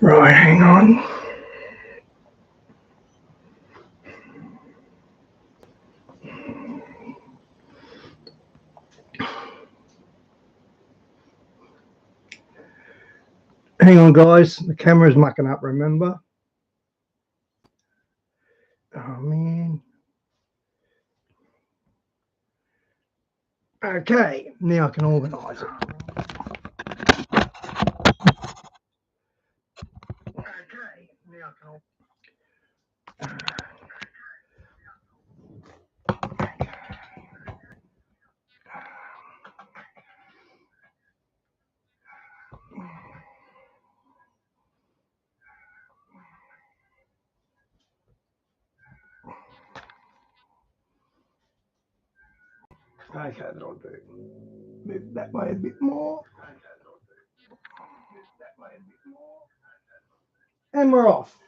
Right, hang on. Hang on, guys. The camera's mucking up, remember? Oh, man. Okay, now I can organise it. Okay, now I can. Okay, that'll do. Move that way a bit more. And we're off.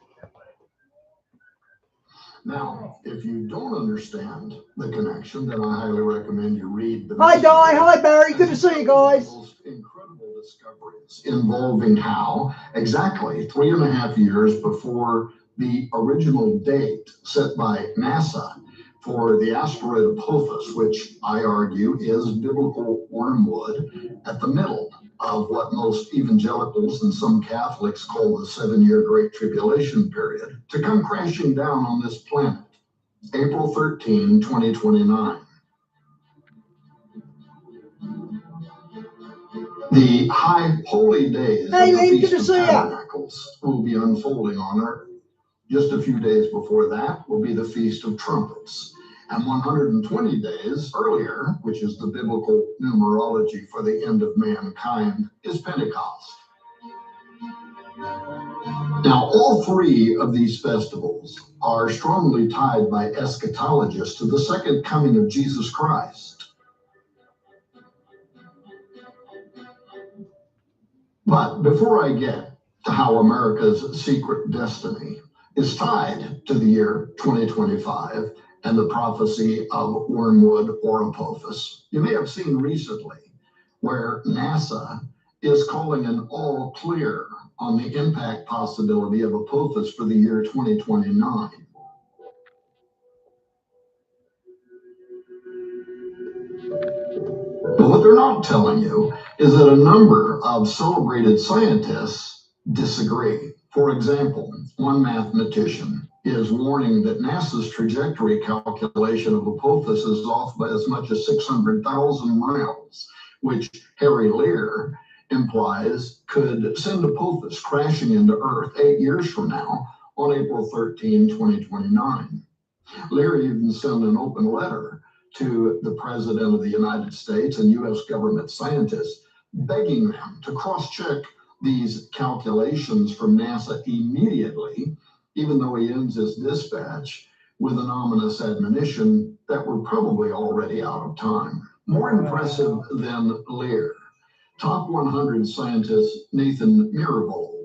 Now, if you don't understand the connection, then I highly recommend you read the. Hi, Di. Hi, Barry. Good to see you guys. Most incredible discoveries involving how exactly 3.5 years before the original date set by NASA for the asteroid Apophis, which I argue is biblical wormwood at the middle of what most evangelicals and some Catholics call the 7-year Great Tribulation period, to come crashing down on this planet, April 13, 2029. The high holy days Hey, of the Lee, Feast good to of see ya. Tabernacles will be unfolding on Earth. Just a few days before that will be the Feast of Trumpets. And 120 days earlier, which is the biblical numerology for the end of mankind, is Pentecost. Now, all three of these festivals are strongly tied by eschatologists to the second coming of Jesus Christ. But before I get to how America's secret destiny is tied to the year 2025 and the prophecy of wormwood or Apophis, you may have seen recently where NASA is calling an all clear on the impact possibility of Apophis for the year 2029. But what they're not telling you is that a number of celebrated scientists disagree. For example, one mathematician is warning that NASA's trajectory calculation of Apophis is off by as much as 600,000 miles, which Harry Lear implies could send Apophis crashing into Earth 8 years from now on April 13, 2029. Lear even sent an open letter to the President of the United States and U.S. government scientists, begging them to cross-check these calculations from NASA immediately, even though he ends his dispatch with an ominous admonition that we're probably already out of time. More impressive than Lear, top 100 scientist Nathan Myhrvold,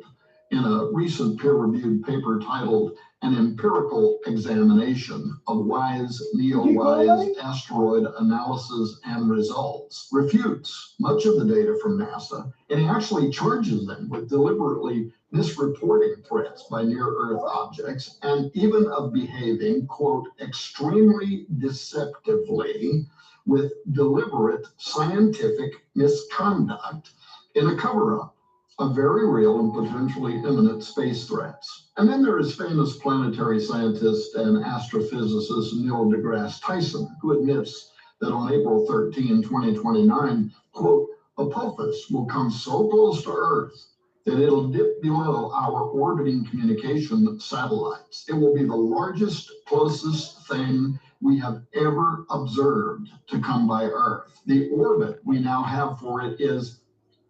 in a recent peer-reviewed paper titled An Empirical Examination of Wise Neo-Wise Asteroid Analysis and Results, refutes much of the data from NASA, and he actually charges them with deliberately misreporting threats by near-Earth objects and even of behaving, quote, extremely deceptively with deliberate scientific misconduct in a cover-up of very real and potentially imminent space threats. And then there is famous planetary scientist and astrophysicist Neil deGrasse Tyson, who admits that on April 13, 2029, quote, Apophis will come so close to Earth that it'll dip below our orbiting communication satellites. It will be the largest, closest thing we have ever observed to come by Earth. The orbit we now have for it is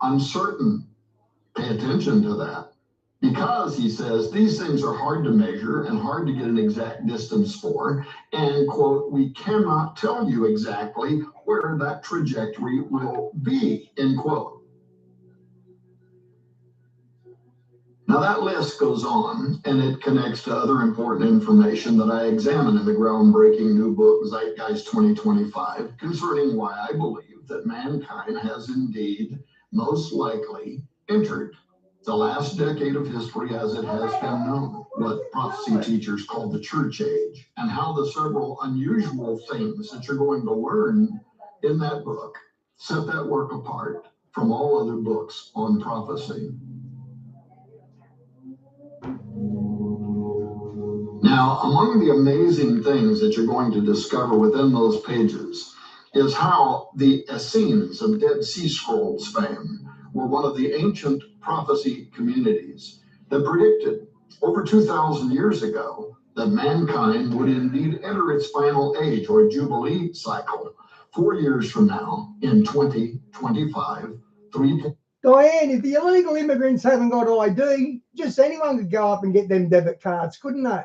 uncertain. Pay attention to that, because he says these things are hard to measure and hard to get an exact distance for, and quote, we cannot tell you exactly where that trajectory will be, end quote. Now that list goes on, and it connects to other important information that I examine in the groundbreaking new book, Zeitgeist 2025, concerning why I believe that mankind has indeed most likely entered the last decade of history as it has been known, what prophecy teachers call the church age, and how the several unusual things that you're going to learn in that book set that work apart from all other books on prophecy. Now, among the amazing things that you're going to discover within those pages is how the Essenes of Dead Sea Scrolls fame were one of the ancient prophecy communities that predicted over 2,000 years ago that mankind would indeed enter its final age or Jubilee cycle 4 years from now in 2025. Diane, if the illegal immigrants haven't got ID, just anyone could go up and get them debit cards, couldn't they?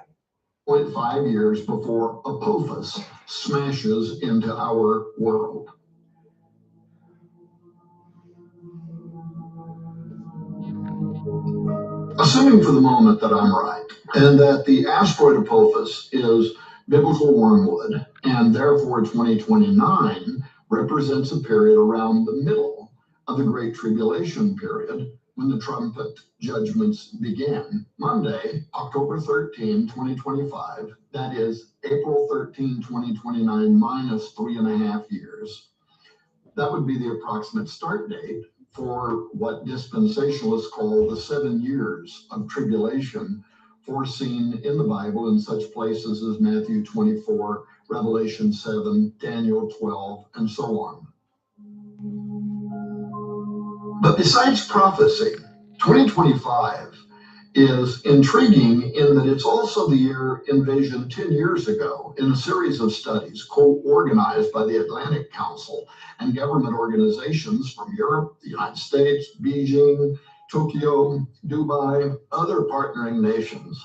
0.5 years before Apophis smashes into our world. Assuming for the moment that I'm right, and that the asteroid Apophis is biblical wormwood, and therefore 2029 represents a period around the middle of the Great Tribulation period, when the trumpet judgments began. Monday, October 13, 2025, that is April 13, 2029, minus 3.5 years. That would be the approximate start date for what dispensationalists call the 7 years of tribulation foreseen in the Bible in such places as Matthew 24, Revelation 7, Daniel 12, and so on. But besides prophecy, 2025 is intriguing in that it's also the year envisioned 10 years ago in a series of studies co-organized by the Atlantic Council and government organizations from Europe, the United States, Beijing, Tokyo, Dubai, other partnering nations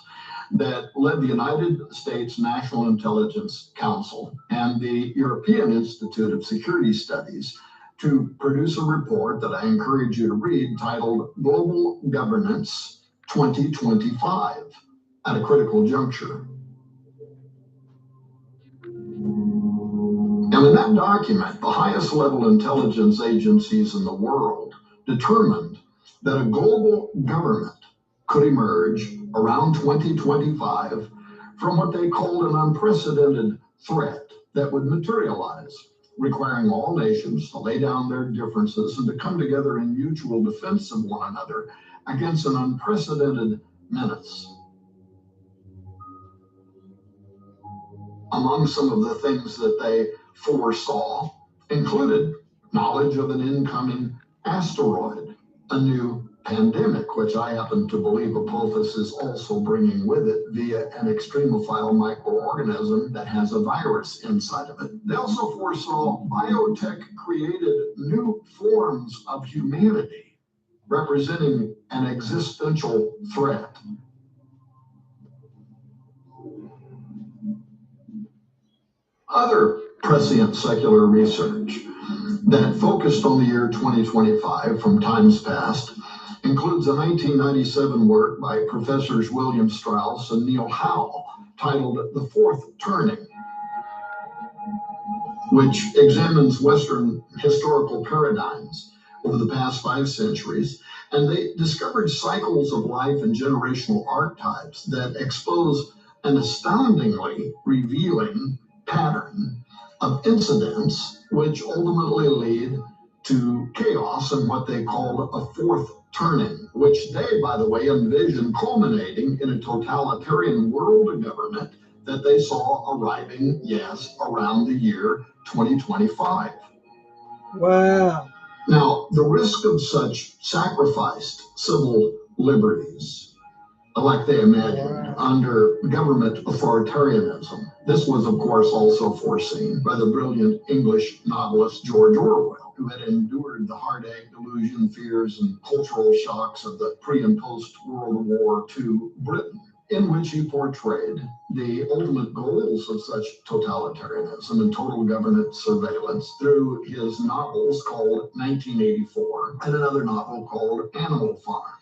that led the United States National Intelligence Council and the European Institute of Security Studies to produce a report that I encourage you to read titled Global Governance 2025 at a Critical Juncture. And in that document, the highest level intelligence agencies in the world determined that a global government could emerge around 2025 from what they called an unprecedented threat that would materialize, requiring all nations to lay down their differences and to come together in mutual defense of one another against an unprecedented menace. Among some of the things that they foresaw included knowledge of an incoming asteroid, a new pandemic, which I happen to believe Apophis is also bringing with it via an extremophile microorganism that has a virus inside of it. They also foresaw biotech-created new forms of humanity representing an existential threat. Other prescient secular research that focused on the year 2025 from times past includes a 1997 work by Professors William Strauss and Neil Howe titled The Fourth Turning, which examines Western historical paradigms over the past 5 centuries, and they discovered cycles of life and generational archetypes that expose an astoundingly revealing pattern of incidents which ultimately lead to chaos and what they called a fourth turning, which they, by the way, envisioned culminating in a totalitarian world of government that they saw arriving, yes, around the year 2025. Wow. Now, the risk of such sacrificed civil liberties, like they imagined, under government authoritarianism. This was, of course, also foreseen by the brilliant English novelist George Orwell, who had endured the heartache, delusion, fears, and cultural shocks of the pre- and post-World War II Britain, in which he portrayed the ultimate goals of such totalitarianism and total government surveillance through his novels called 1984 and another novel called Animal Farm.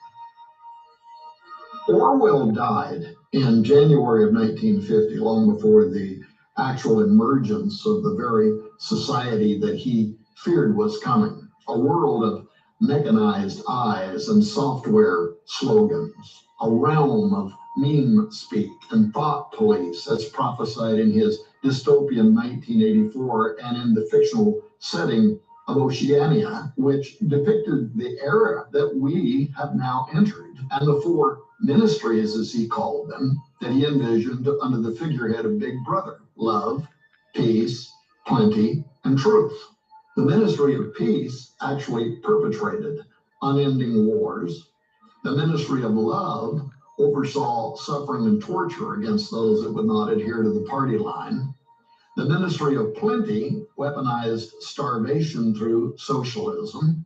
Orwell died in January of 1950, long before the actual emergence of the very society that he feared was coming, a world of mechanized eyes and software slogans, a realm of meme speak and thought police, as prophesied in his dystopian 1984 and in the fictional setting of Oceania, which depicted the era that we have now entered, and the four ministries, as he called them, that he envisioned under the figurehead of Big Brother: love, peace, plenty, and truth. The ministry of peace actually perpetrated unending wars. The ministry of love oversaw suffering and torture against those that would not adhere to the party line. The ministry of plenty weaponized starvation through socialism.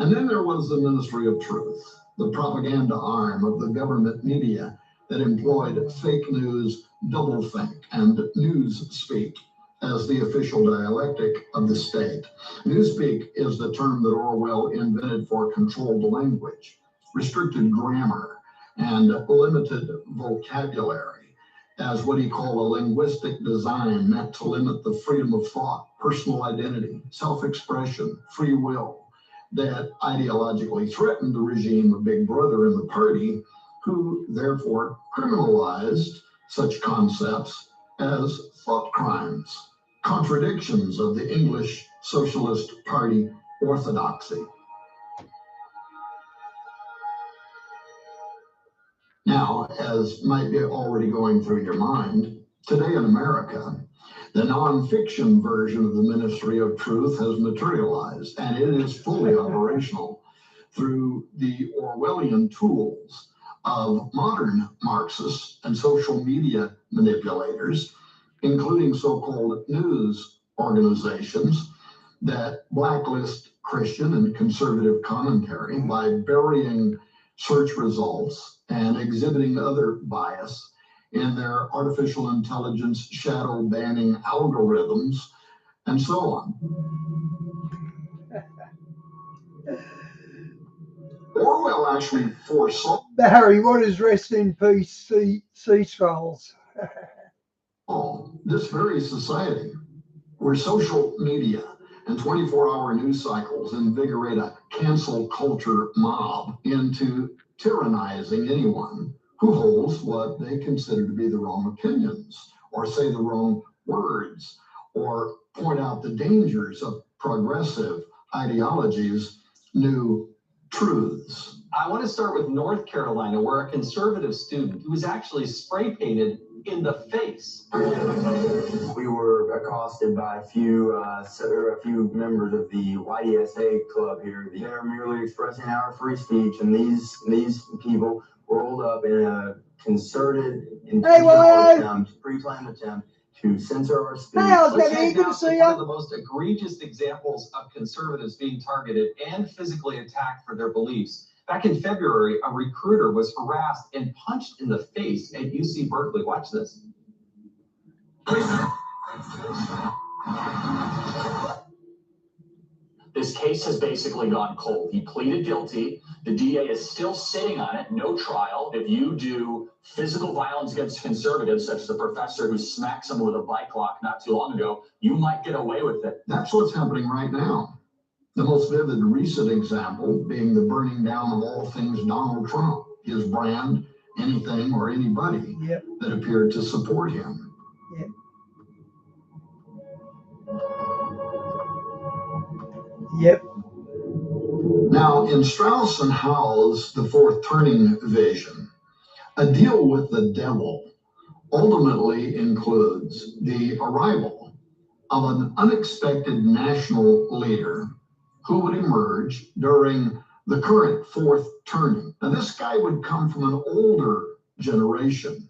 And then there was the ministry of truth, the propaganda arm of the government media that employed fake news, doublethink, and newspeak as the official dialectic of the state. Newspeak is the term that Orwell invented for controlled language, restricted grammar, and limited vocabulary as what he called a linguistic design meant to limit the freedom of thought, personal identity, self-expression, free will, that ideologically threatened the regime of Big Brother and the party, who therefore criminalized such concepts as thought crimes, contradictions of the English Socialist Party orthodoxy. Now, as might be already going through your mind, today in America, the nonfiction version of the Ministry of Truth has materialized, and it is fully operational through the Orwellian tools of modern Marxists and social media manipulators, including so-called news organizations that blacklist Christian and conservative commentary by burying search results and exhibiting other bias in their artificial intelligence shadow banning algorithms and so on. Orwell actually foresaw Barry, what is rest in peace, sea scrolls? this very society where social media and 24-hour news cycles invigorate a cancel culture mob into tyrannizing anyone who holds what they consider to be the wrong opinions, or say the wrong words, or point out the dangers of progressive ideologies' new truths. I want to start with North Carolina, where a conservative student who was actually spray painted in the face. We were accosted by a few members of the YDSA club here. They're merely expressing our free speech, and these people rolled up in a concerted, intentional pre-planned attempt to censor our speech. Hey, I was Let's going to head good now to see one you. of the most egregious examples of conservatives being targeted and physically attacked for their beliefs. Back in February, a recruiter was harassed and punched in the face at UC Berkeley. Watch this. This case has basically gone cold. He pleaded guilty. The DA is still sitting on it, no trial. If you do physical violence against conservatives, such as the professor who smacked someone with a bike lock not too long ago, you might get away with it. That's what's happening right now. The most vivid recent example being the burning down of all things Donald Trump, his brand, anything or anybody that appeared to support him. Now, in Strauss and Howell's The Fourth Turning vision, a deal with the devil ultimately includes the arrival of an unexpected national leader who would emerge during the current fourth turning. Now, this guy would come from an older generation,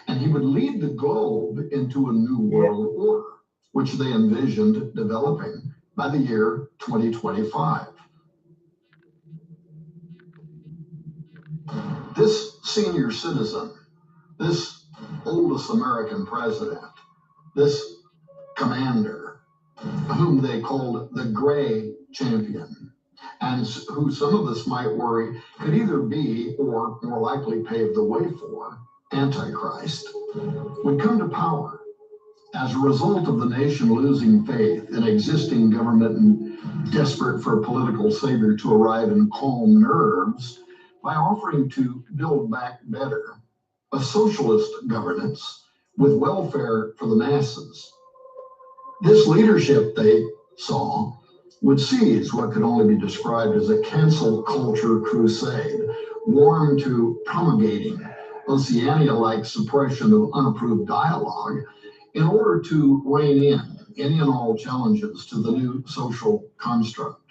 and he would lead the globe into a new world order, which they envisioned developing by the year 2025. This senior citizen, this oldest American president, this commander, whom they called the Gray Champion, and who some of us might worry could either be, or more likely pave the way for, Antichrist, would come to power As a result of the nation losing faith in existing government and desperate for a political savior to arrive and calm nerves by offering to build back better, a socialist governance with welfare for the masses. This leadership, they saw, would seize what could only be described as a cancel culture crusade, warm to promulgating Oceania-like suppression of unapproved dialogue in order to rein in any and all challenges to the new social construct.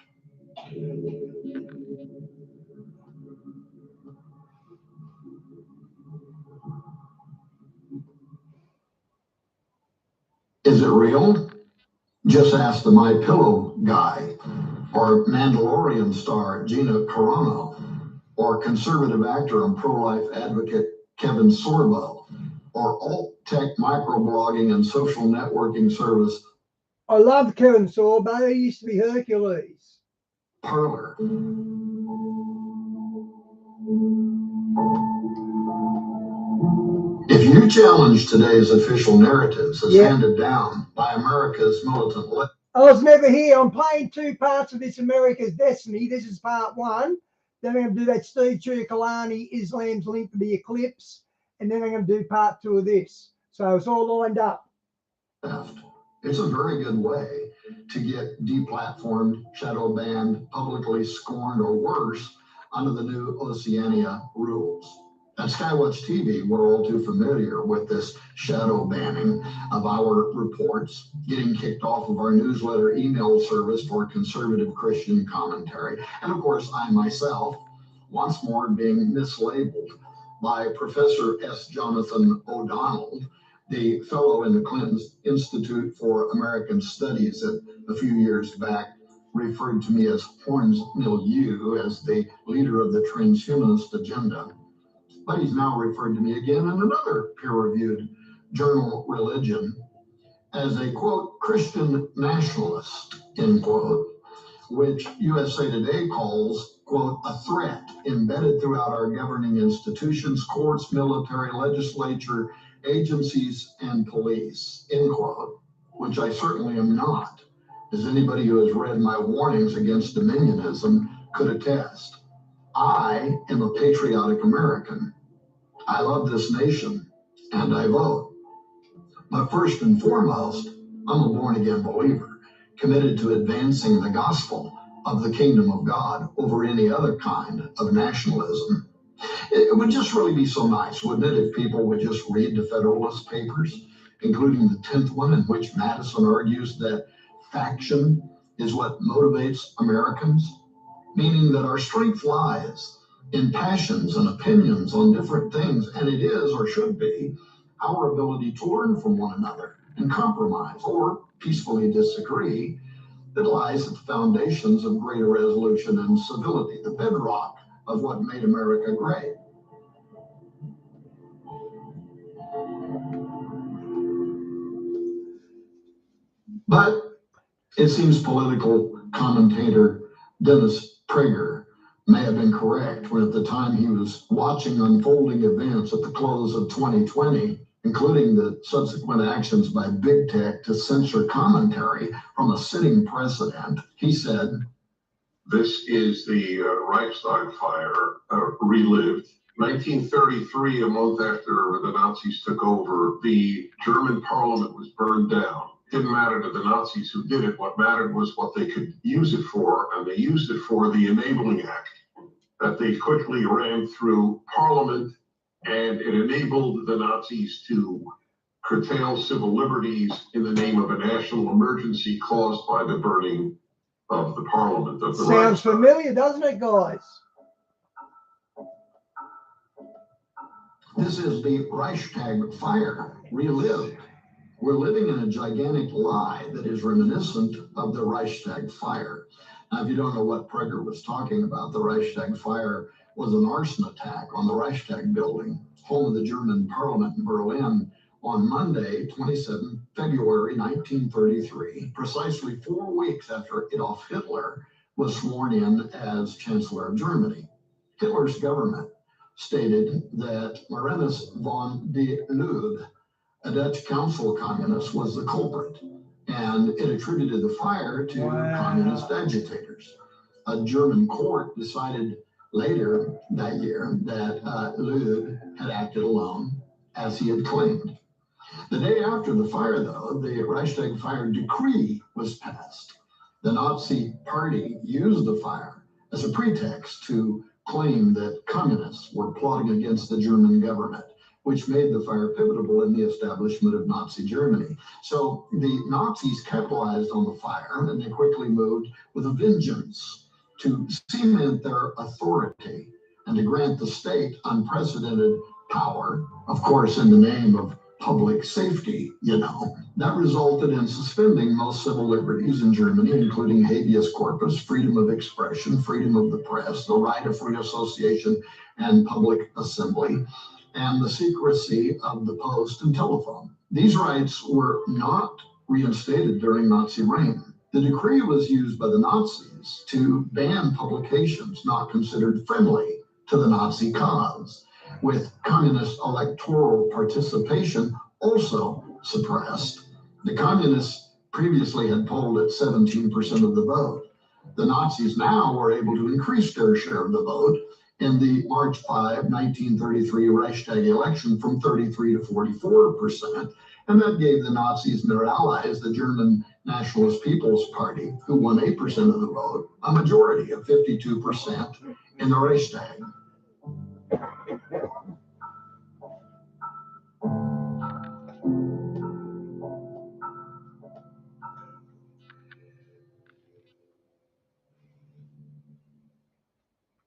Is it real? Just ask the My Pillow guy, or Mandalorian star Gina Carano, or conservative actor and pro-life advocate Kevin Sorbo, or alt-tech microblogging and social networking service. I love Kevin Sorbo. He used to be Hercules. Parler. If you challenge today's official narratives as handed down by America's militant left. I was never here. I'm playing two parts of this America's Destiny. This is part one. Then I'm going to do that Steve Ciuccolani, Islam's link to the Eclipse. And then I'm going to do part two of this. So it's all lined up. It's a very good way to get deplatformed, shadow banned, publicly scorned, or worse, under the new Oceania rules. At Skywatch TV, we're all too familiar with this shadow banning of our reports, getting kicked off of our newsletter email service for conservative Christian commentary. And of course, I myself, once more being mislabeled by Professor S. Jonathan O'Donnell, the fellow in the Clinton Institute for American Studies that a few years back referred to me as Horns Milieu, as the leader of the transhumanist agenda. But he's now referred to me again in another peer-reviewed journal, Religion, as a, quote, Christian nationalist, end quote, which USA Today calls, quote, a threat embedded throughout our governing institutions, courts, military, legislature, agencies, and police, end quote, which I certainly am not, as anybody who has read my warnings against dominionism could attest. I am a patriotic American. I love this nation, and I vote. But first and foremost, I'm a born-again believer, committed to advancing the gospel of the kingdom of God over any other kind of nationalism. It would just really be so nice, wouldn't it, if people would just read the Federalist Papers, including the 10th one, in which Madison argues that faction is what motivates Americans, meaning that our strength lies in passions and opinions on different things, and it is, or should be, our ability to learn from one another and compromise or peacefully disagree that lies at the foundations of greater resolution and civility, the bedrock of what made America great. But it seems political commentator Dennis Prager may have been correct when at the time he was watching unfolding events at the close of 2020, including the subsequent actions by big tech to censor commentary from a sitting president, he said, "This is the Reichstag fire relived. 1933, a month after the Nazis took over, the German parliament was burned down. Didn't matter to the Nazis who did it. What mattered was what they could use it for, and they used it for the Enabling Act that they quickly ran through Parliament, and it enabled the Nazis to curtail civil liberties in the name of a national emergency caused by the burning of the Parliament. Of the Sounds familiar, doesn't it, guys? This is the Reichstag fire relived. We're living in a gigantic lie that is reminiscent of the Reichstag fire. Now, if you don't know what Prager was talking about, the Reichstag fire was an arson attack on the Reichstag building, home of the German parliament in Berlin, on Monday, 27 February 1933, precisely 4 weeks after Adolf Hitler was sworn in as Chancellor of Germany. Hitler's government stated that Marinus von der Lubbe A Dutch council communist was the culprit, and it attributed the fire to communist agitators. A German court decided later that year that Lüd had acted alone, as he had claimed. The day after the fire, though, the Reichstag fire decree was passed. The Nazi Party used the fire as a pretext to claim that communists were plotting against the German government, which made the fire pivotal in the establishment of Nazi Germany. So the Nazis capitalized on the fire, and they quickly moved with a vengeance to cement their authority and to grant the state unprecedented power, of course, in the name of public safety, that resulted in suspending most civil liberties in Germany, including habeas corpus, freedom of expression, freedom of the press, the right of free association and public assembly, and the secrecy of the post and telephone. These rights were not reinstated during Nazi reign. The decree was used by the Nazis to ban publications not considered friendly to the Nazi cause, with communist electoral participation also suppressed. The communists previously had polled at 17% of the vote. The Nazis now were able to increase their share of the vote in the March 5, 1933 Reichstag election from 33 to 44%, and that gave the Nazis and their allies, the German Nationalist People's Party, who won 8% of the vote, a majority of 52% in the Reichstag.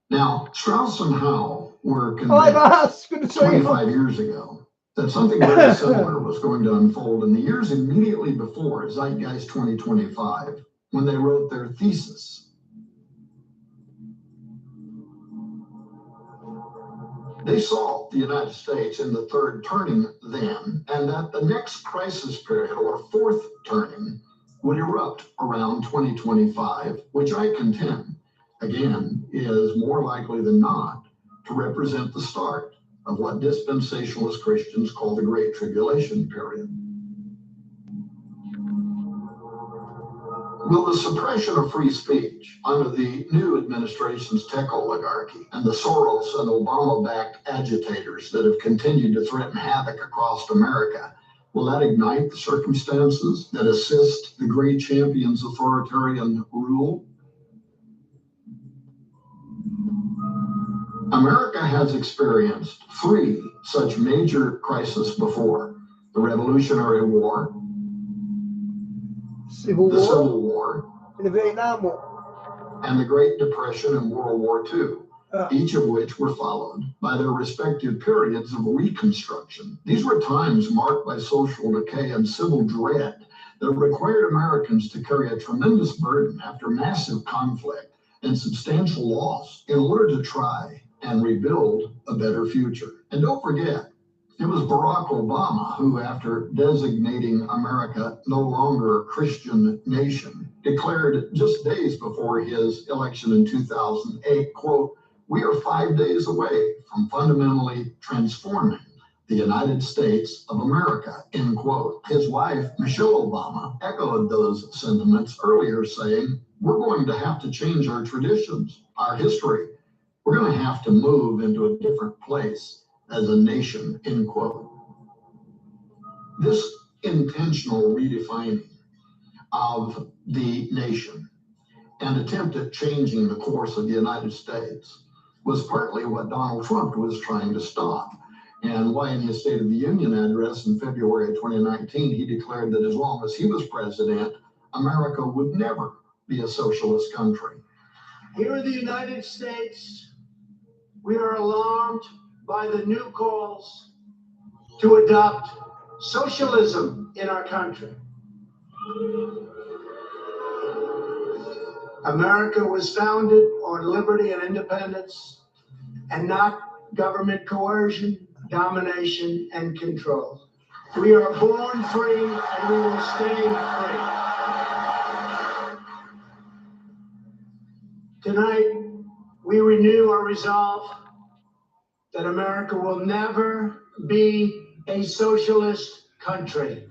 Now, Strauss and Howe were convinced 25 years ago that something very similar was going to unfold in the years immediately before Zeitgeist 2025, when they wrote their thesis. They saw the United States in the third turning then, and that the next crisis period, or fourth turning, would erupt around 2025, which I contend, again, is more likely than not to represent the start of what dispensationalist Christians call the Great Tribulation period. Will the suppression of free speech under the new administration's tech oligarchy and the Soros and Obama-backed agitators that have continued to threaten havoc across America, will that ignite the circumstances that assist the great champion's authoritarian rule? America has experienced three such major crises before: the Revolutionary War, the Civil War, and the Vietnam War, and the Great Depression and World War II, each of which were followed by their respective periods of Reconstruction. These were times marked by social decay and civil dread that required Americans to carry a tremendous burden after massive conflict and substantial loss in order to try and rebuild a better future. And don't forget, it was Barack Obama who, after designating America no longer a Christian nation, declared just days before his election in 2008, quote, "We are 5 days away from fundamentally transforming the United States of America," end quote. His wife, Michelle Obama, echoed those sentiments earlier, saying, "We're going to have to change our traditions, our history. We're going to have to move into a different place as a nation," end quote. This intentional redefining of the nation and attempt at changing the course of the United States was partly what Donald Trump was trying to stop, and why in his State of the Union address in February of 2019, he declared that as long as he was president, America would never be a socialist country. Here in the United States, we are alarmed by the new calls to adopt socialism in our country. America was founded on liberty and independence, and not government coercion, domination, and control. We are born free, and we will stay free. Tonight, we renew our resolve that America will never be a socialist country.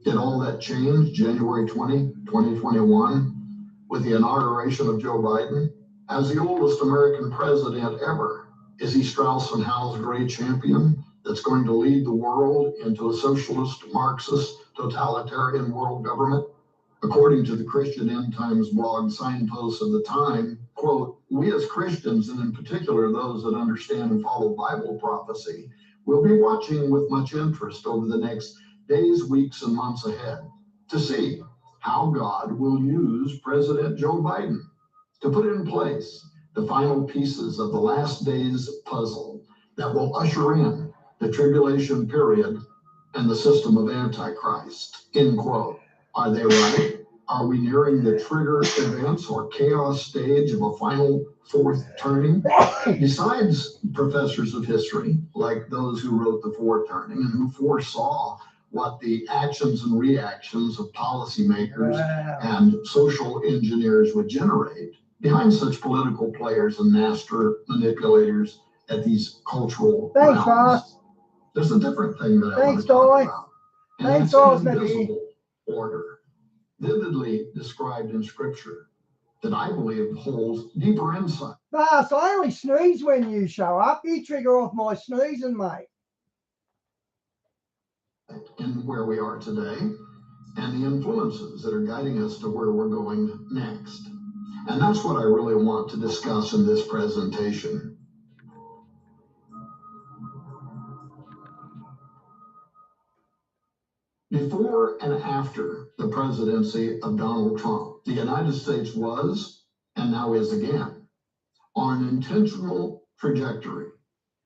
Did all that change January 20, 2021 with the inauguration of Joe Biden? As the oldest American president ever, is he Strauss and Howe's great champion that's going to lead the world into a socialist, Marxist, totalitarian world government? According to the Christian End Times blog signposts of the time, quote, we as Christians, and in particular those that understand and follow Bible prophecy, will be watching with much interest over the next days, weeks, and months ahead to see how God will use President Joe Biden to put in place the final pieces of the last days puzzle that will usher in the tribulation period and the system of Antichrist, end quote. Are they right? Are we nearing the trigger events or chaos stage of a final fourth turning? Besides professors of history, like those who wrote the fourth turning and who foresaw what the actions and reactions of policymakers and social engineers would generate, behind such political players and master manipulators at these cultural realms, there's a different thing that I want to talk about. And it's an invisible order, vividly described in Scripture, that I believe holds deeper insight. Boss, I only sneeze when you show up. You trigger off my sneezing, mate. In where we are today and the influences that are guiding us to where we're going next. And that's what I really want to discuss in this presentation. Before and after the presidency of Donald Trump, the United States was, and now is again, on an intentional trajectory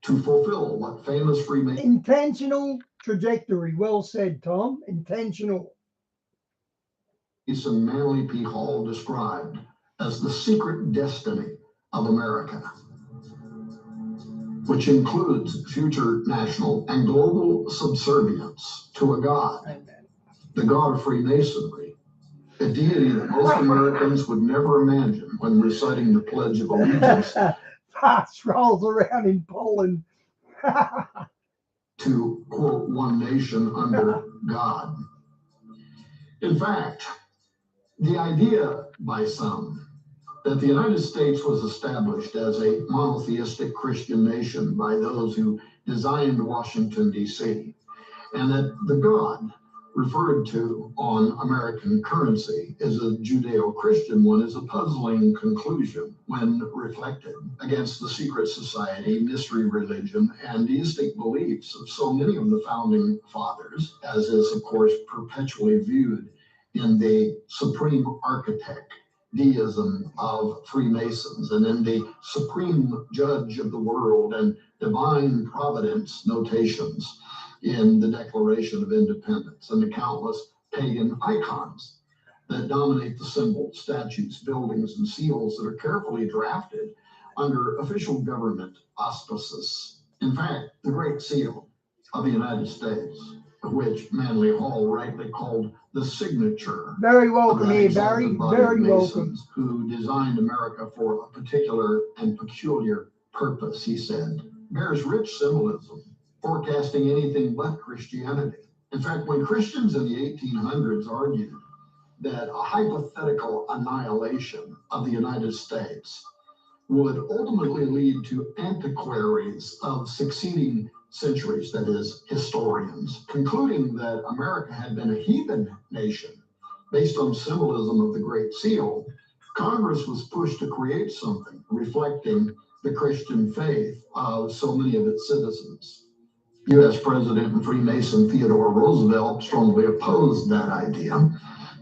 to fulfill what famous Freemasons... Intentional trajectory. Well said, Tom. Intentional. Manly P. Hall described as the secret destiny of America, which includes future national and global subservience to a God, the God of Freemasonry, a deity that most Americans would never imagine when reciting the Pledge of Allegiance. Fast rolls around in Poland. To, quote, one nation under God. In fact, the idea by some that the United States was established as a monotheistic Christian nation by those who designed Washington, D.C., and that the God referred to on American currency as a Judeo-Christian one is a puzzling conclusion when reflected against the secret society, mystery religion, and deistic beliefs of so many of the founding fathers, as is, of course, perpetually viewed in the supreme architect deism of Freemasons and in the supreme judge of the world and divine providence notations in the Declaration of Independence and the countless pagan icons that dominate the symbols, statues, buildings, and seals that are carefully drafted under official government auspices. In fact, the Great Seal of the United States, which Manly Hall rightly called the signature. Very welcome here, Barry. Very welcome. Who designed America for a particular and peculiar purpose, he said, bears rich symbolism, forecasting anything but Christianity. In fact, when Christians in the 1800s argued that a hypothetical annihilation of the United States would ultimately lead to antiquaries of succeeding centuries, that is, historians, concluding that America had been a heathen nation based on symbolism of the Great Seal, Congress was pushed to create something reflecting the Christian faith of so many of its citizens. U.S. President and Freemason Theodore Roosevelt strongly opposed that idea,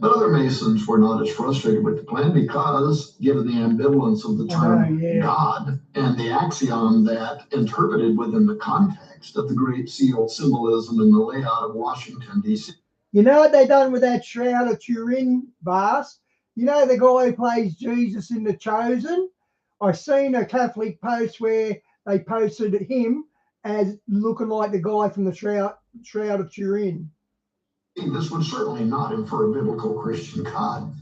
but other Masons were not as frustrated with the plan because, given the ambivalence of the term God and the axiom that interpreted within the context of the Great Seal symbolism in the layout of Washington, D.C. You know what they done with that Shroud of Turin, Bas? You know the guy who plays Jesus in The Chosen? I seen a Catholic post where they posted him as looking like the guy from the Shroud of Turin. This would certainly not infer a biblical Christian God.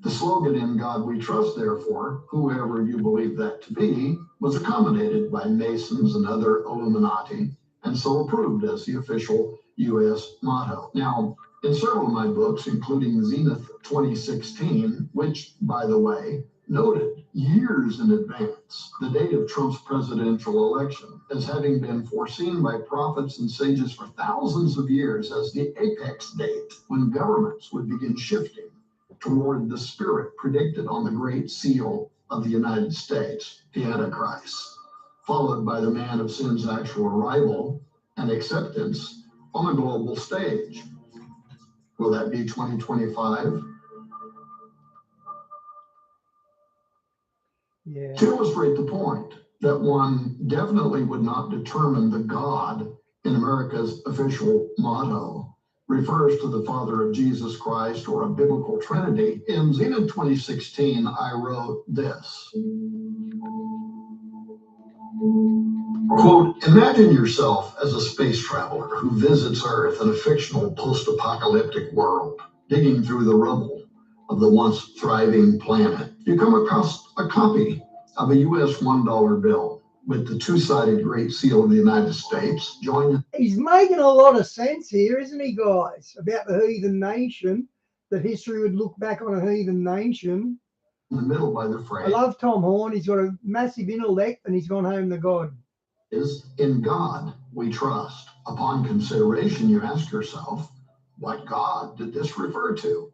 The slogan, "In God We Trust," therefore, whoever you believe that to be, was accommodated by Masons and other Illuminati, and so approved as the official U.S. motto. Now, in several of my books, including Zenith 2016, which, by the way, noted years in advance the date of Trump's presidential election as having been foreseen by prophets and sages for thousands of years as the apex date when governments would begin shifting toward the spirit predicted on the Great Seal of the United States, the Antichrist, followed by the man of sin's actual arrival and acceptance on the global stage. Will that be 2025? Yeah. To illustrate the point that one definitely would not determine the God in America's official motto refers to the Father of Jesus Christ or a biblical Trinity, in Zenith 2016, I wrote this. Quote, imagine yourself as a space traveler who visits Earth in a fictional post-apocalyptic world, digging through the rubble of the once thriving planet. You come across a copy of a U.S. $1 bill with the two-sided Great Seal of the United States. He's making a lot of sense here, isn't he, guys? About the heathen nation, that history would look back on a heathen nation. In the middle by the phrase. I love Tom Horn. He's got a massive intellect and he's gone home to God. Is in God we trust. Upon consideration, you ask yourself, what God did this refer to?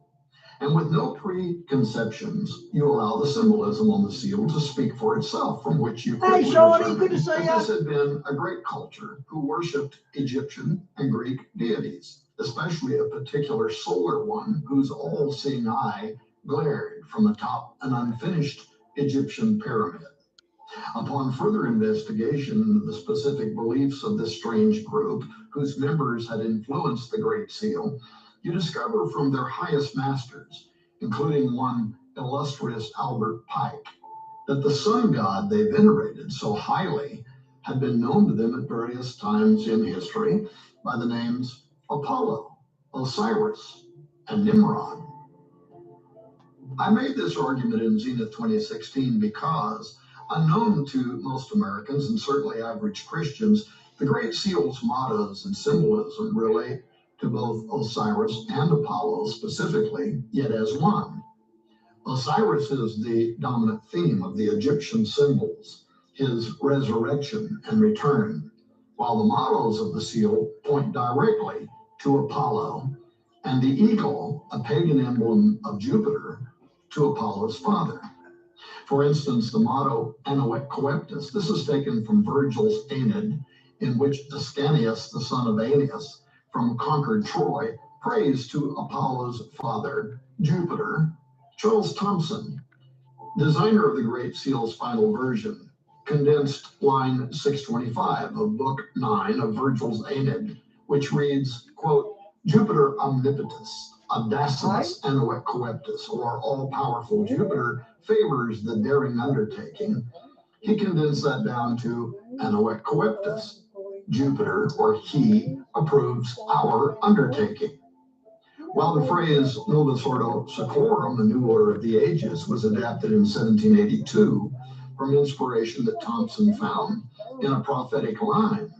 And with no preconceptions, you allow the symbolism on the seal to speak for itself, from which you quickly Shawnee, good to see you. this had been a great culture who worshipped Egyptian and Greek deities, especially a particular solar one whose all-seeing eye glared from atop an unfinished Egyptian pyramid. Upon further investigation into the specific beliefs of this strange group, whose members had influenced the Great Seal, you discover from their highest masters, including one illustrious Albert Pike, that the sun god they venerated so highly had been known to them at various times in history by the names Apollo, Osiris, and Nimrod. I made this argument in Zenith 2016 because, unknown to most Americans and certainly average Christians, the Great Seal's mottos and symbolism relate to both Osiris and Apollo specifically, yet as one. Osiris is the dominant theme of the Egyptian symbols, his resurrection and return, while the mottos of the seal point directly to Apollo, and the eagle, a pagan emblem of Jupiter, to Apollo's father. For instance, the motto Anoet Coeptus, this is taken from Virgil's Aeneid, in which Ascanius, the son of Aeneas, from conquered Troy, prays to Apollo's father, Jupiter. Charles Thompson, designer of the Great Seal's final version, condensed line 625 of Book 9 of Virgil's Aeneid, which reads, quote, Jupiter omnipotus, audacimus Anoet Coeptus, or all-powerful Jupiter, favors the daring undertaking. He condensed that down to Anoet Coeptus. Jupiter, or he, approves our undertaking. While the phrase Novus Ordo Seclorum, the new order of the ages, was adapted in 1782 from inspiration that Thompson found in a prophetic line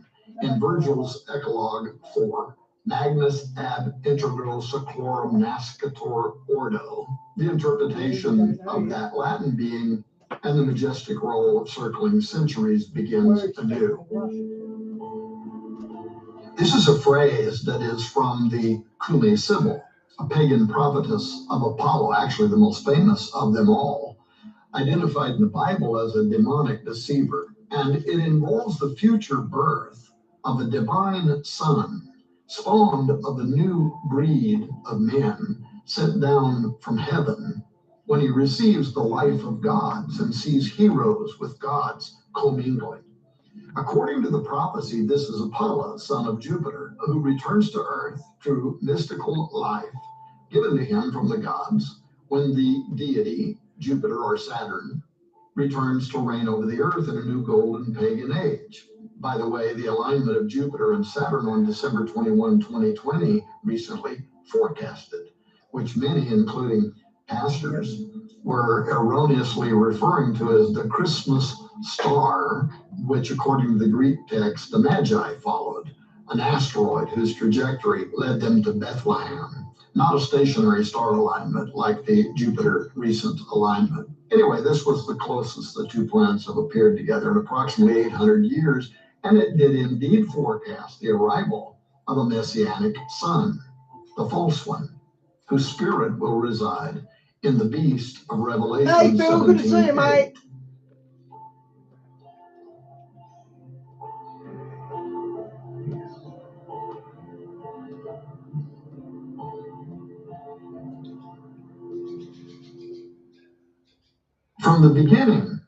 in Virgil's Eclogue 4, Magnus ab integro seclorum nascitur ordo, the interpretation of that Latin being, and the majestic roll of circling centuries begins anew. This is a phrase that is from the Cule Sibyl, a pagan prophetess of Apollo, actually the most famous of them all, identified in the Bible as a demonic deceiver. And it involves the future birth of a divine son, spawned of the new breed of men sent down from heaven, when he receives the life of gods and sees heroes with gods commingling. According to the prophecy, this is Apollo, son of Jupiter, who returns to Earth through mystical life given to him from the gods when the deity, Jupiter or Saturn, returns to reign over the Earth in a new golden pagan age. By the way, the alignment of Jupiter and Saturn on December 21, 2020, recently forecasted, which many, including pastors, were erroneously referring to as the Christmas star, which according to the Greek text, the Magi followed. an asteroid whose trajectory led them to Bethlehem, not a stationary star alignment like the Jupiter recent alignment. Anyway, this was the closest the two planets have appeared together in approximately 800 years, and it did indeed forecast the arrival of a messianic son, the false one, whose spirit will reside in the beast of Revelation. Hey, Phil, good to see you, 17:8. mate. From the beginning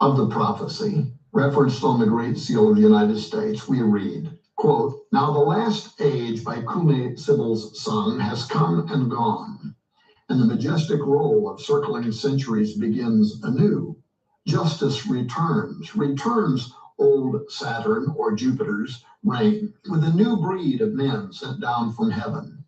of the prophecy, referenced on the Great Seal of the United States, we read, quote, "Now the last age by Kume Sibyl's sung has come and gone, and the majestic roll of circling centuries begins anew. Justice returns old Saturn or Jupiter's reign, with a new breed of men sent down from heaven.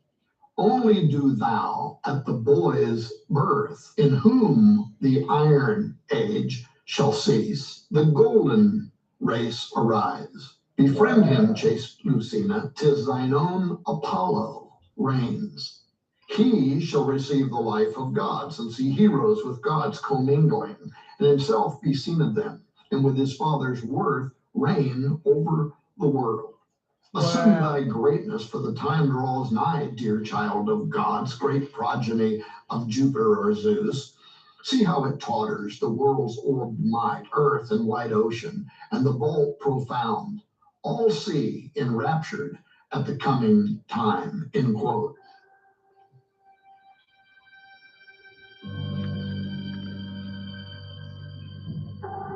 Only do thou at the boy's birth, in whom the iron age shall cease, the golden race arise. Befriend him, chaste Lucina, 'tis thine own Apollo reigns. He shall receive the life of gods, and see heroes with gods commingling, and himself be seen of them, and with his father's worth reign over the world. Assume thy greatness, for the time draws nigh, dear child of gods, great progeny of Jupiter or Zeus. See how it totters, the world's orbed might, earth and wide ocean, and the vault profound. All see enraptured at the coming time," end quote.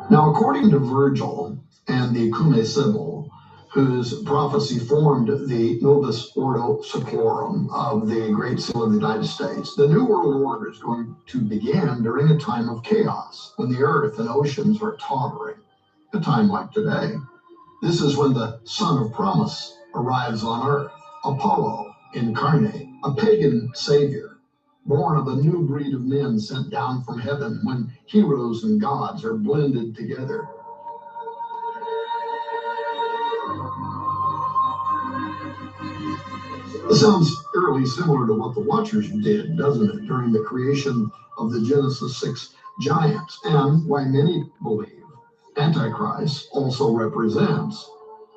Now, according to Virgil and the Cumae Sibyl, whose prophecy formed the Novus Ordo Seclorum of the Great Seal of the United States, the New World Order is going to begin during a time of chaos, when the earth and oceans are tottering, a time like today. This is when the Son of Promise arrives on earth, Apollo incarnate, a pagan savior, born of a new breed of men sent down from heaven, when heroes and gods are blended together. It sounds eerily similar to what the Watchers did, doesn't it, during the creation of the Genesis 6 giants, and why many believe Antichrist also represents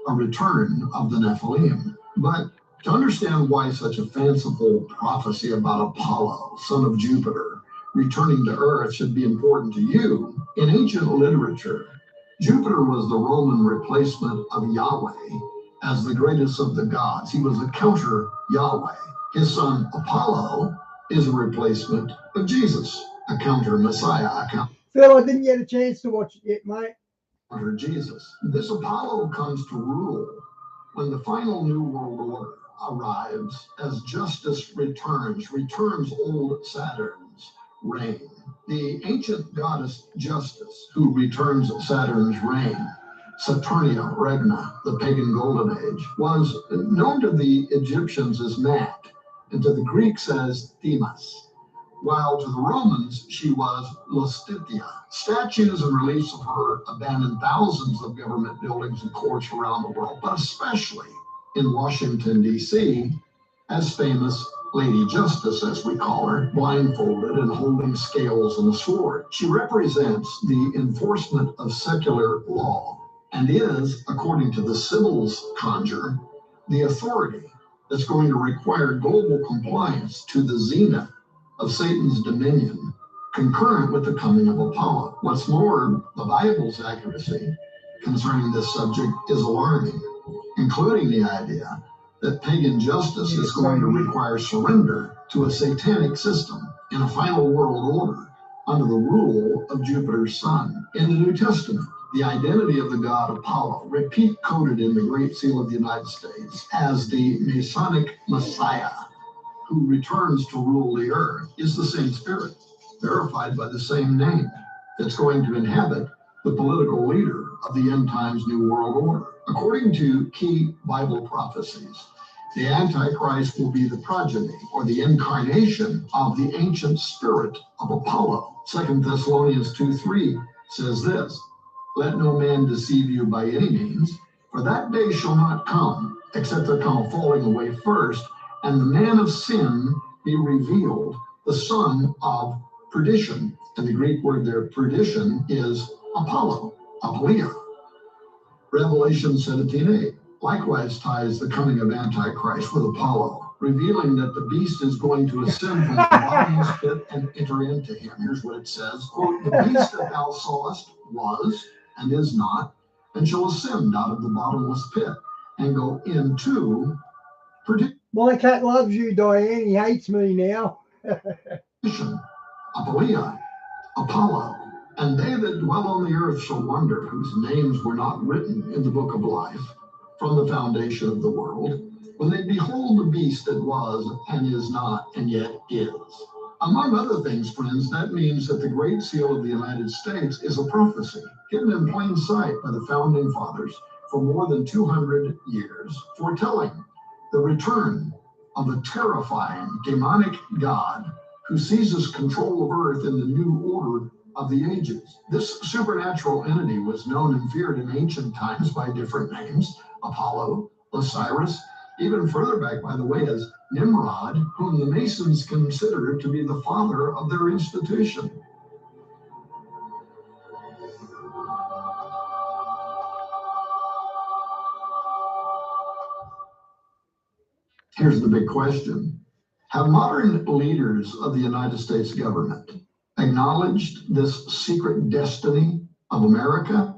a return of the Nephilim. But to understand why such a fanciful prophecy about Apollo, son of Jupiter, returning to Earth should be important to you, in ancient literature, Jupiter was the Roman replacement of Yahweh as the greatest of the gods. He was a counter Yahweh. His son Apollo is a replacement of Jesus, a counter Messiah, a Phil, I didn't get a chance to watch it yet, mate. counter Jesus. This Apollo comes to rule when the final New World Order arrives, as justice returns old Saturn's reign. The ancient goddess Justice, who returns Saturn's reign, Saturnia Regna, the pagan golden age, was known to the Egyptians as Mat, and to the Greeks as Themis, while to the Romans she was Lustitia. Statues and reliefs of her abandon thousands of government buildings and courts around the world, but especially in Washington, D.C., as famous Lady Justice, as we call her, blindfolded and holding scales and a sword. She represents the enforcement of secular law, and is, according to the Sibyl's conjure, the authority that's going to require global compliance to the zenith of Satan's dominion, concurrent with the coming of Apollo. What's more, the Bible's accuracy concerning this subject is alarming, including the idea that pagan justice is going to require surrender to a satanic system in a final world order under the rule of Jupiter's son. In the New Testament, the identity of the god Apollo, repeat coded in the Great Seal of the United States as the Masonic Messiah who returns to rule the earth, is the same spirit, verified by the same name, that's going to inhabit the political leader of the end times New World Order. According to key Bible prophecies, the Antichrist will be the progeny or the incarnation of the ancient spirit of Apollo. 2 Thessalonians 2:3 says this, "Let no man deceive you by any means, For that day shall not come, except there come a falling away first, and the man of sin be revealed, the son of perdition. And the Greek word there, perdition, is Apollo, Apolia. Revelation 17:8 likewise ties the coming of Antichrist with Apollo, revealing that the beast is going to ascend from the bottomless pit and enter into him. Here's what it says, quote, the beast that thou sawest was and is not, and shall ascend out of the bottomless pit and go into perdition. My cat loves you, Diane. He hates me now. Apolia, Apollo, and they that dwell on the earth shall wonder, whose names were not written in the book of life from the foundation of the world, when they behold the beast that was and is not and yet is. Among other things, friends, that means that the Great Seal of the United States is a prophecy hidden in plain sight by the founding fathers for more than 200 years, foretelling the return of a terrifying demonic God who seizes control of earth in the new order of the ages. This supernatural entity was known and feared in ancient times by different names: Apollo, Osiris, even further back, by the way, as Nimrod, whom the Masons consider to be the father of their institution. Here's the big question. Have modern leaders of the United States government acknowledged this secret destiny of America?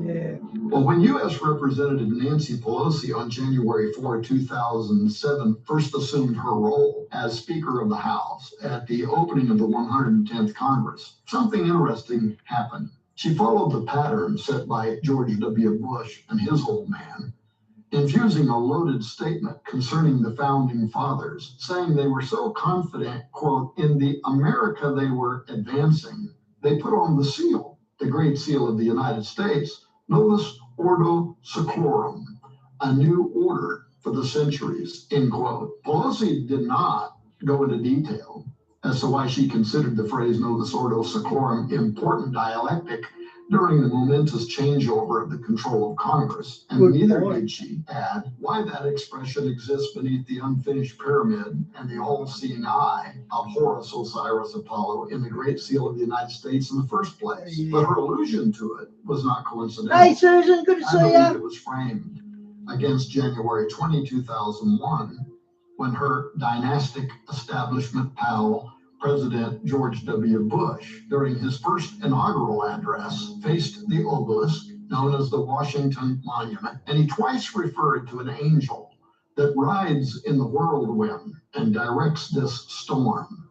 Yeah. Well, when U.S. Representative Nancy Pelosi on January 4, 2007 first assumed her role as Speaker of the House at the opening of the 110th Congress, something interesting happened. She followed the pattern set by George W. Bush and his old man, infusing a loaded statement concerning the founding fathers, saying they were so confident, quote, in the America they were advancing, they put on the seal, the Great Seal of the United States, Novus Ordo Seclorum, a new order for the centuries, end quote. Pelosi did not go into detail as to why she considered the phrase Novus Ordo Seclorum important dialectic during the momentous changeover of the control of Congress, and neither did she add why that expression exists beneath the unfinished pyramid and the all-seeing eye of Horus, Osiris, Apollo in the Great Seal of the United States in the first place. Yeah. But her allusion to it was not coincidental. Hey, Susan, good to see I believe you. it was framed against January 20, 2001, when her dynastic establishment pal, President George W. Bush, during his first inaugural address, faced the obelisk known as the Washington Monument, and he twice referred to an angel that rides in the whirlwind and directs this storm.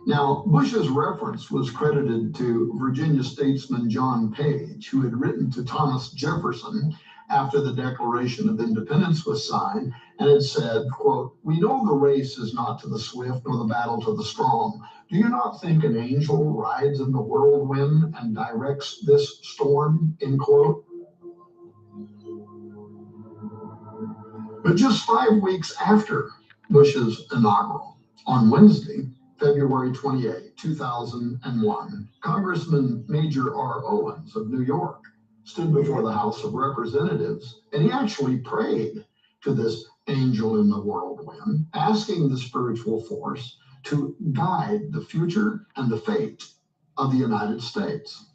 Now, Bush's reference was credited to Virginia statesman John Page, who had written to Thomas Jefferson after the Declaration of Independence was signed, and it said, quote, we know the race is not to the swift nor the battle to the strong. Do you not think an angel rides in the whirlwind and directs this storm, end quote? But just 5 weeks after Bush's inaugural, on Wednesday, February 28, 2001, Congressman Major R. Owens of New York stood before the House of Representatives, and he actually prayed to this angel in the whirlwind, asking the spiritual force to guide the future and the fate of the United States.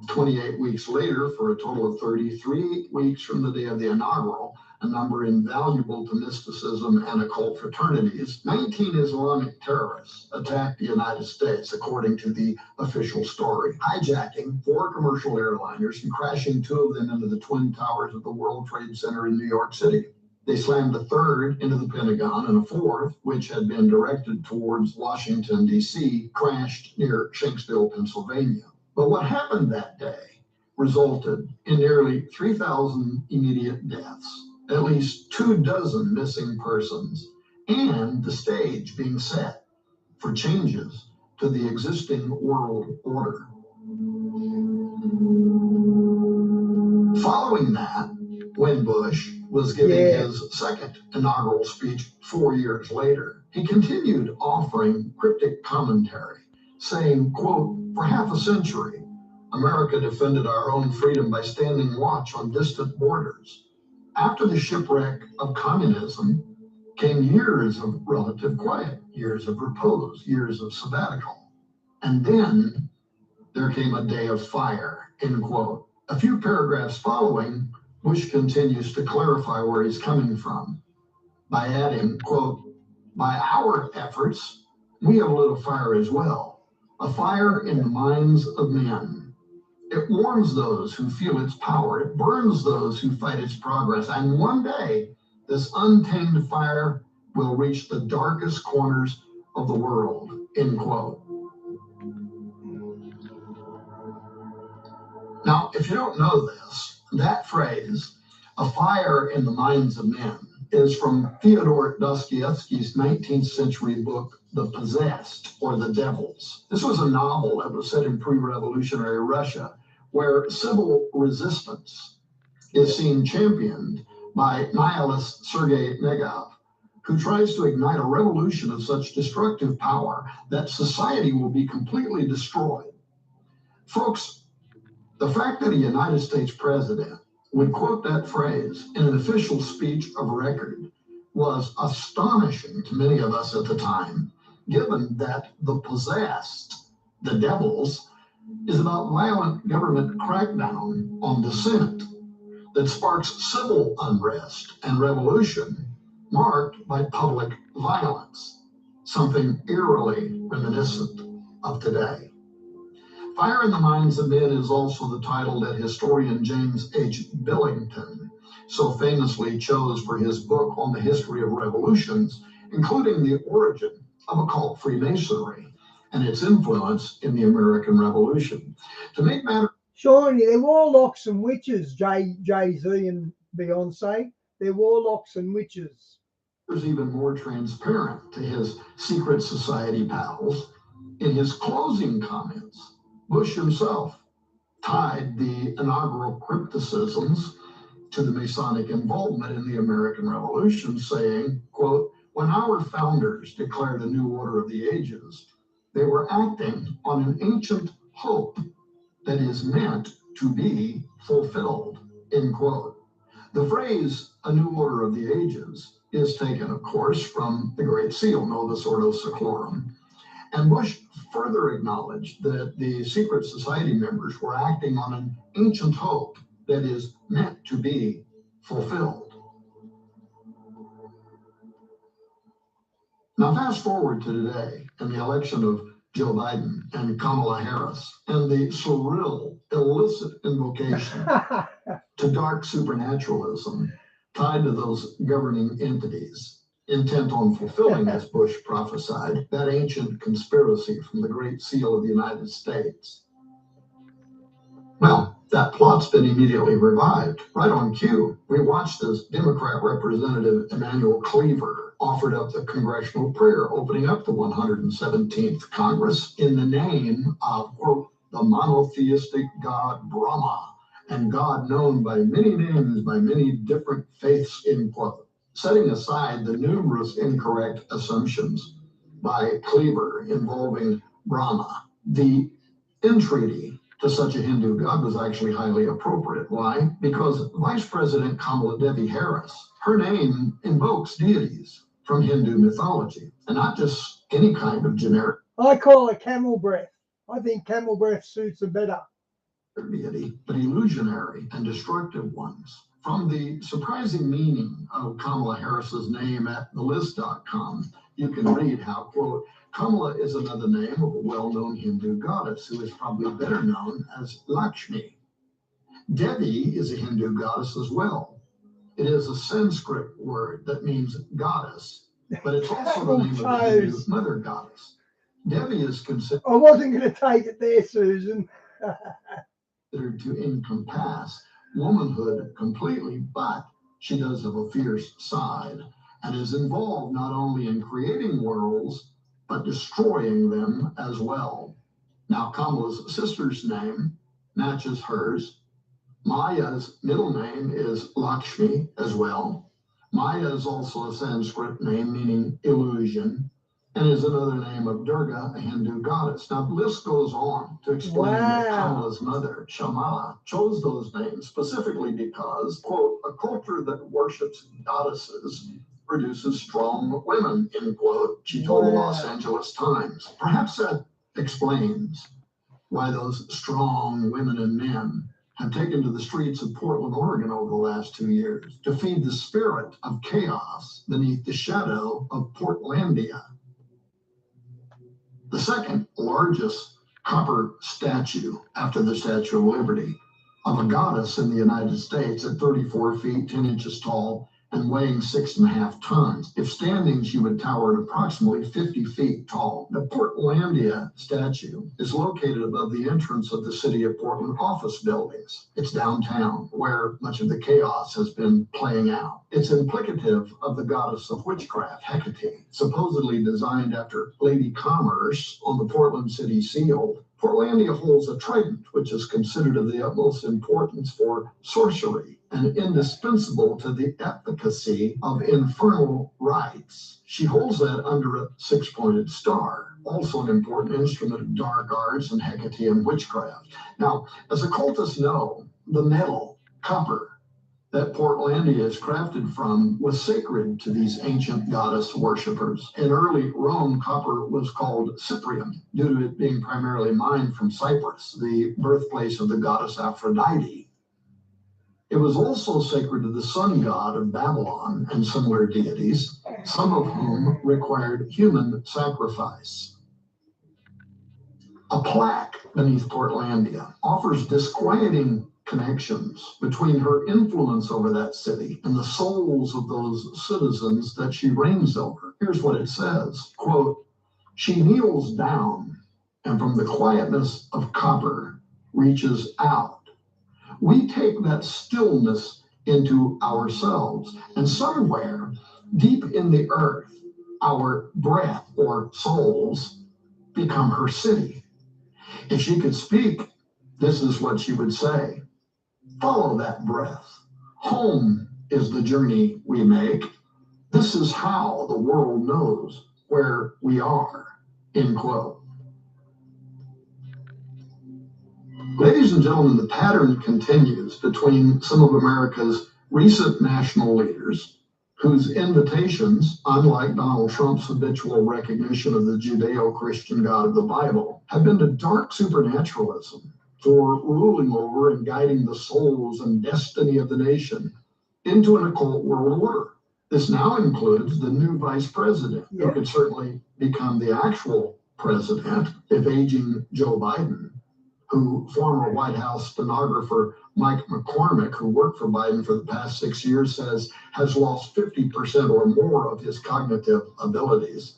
28 weeks later, for a total of 33 weeks from the day of the inaugural, a number invaluable to mysticism and occult fraternities, 19 Islamic terrorists attacked the United States, according to the official story, hijacking 4 commercial airliners and crashing 2 of them into the Twin Towers of the World Trade Center in New York City. They slammed a 3rd into the Pentagon, and a 4th, which had been directed towards Washington, D.C., crashed near Shanksville, Pennsylvania. But what happened that day resulted in nearly 3,000 immediate deaths, at least 24 missing persons, and the stage being set for changes to the existing world order. Following that, when Bush was giving his second inaugural speech 4 years later, he continued offering cryptic commentary, saying, quote, for half a century, America defended our own freedom by standing watch on distant borders. After the shipwreck of communism came years of relative quiet, years of repose, years of sabbatical. And then there came a day of fire, end quote. A few paragraphs following, Bush continues to clarify where he's coming from by adding, quote, by our efforts, we have lit a fire as well, a fire in the minds of men. It warms those who feel its power. It burns those who fight its progress. And one day, this untamed fire will reach the darkest corners of the world, end quote. Now, if you don't know this, that phrase, a fire in the minds of men, is from Fyodor Dostoevsky's 19th century book, The Possessed, or The Devils. This was a novel that was set in pre-revolutionary Russia, where civil resistance is seen championed by nihilist Sergei Negov, who tries to ignite a revolution of such destructive power that society will be completely destroyed. Folks, the fact that a United States president would quote that phrase in an official speech of record was astonishing to many of us at the time, given that The Possessed, The Devils, is about violent government crackdown on dissent that sparks civil unrest and revolution marked by public violence, something eerily reminiscent of today. Fire in the Minds of Men is also the title that historian James H. Billington so famously chose for his book on the history of revolutions, including the origin of occult Freemasonry and its influence in the American Revolution. To make matters, Sean, they're warlocks and witches, Jay-Z and Beyonce. They're warlocks and witches. even more transparent to his secret society pals, in his closing comments, Bush himself tied the inaugural crypticisms to the Masonic involvement in the American Revolution, saying, quote, when our founders declared a new order of the ages, they were acting on an ancient hope that is meant to be fulfilled, end quote. The phrase, a new order of the ages, is taken, of course, from the Great Seal, Novus Ordo Seclorum. And Bush further acknowledged that the secret society members were acting on an ancient hope that is meant to be fulfilled. Now, fast forward to today and the election of Joe Biden and Kamala Harris and the surreal, illicit invocation to dark supernaturalism tied to those governing entities, intent on fulfilling, as Bush prophesied, that ancient conspiracy from the Great Seal of the United States. Well, that plot's been immediately revived. Right on cue, we watched as Democrat Representative Emanuel Cleaver offered up the congressional prayer opening up the 117th Congress in the name of, quote, the monotheistic God Brahma, and God known by many names, by many different faiths, end quote. Setting aside the numerous incorrect assumptions by Cleaver involving Brahma, the entreaty to such a Hindu god was actually highly appropriate. Why? Because Vice President Kamala Devi Harris, her name invokes deities from Hindu mythology, and not just any kind of generic. I call it camel breath. I think camel breath suits her better. Deity, but illusionary and destructive ones. From the surprising meaning of Kamala Harris's name at thelist.com, you can read how, quote, Kamala is another name of a well-known Hindu goddess who is probably better known as Lakshmi. Devi is a Hindu goddess as well. It is a Sanskrit word that means goddess, but it's also the name of the Hindu mother goddess. Devi is considered. I wasn't going to take it there, Susan. To encompass womanhood completely, but she does have a fierce side and is involved not only in creating worlds, but destroying them as well. Now, Kamala's sister's name matches hers. Maya's middle name is Lakshmi as well. Maya is also a Sanskrit name meaning illusion. and is another name of Durga, a Hindu goddess. Now, the list goes on to explain that Kamala's mother, Shamala, chose those names specifically because, quote, a culture that worships goddesses produces strong women, end quote, she told the Los Angeles Times. Perhaps that explains why those strong women and men have taken to the streets of Portland, Oregon over the last 2 years to feed the spirit of chaos beneath the shadow of Portlandia. The second largest copper statue after the Statue of Liberty of a goddess in the United States at 34 feet, 10 inches tall, and weighing 6.5 tons. If standing, she would tower at approximately 50 feet tall. The Portlandia statue is located above the entrance of the City of Portland office buildings. It's downtown, where much of the chaos has been playing out. It's implicative of the goddess of witchcraft, Hecate, supposedly designed after Lady Commerce on the Portland City Seal. Portlandia holds a trident, which is considered of the utmost importance for sorcery and indispensable to the efficacy of infernal rites. She holds that under a 6-pointed star, also an important instrument of dark arts and Hecatean witchcraft. Now, as occultists know, the metal, copper, that Portlandia is crafted from was sacred to these ancient goddess worshippers. In early Rome, copper was called Cyprian due to it being primarily mined from Cyprus, the birthplace of the goddess Aphrodite. It was also sacred to the sun god of Babylon and similar deities, some of whom required human sacrifice. A plaque beneath Portlandia offers disquieting connections between her influence over that city and the souls of those citizens that she reigns over. Here's what it says, quote, she kneels down and from the quietness of copper reaches out. We take that stillness into ourselves, and somewhere deep in the earth, our breath or souls become her city. If she could speak, this is what she would say. Follow that breath. Home is the journey we make. This is how the world knows where we are, end quote. Ladies and gentlemen, the pattern continues between some of America's recent national leaders whose invitations, unlike Donald Trump's habitual recognition of the Judeo-Christian God of the Bible, have been to dark supernaturalism for ruling over and guiding the souls and destiny of the nation into an occult world order. This now includes the new vice president, who could certainly become the actual president if aging Joe Biden, who former White House stenographer Mike McCormick, who worked for Biden for the past 6 years, says has lost 50% or more of his cognitive abilities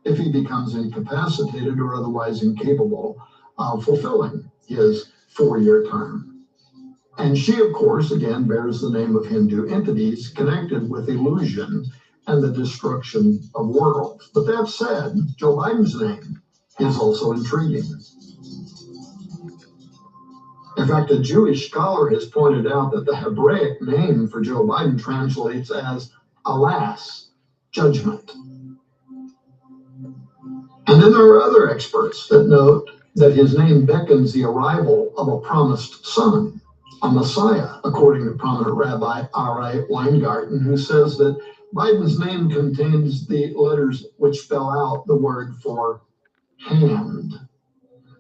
if he becomes incapacitated or otherwise incapable of fulfilling his 4-year term. And she, of course, again bears the name of Hindu entities connected with illusion and the destruction of worlds. But that said, Joe Biden's name is also intriguing. In fact, a Jewish scholar has pointed out that the Hebraic name for Joe Biden translates as, alas, judgment. And then there are other experts that note that his name beckons the arrival of a promised son, a Messiah, according to prominent Rabbi R.I. Weingarten, who says that Biden's name contains the letters which spell out the word for hand.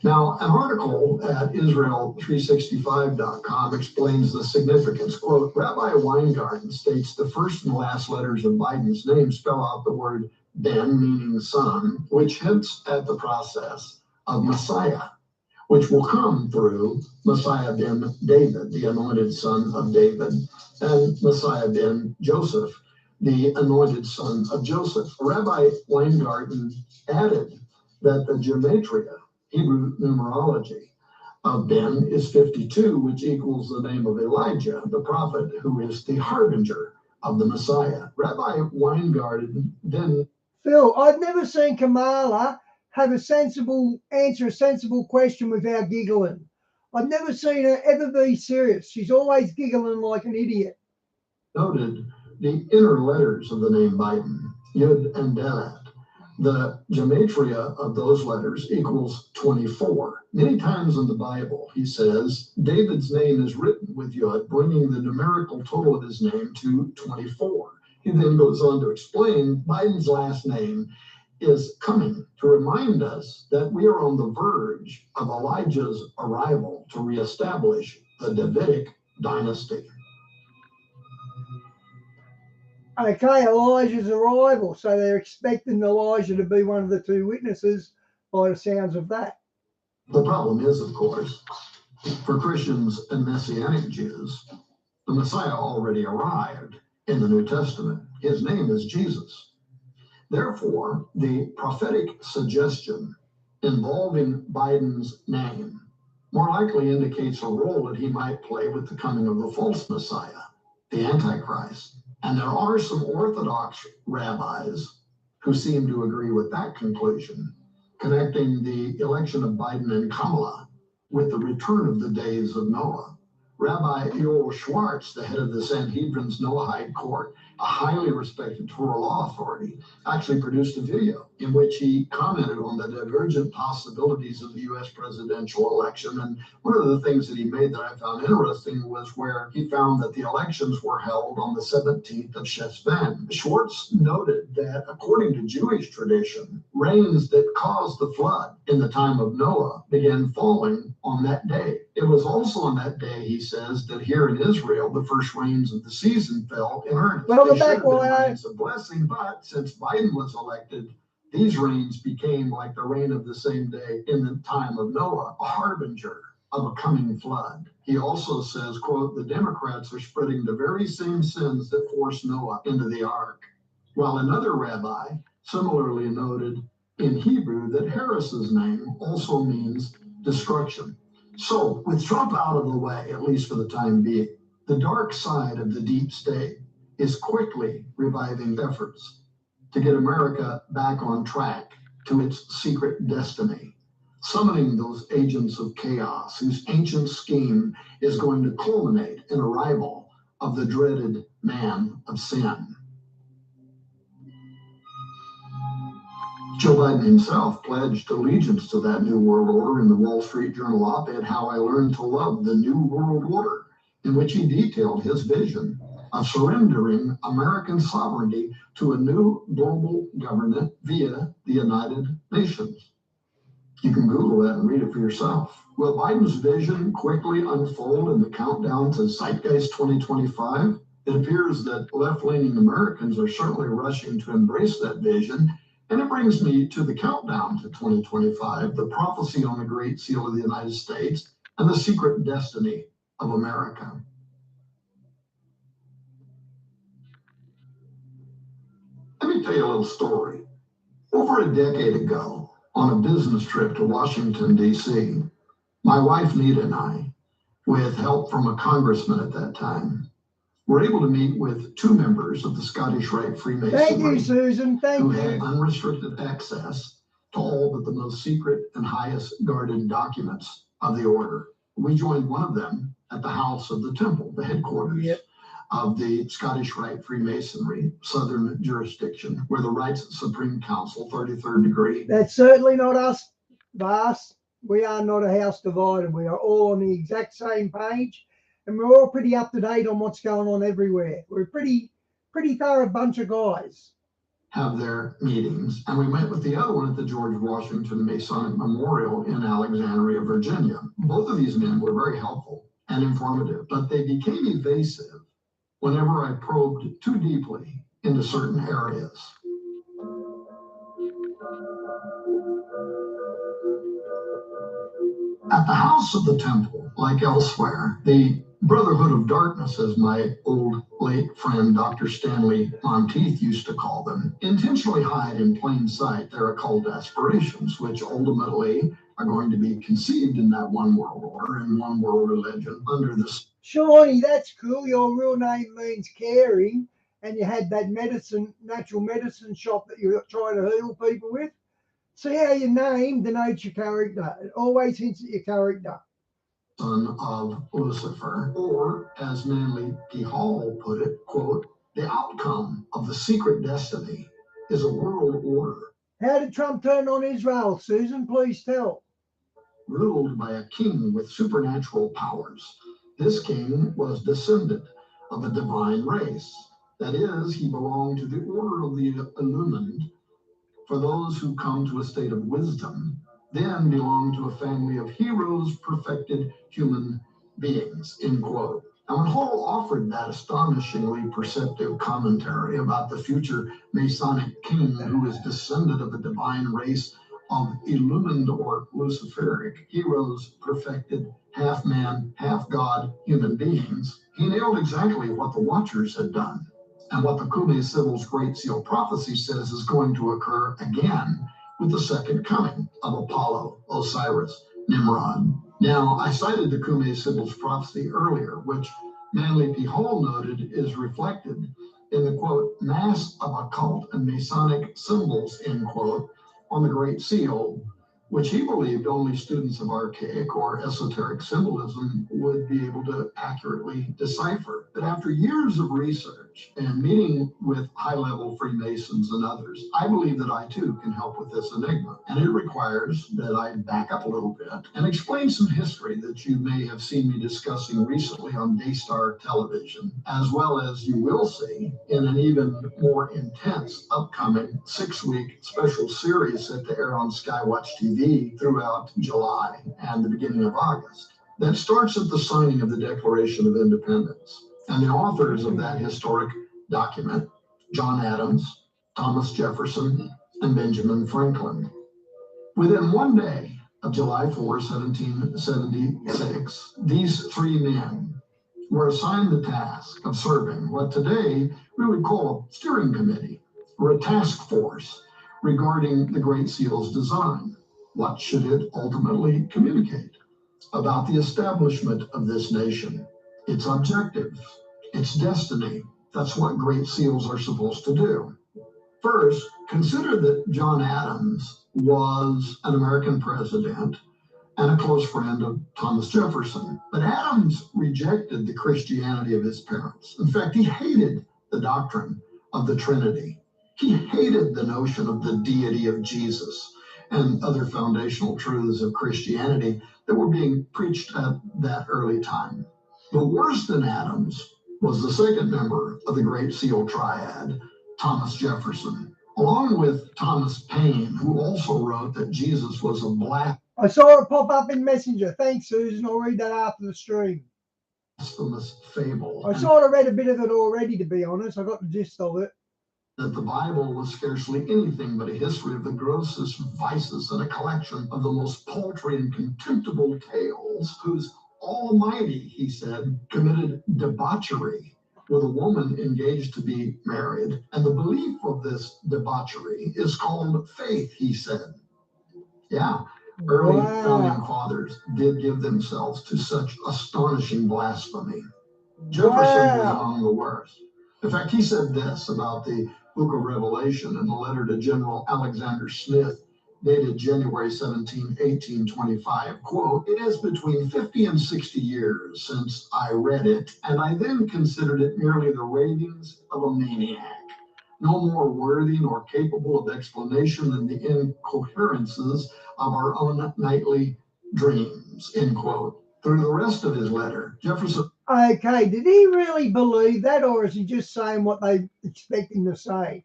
Now, an article at Israel365.com explains the significance. Quote, Rabbi Weingarten states the first and last letters of Biden's name spell out the word ben, meaning son, which hints at the process of Messiah, which will come through Messiah ben David, the anointed son of David, and Messiah ben Joseph, the anointed son of Joseph. Rabbi Weingarten added that the gematria, Hebrew numerology, of Ben is 52, which equals the name of Elijah, the prophet who is the harbinger of the Messiah. Rabbi Weingarten then... Phil, I've never seen Kamala have a sensible question without giggling. I've never seen her ever be serious. She's always giggling like an idiot. Noted the inner letters of the name Biden, Yud and Dalet, The gematria of those letters equals 24. Many times in the Bible, he says, David's name is written with Yod, bringing the numerical total of his name to 24. He then goes on to explain Biden's last name is coming to remind us that we are on the verge of Elijah's arrival to reestablish the Davidic dynasty. Okay, Elijah's arrival. So they're expecting Elijah to be one of the two witnesses by the sounds of that. The problem is, of course, for Christians and Messianic Jews, the Messiah already arrived in the New Testament. His name is Jesus. Therefore, the prophetic suggestion involving Biden's name more likely indicates a role that he might play with the coming of the false Messiah, the Antichrist. And there are some Orthodox rabbis who seem to agree with that conclusion, connecting the election of Biden and Kamala with the return of the days of Noah. Rabbi Yoel Schwartz, the head of the Sanhedrin's Noahide court, a highly respected Torah law authority, actually produced a video in which he commented on the divergent possibilities of the U.S. presidential election. And one of the things that he made that I found interesting was where he found that the elections were held on the 17th of Shesvan. Schwartz noted that according to Jewish tradition, rains that caused the flood in the time of Noah began falling on that day. It was also on that day, he says, that here in Israel, the first rains of the season fell in earnest. Well, They the back should have been wire. rains of blessing, but since Biden was elected, these rains became like the rain of the same day in the time of Noah, a harbinger of a coming flood. He also says, quote, the Democrats are spreading the very same sins that forced Noah into the ark. While another rabbi similarly noted in Hebrew that Harris's name also means destruction. So with Trump out of the way, at least for the time being, the dark side of the deep state is quickly reviving efforts to get America back on track to its secret destiny, summoning those agents of chaos whose ancient scheme is going to culminate in arrival of the dreaded man of sin. Joe Biden himself pledged allegiance to that new world order in the Wall Street Journal op-ed, How I Learned to Love the New World Order, in which he detailed his vision of surrendering American sovereignty to a new global government via the United Nations. You can Google that and read it for yourself. Will Biden's vision quickly unfold in the countdown to Zeitgeist 2025? It appears that left-leaning Americans are certainly rushing to embrace that vision. And it brings me to the countdown to 2025, the prophecy on the Great Seal of the United States, and the secret destiny of America. Let me tell you a little story. Over a decade ago, on a business trip to Washington, D.C., my wife Nita and I, with help from a congressman at that time, were able to meet with two members of the Scottish Rite Freemasonry. Thank you, Susan. Thank who you. had unrestricted access to all but the most secret and highest guarded documents of the order. We joined one of them at the House of the Temple, the headquarters of the Scottish Rite Freemasonry, Southern jurisdiction, where the Rites Supreme Council, 33rd degree. That's certainly not us, Vas. We are not a house divided. We are all on the exact same page, and we're all pretty up to date on what's going on everywhere. We're a pretty thorough bunch of guys. Have their meetings, and we met with the other one at the George Washington Masonic Memorial in Alexandria, Virginia. Both of these men were very helpful and informative, but they became evasive whenever I probed too deeply into certain areas. At the House of the Temple, like elsewhere, the Brotherhood of Darkness, as my old late friend Dr. Stanley Monteith used to call them, intentionally hide in plain sight their occult aspirations, which ultimately are going to be conceived in that one world order and one world religion under this. Shawnee, that's cool. Your real name means caring, and you had that natural medicine shop that you're trying to heal people with. See how your name denotes your character. It always hints at your character. Son of Lucifer, or as Manly P. Hall put it, quote, the outcome of the secret destiny is a world order How did Trump turn on Israel, Susan? Please tell. Ruled by a king with supernatural powers. This king was descended of a divine race. That is, he belonged to the order of the illumined. For those who come to a state of wisdom, then belong to a family of heroes, perfected human beings, end quote. And when Hall offered that astonishingly perceptive commentary about the future Masonic king who is descended of a divine race of illumined or Luciferic heroes, perfected, half man, half God human beings, he nailed exactly what the Watchers had done and what the Cumae Sibyl's Great Seal prophecy says is going to occur again with the second coming of Apollo, Osiris, Nimrod. Now, I cited the Cumae Sibyl's prophecy earlier, which Manly P. Hall noted is reflected in the, quote, mass of occult and Masonic symbols, end quote, on the Great Seal, which he believed only students of archaic or esoteric symbolism would be able to accurately decipher. But after years of research and meeting with high-level Freemasons and others, I believe that I too can help with this enigma. And it requires that I back up a little bit and explain some history that you may have seen me discussing recently on Daystar television, as well as you will see in an even more intense upcoming 6-week special series set to air on Skywatch TV throughout July and the beginning of August. That starts at the signing of the Declaration of Independence. And the authors of that historic document, John Adams, Thomas Jefferson, and Benjamin Franklin. Within one day of July 4, 1776, these three men were assigned the task of serving what today we would call a steering committee or a task force regarding the Great Seal's design. What should it ultimately communicate about the establishment of this nation, its objectives, its destiny? That's what Great Seals are supposed to do. First, consider that John Adams was an American president and a close friend of Thomas Jefferson. But Adams rejected the Christianity of his parents. In fact, he hated the doctrine of the Trinity. He hated the notion of the deity of Jesus and other foundational truths of Christianity that were being preached at that early time. But worse than Adams was the second member of the Great Seal Triad, Thomas Jefferson, along with Thomas Paine, who also wrote that Jesus was a I saw it pop up in Messenger. Thanks, Susan. I'll read that after the stream. blasphemous fable. I sort of read a bit of it already, to be honest. I got the gist of it. That the Bible was scarcely anything but a history of the grossest vices and a collection of the most paltry and contemptible tales, whose Almighty, he said, committed debauchery with a woman engaged to be married, and the belief of this debauchery is called faith, he said. Yeah, early founding fathers did give themselves to such astonishing blasphemy. Jefferson was among the worst. In fact, he said this about the Book of Revelation in a letter to General Alexander Smith, dated January 17, 1825, quote, "It is between 50 and 60 years since I read it, and I then considered it merely the ravings of a maniac, no more worthy nor capable of explanation than the incoherences of our own nightly dreams," end quote. Through the rest of his letter, Jefferson... Okay, did he really believe that, or is he just saying what they expect him to say?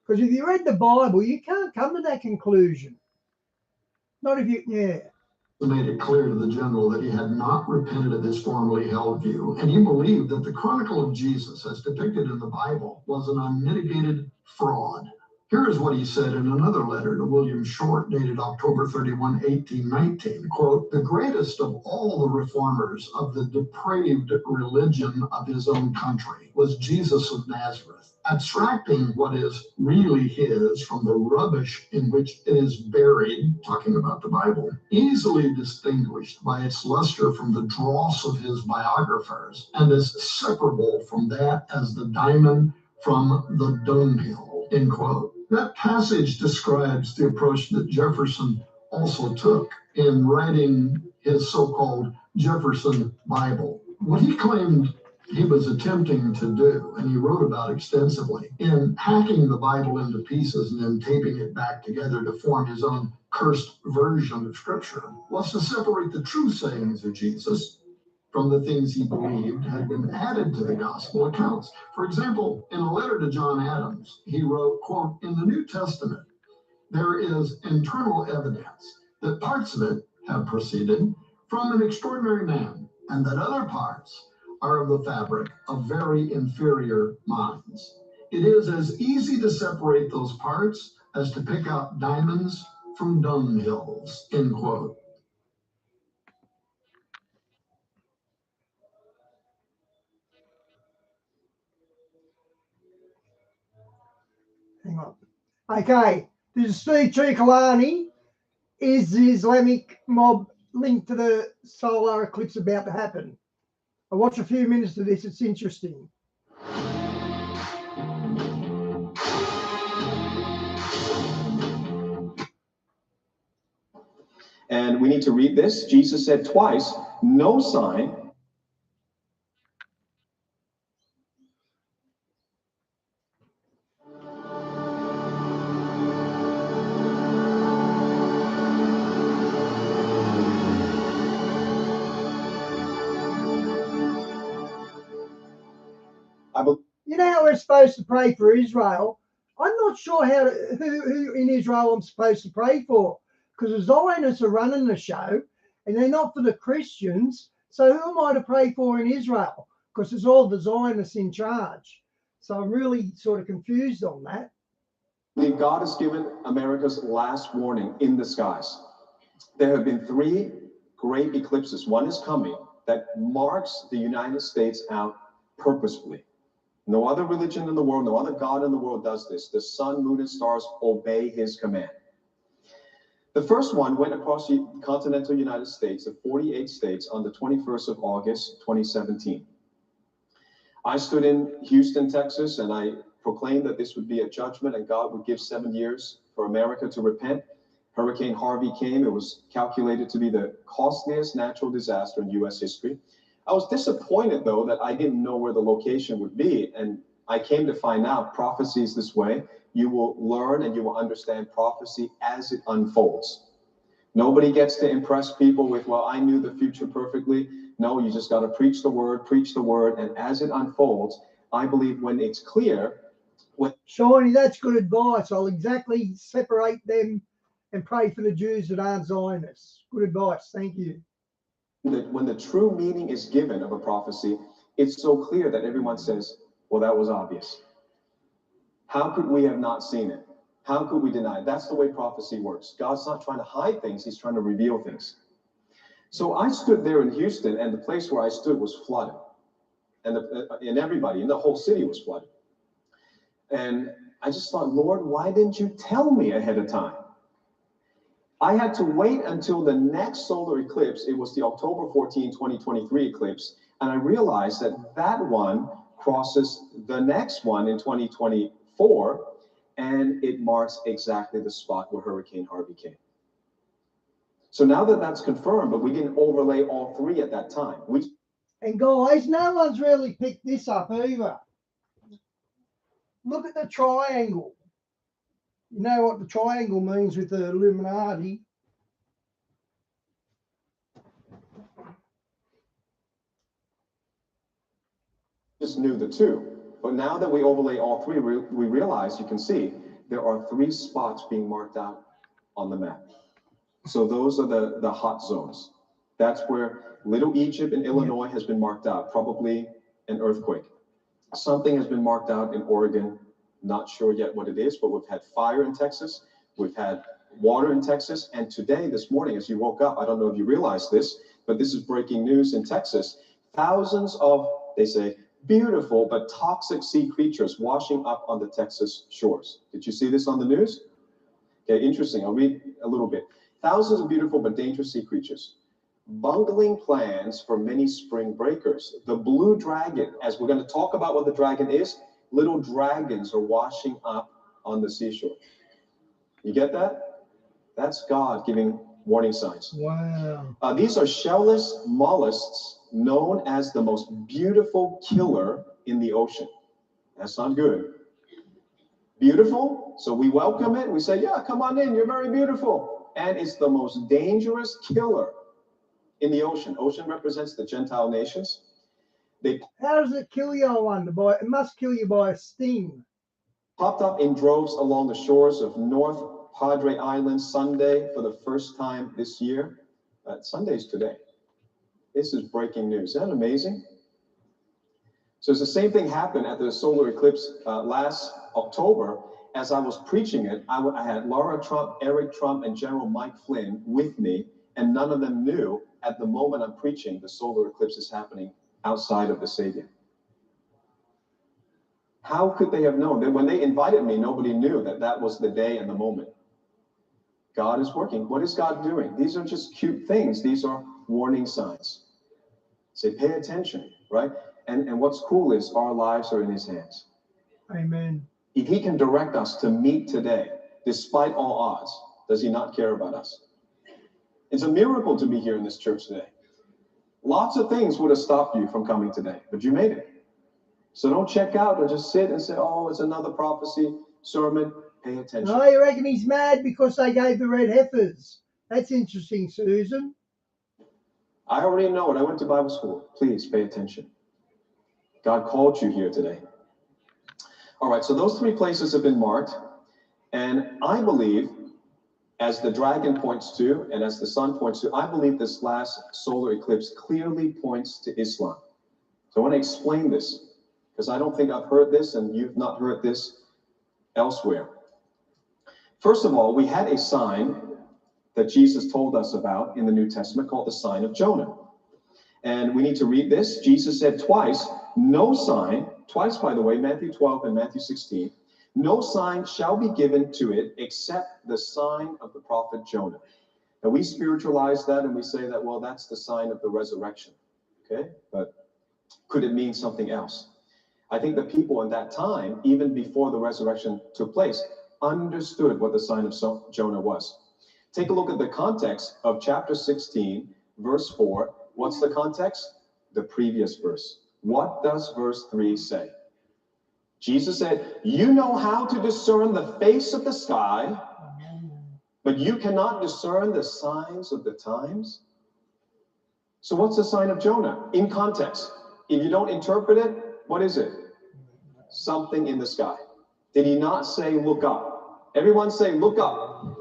Because if you read the Bible, you can't come to that conclusion. Not if you, made it clear to the general that he had not repented of his formerly held view, and he believed that the chronicle of Jesus, as depicted in the Bible, was an unmitigated fraud. Here is what he said in another letter to William Short, dated October 31, 1819, quote, "The greatest of all the reformers of the depraved religion of his own country was Jesus of Nazareth, abstracting what is really his from the rubbish in which it is buried," talking about the Bible, "easily distinguished by its luster from the dross of his biographers, and as separable from that as the diamond from the dunghill," end quote. That passage describes the approach that Jefferson also took in writing his so-called Jefferson Bible. What he claimed he was attempting to do, and he wrote about extensively, in hacking the Bible into pieces and then taping it back together to form his own cursed version of Scripture, was to separate the true sayings of Jesus from the things he believed had been added to the gospel accounts. For example, in a letter to John Adams, he wrote, quote, "In the New Testament, there is internal evidence that parts of it have proceeded from an extraordinary man, and that other parts are of the fabric of very inferior minds. It is as easy to separate those parts as to pick out diamonds from dunghills," end quote. Hang on. Okay, this is Steve Cioccolani. Is the Islamic mob linked to the solar eclipse about to happen? I watch a few minutes of this, it's interesting. And we need to read this. Jesus said twice, no sign. You know how we're supposed to pray for Israel? I'm not sure who in Israel I'm supposed to pray for, because the Zionists are running the show and they're not for the Christians. So who am I to pray for in Israel? Because it's all the Zionists in charge. So I'm really sort of confused on that. God has given America's last warning in the skies. There have been 3 great eclipses. One is coming that marks the United States out purposefully. No other religion in the world, no other God in the world does this. The sun, moon, and stars obey his command. The first one went across the continental United States of 48 states on the 21st of August, 2017. I stood in Houston, Texas, and I proclaimed that this would be a judgment and God would give 7 years for America to repent. Hurricane Harvey came. It was calculated to be the costliest natural disaster in U.S. history. I was disappointed, though, that I didn't know where the location would be. And I came to find out prophecy is this way. You will learn and you will understand prophecy as it unfolds. Nobody gets to impress people with, well, I knew the future perfectly. No, you just got to preach the word. And as it unfolds, I believe when it's clear. Shawnee, that's good advice. I'll exactly separate them and pray for the Jews that aren't Zionists. Good advice. Thank you. That when the true meaning is given of a prophecy, it's so clear that everyone says, well, that was obvious. How could we have not seen it? How could we deny it? That's the way prophecy works. God's not trying to hide things. He's trying to reveal things. So I stood there in Houston, and the place where I stood was flooded. And everybody in the whole city was flooded. And I just thought, Lord, why didn't you tell me ahead of time? I had to wait until the next solar eclipse. It was the October 14, 2023 eclipse. And I realized that that one crosses the next one in 2024. And it marks exactly the spot where Hurricane Harvey came. So now that that's confirmed, but we didn't overlay all 3 at that time. And guys, no one's really picked this up either. Look at the triangle. You know what the triangle means with the Illuminati. Just knew the 2. But now that we overlay all 3, we realize, you can see, there are 3 spots being marked out on the map. So those are the hot zones. That's where Little Egypt in Illinois has been marked out, probably an earthquake. Something has been marked out in Oregon, not sure yet what it is, but we've had fire in Texas, we've had water in Texas, and today, this morning, as you woke up, I don't know if you realize this, but this is breaking news in Texas, thousands of, they say, beautiful but toxic sea creatures washing up on the Texas shores. Did you see this on the news? Okay, interesting. I'll read a little bit. Thousands of beautiful but dangerous sea creatures. Bungling plans for many spring breakers. The blue dragon, as we're going to talk about what the dragon is, little dragons are washing up on the seashore. You get that? That's God giving warning signs. Wow. These are shellless mollusks known as the most beautiful killer in the ocean. That's not good. Beautiful, so we welcome it. We say, yeah, come on in, you're very beautiful. And it's the most dangerous killer in the ocean. Ocean represents the Gentile nations. How does it kill you, I wonder? It must kill you by a sting. Popped up in droves along the shores of North Padre Island Sunday for the first time this year. Sunday's today. This is breaking news. Isn't that amazing? So it's the same thing happened at the solar eclipse last October. As I was preaching it, I had Laura Trump, Eric Trump, and General Mike Flynn with me, and none of them knew at the moment I'm preaching the solar eclipse is happening outside of the stadium. How could they have known? That when they invited me, nobody knew that that was the day and the moment. God is working. What is God doing? These are just cute things. These are warning signs. Say, pay attention, right? And what's cool is our lives are in his hands. Amen. If he can direct us to meet today, despite all odds, does he not care about us? It's a miracle to be here in this church today. Lots of things would have stopped you from coming today, but you made it. So don't check out or just sit and say, oh, it's another prophecy sermon. Pay attention. Oh, you reckon he's mad because they gave the red heifers? That's interesting, Susan. I already know it. I went to Bible school. Please pay attention. God called you here today. All right, so those three places have been marked. And I believe, as the dragon points to, and as the sun points to, I believe this last solar eclipse clearly points to Islam. So I want to explain this, because I don't think I've heard this, and you've not heard this elsewhere. First of all, we had a sign that Jesus told us about in the New Testament called the sign of Jonah. And we need to read this. Jesus said twice, no sign, twice, by the way, Matthew 12 and Matthew 16, no sign shall be given to it except the sign of the prophet Jonah. And we spiritualize that and we say that, well, that's the sign of the resurrection. Okay? But could it mean something else? I think the people in that time, even before the resurrection took place, understood what the sign of Jonah was. Take a look at the context of chapter 16, verse 4. What's the context? The previous verse. What does verse 3 say? Jesus said, you know how to discern the face of the sky, but you cannot discern the signs of the times. So what's the sign of Jonah? In context. If you don't interpret it, what is it? Something in the sky. Did he not say, look up? Everyone say, look up.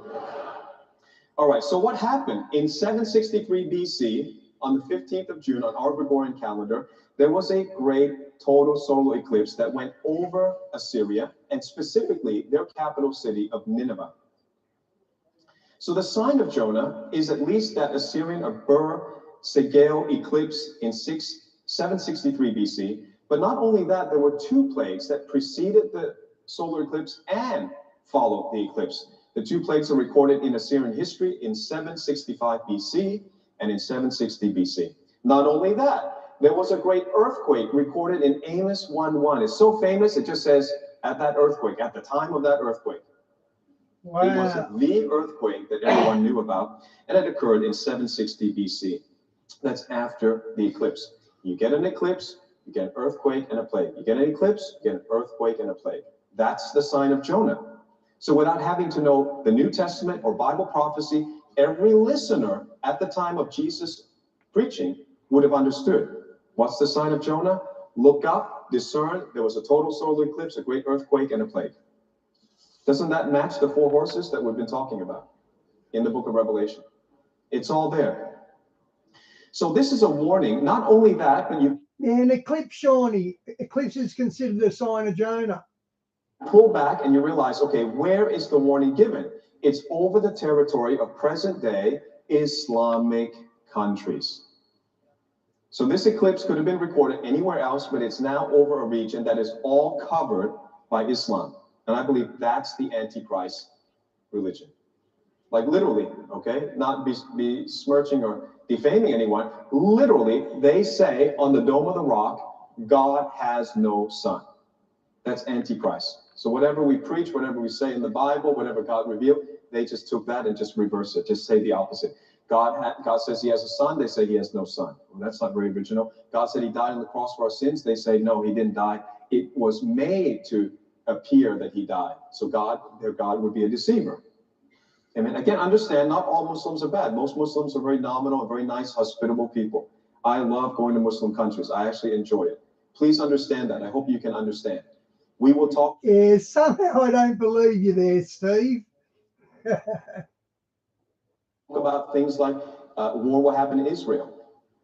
All right, so what happened? In 763 BC, on the 15th of June, on our Gregorian calendar, there was a great total solar eclipse that went over Assyria, and specifically their capital city of Nineveh. So the sign of Jonah is at least that Assyrian or Bur-Segale eclipse in 763 BC. But not only that, there were two plagues that preceded the solar eclipse and followed the eclipse. The two plagues are recorded in Assyrian history in 765 BC and in 760 BC. Not only that, there was a great earthquake recorded in Amos 1:1. It's so famous, it just says, at that earthquake, at the time of that earthquake. Wow. It was the earthquake that everyone knew about, and it occurred in 760 BC. That's after the eclipse. You get an eclipse, you get an earthquake and a plague. You get an eclipse, you get an earthquake and a plague. That's the sign of Jonah. So without having to know the New Testament or Bible prophecy, every listener at the time of Jesus preaching would have understood. What's the sign of Jonah? Look up, discern. There was a total solar eclipse, a great earthquake, and a plague. Doesn't that match the four horses that we've been talking about in the book of Revelation? It's all there. So this is a warning. Not only that, but you an eclipse, Shawnee. Eclipse is considered a sign of Jonah. pull back and you realize, okay, where is the warning given? It's over the territory of present-day Islamic countries. So this eclipse could have been recorded anywhere else, but it's now over a region that is all covered by Islam. And I believe that's the Antichrist religion. Like literally, okay? Not besmirching or defaming anyone. Literally, they say on the Dome of the Rock, God has no son. That's Antichrist. So whatever we preach, whatever we say in the Bible, whatever God revealed, they just took that and just reversed it. Just say the opposite. God says he has a son, they say he has no son. Well, that's not very original. God said he died on the cross for our sins, they say no, he didn't die. It was made to appear that he died. So their God would be a deceiver. I mean, again, understand, not all Muslims are bad. Most Muslims are very nominal and very nice, hospitable people. I love going to Muslim countries. I actually enjoy it. Please understand that. I hope you can understand. We will talk. Yeah, somehow I don't believe you there, Steve. About things like war will happen in Israel.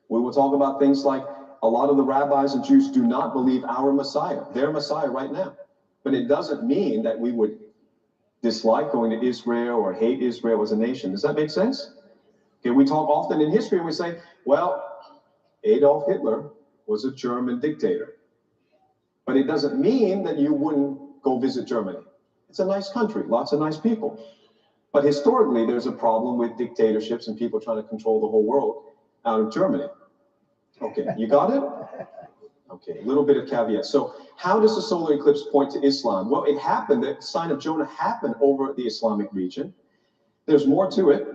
We will talk about things like a lot of the rabbis and Jews do not believe our Messiah, their Messiah right now. But it doesn't mean that we would dislike going to Israel or hate Israel as a nation. Does that make sense? Okay, we talk often in history and we say, well, Adolf Hitler was a German dictator. But it doesn't mean that you wouldn't go visit Germany. It's a nice country, lots of nice people. But historically, there's a problem with dictatorships and people trying to control the whole world out of Germany. Okay, you got it? Okay, a little bit of caveat. So how does the solar eclipse point to Islam? Well, it happened, the sign of Jonah happened over the Islamic region. There's more to it.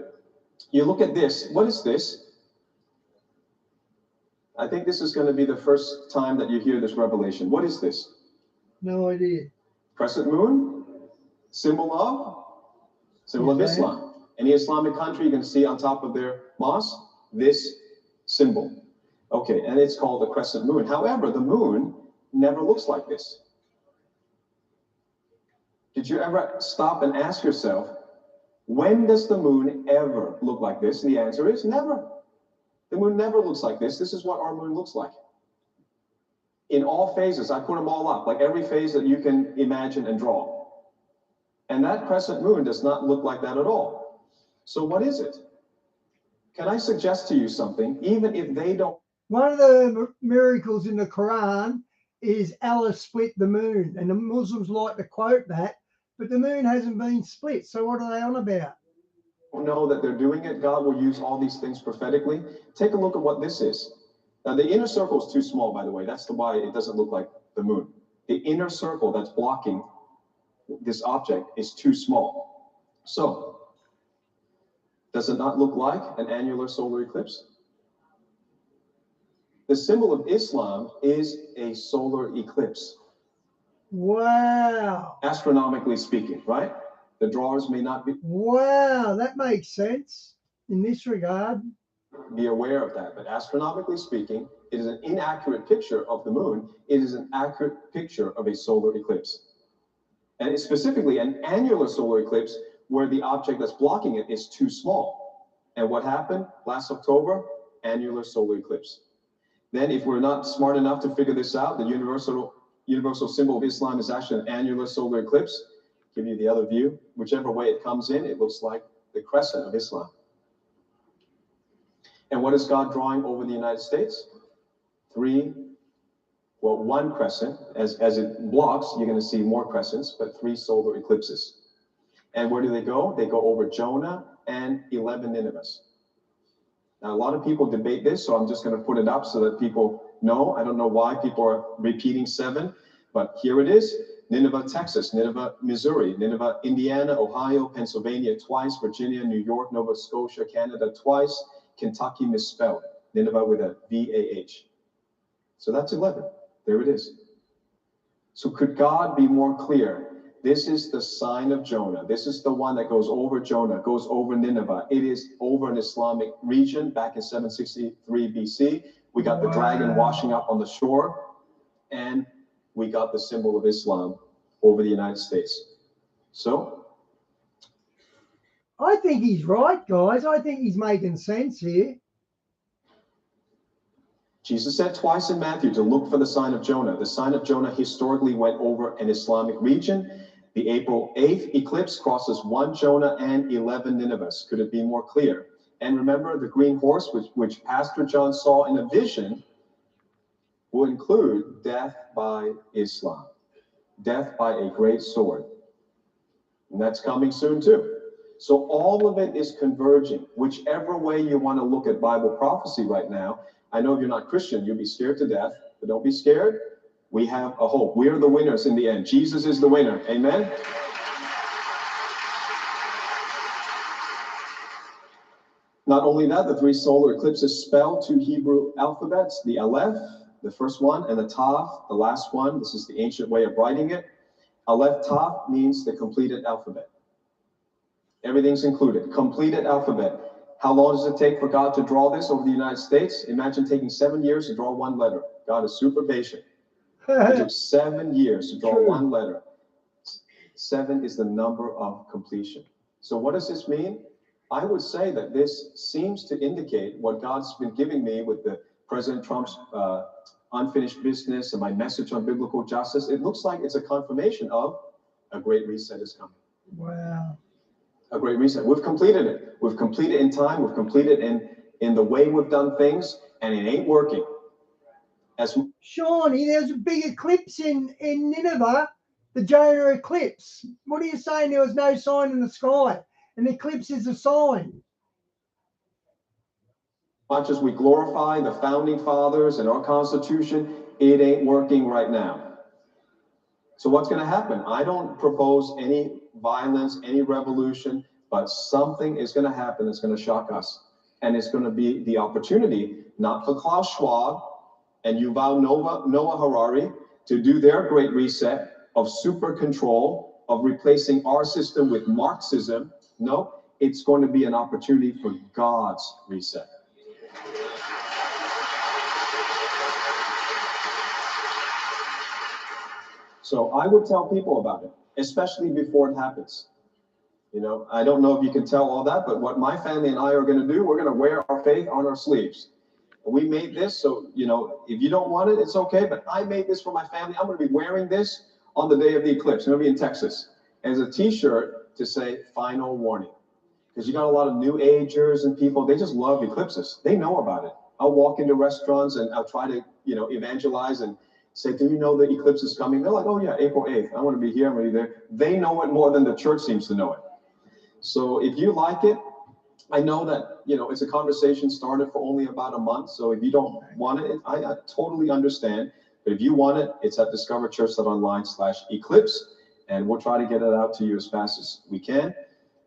You look at this. What is this? I think this is going to be the first time that you hear this revelation. What is this? No idea. Crescent moon? Symbol of Islam. Any Islamic country, you can see on top of their mosque, this symbol. Okay, and it's called the crescent moon. However, the moon never looks like this. Did you ever stop and ask yourself, when does the moon ever look like this? And the answer is never. The moon never looks like this. This is what our moon looks like. In all phases, I put them all up, like every phase that you can imagine and draw. And that crescent moon does not look like that at all. So what is it? Can I suggest to you something? Even if they don't. One of the miracles in the Quran is Allah split the moon. And the Muslims like to quote that, but the moon hasn't been split. So what are they on about? Know that they're doing it. God will use all these things prophetically. Take a look at what this is. Now, the inner circle is too small, by the way. That's why it doesn't look like the moon. The inner circle that's blocking this object is too small. So, does it not look like an annular solar eclipse? The symbol of Islam is a solar eclipse. Wow. Astronomically speaking, right? The drawers may not Wow, that makes sense in this regard. Be aware of that. But astronomically speaking, it is an inaccurate picture of the moon. It is an accurate picture of a solar eclipse. And it's specifically an annular solar eclipse where the object that's blocking it is too small. And what happened last October? Annular solar eclipse. Then if we're not smart enough to figure this out, the universal symbol of Islam is actually an annular solar eclipse. Give you the other view. Whichever way it comes in, it looks like the crescent of Islam. And what is God drawing over the United States? One crescent. As it blocks, you're going to see more crescents, but 3 solar eclipses. And where do they go? They go over Jonah and 11 Ninevehs. Now, a lot of people debate this, so I'm just going to put it up so that people know. I don't know why people are repeating 7, but here it is. Nineveh, Texas, Nineveh, Missouri, Nineveh, Indiana, Ohio, Pennsylvania twice, Virginia, New York, Nova Scotia, Canada twice, Kentucky misspelled, Nineveh with a V-A-H. So that's 11. There it is. So could God be more clear? This is the sign of Jonah. This is the one that goes over Jonah, goes over Nineveh. It is over an Islamic region back in 763 BC. We got the dragon washing up on the shore, and we got the symbol of Islam over the United States. So? I think he's right, guys. I think he's making sense here. Jesus said twice in Matthew to look for the sign of Jonah. The sign of Jonah historically went over an Islamic region. The April 8th eclipse crosses 1 Jonah and 11 Ninevehs. Could it be more clear? And remember, the green horse, which Pastor John saw in a vision, will include death by Islam, death by a great sword. And that's coming soon too. So all of it is converging. Whichever way you want to look at Bible prophecy right now, I know if you're not Christian, you'll be scared to death, but don't be scared. We have a hope. We are the winners in the end. Jesus is the winner. Amen. Not only that, the three solar eclipses spell two Hebrew alphabets, the Aleph, the first one, and the Tav, the last one. This is the ancient way of writing it. Aleph Tav means the completed alphabet. Everything's included, completed alphabet. How long does it take for God to draw this over the United States? Imagine taking 7 years to draw one letter. God is super patient. It took 7 years to draw one letter. 7 is the number of completion. So what does this mean? I would say that this seems to indicate what God's been giving me with the President Trump's unfinished business and my message on biblical justice. It looks like it's a confirmation of a great reset is coming. Wow. A great reset. We've completed it. We've completed in time. We've completed in the way we've done things, and it ain't working. Shawnee, there's a big eclipse in Nineveh, the Jonah eclipse. What are you saying? There was no sign in the sky. An eclipse is a sign. Much as we glorify the founding fathers and our Constitution, it ain't working right now. So what's going to happen? I don't propose any violence, any revolution, but something is going to happen that's going to shock us. And it's going to be the opportunity, not for Klaus Schwab and Yuval Noah Harari to do their great reset of super control, of replacing our system with Marxism. No, it's going to be an opportunity for God's reset. So I would tell people about it, especially before it happens. You know, I don't know if you can tell all that, but what my family and I are going to do, we're going to wear our faith on our sleeves. We made this, so, you know, if you don't want it, it's okay, but I made this for my family. I'm going to be wearing this on the day of the eclipse. I'm going to be in Texas as a t-shirt to say final warning. Because you got a lot of new agers and people, they just love eclipses. They know about it. I'll walk into restaurants and I'll try to, you know, evangelize and say, do you know the eclipse is coming? They're like, oh yeah, April 8th. I want to be here, I'm going to be there. They know it more than the church seems to know it. So if you like it, I know that, you know, it's a conversation started for only about a month. So if you don't want it, I totally understand. But if you want it, it's at discoverchurch.online/eclipse. And we'll try to get it out to you as fast as we can.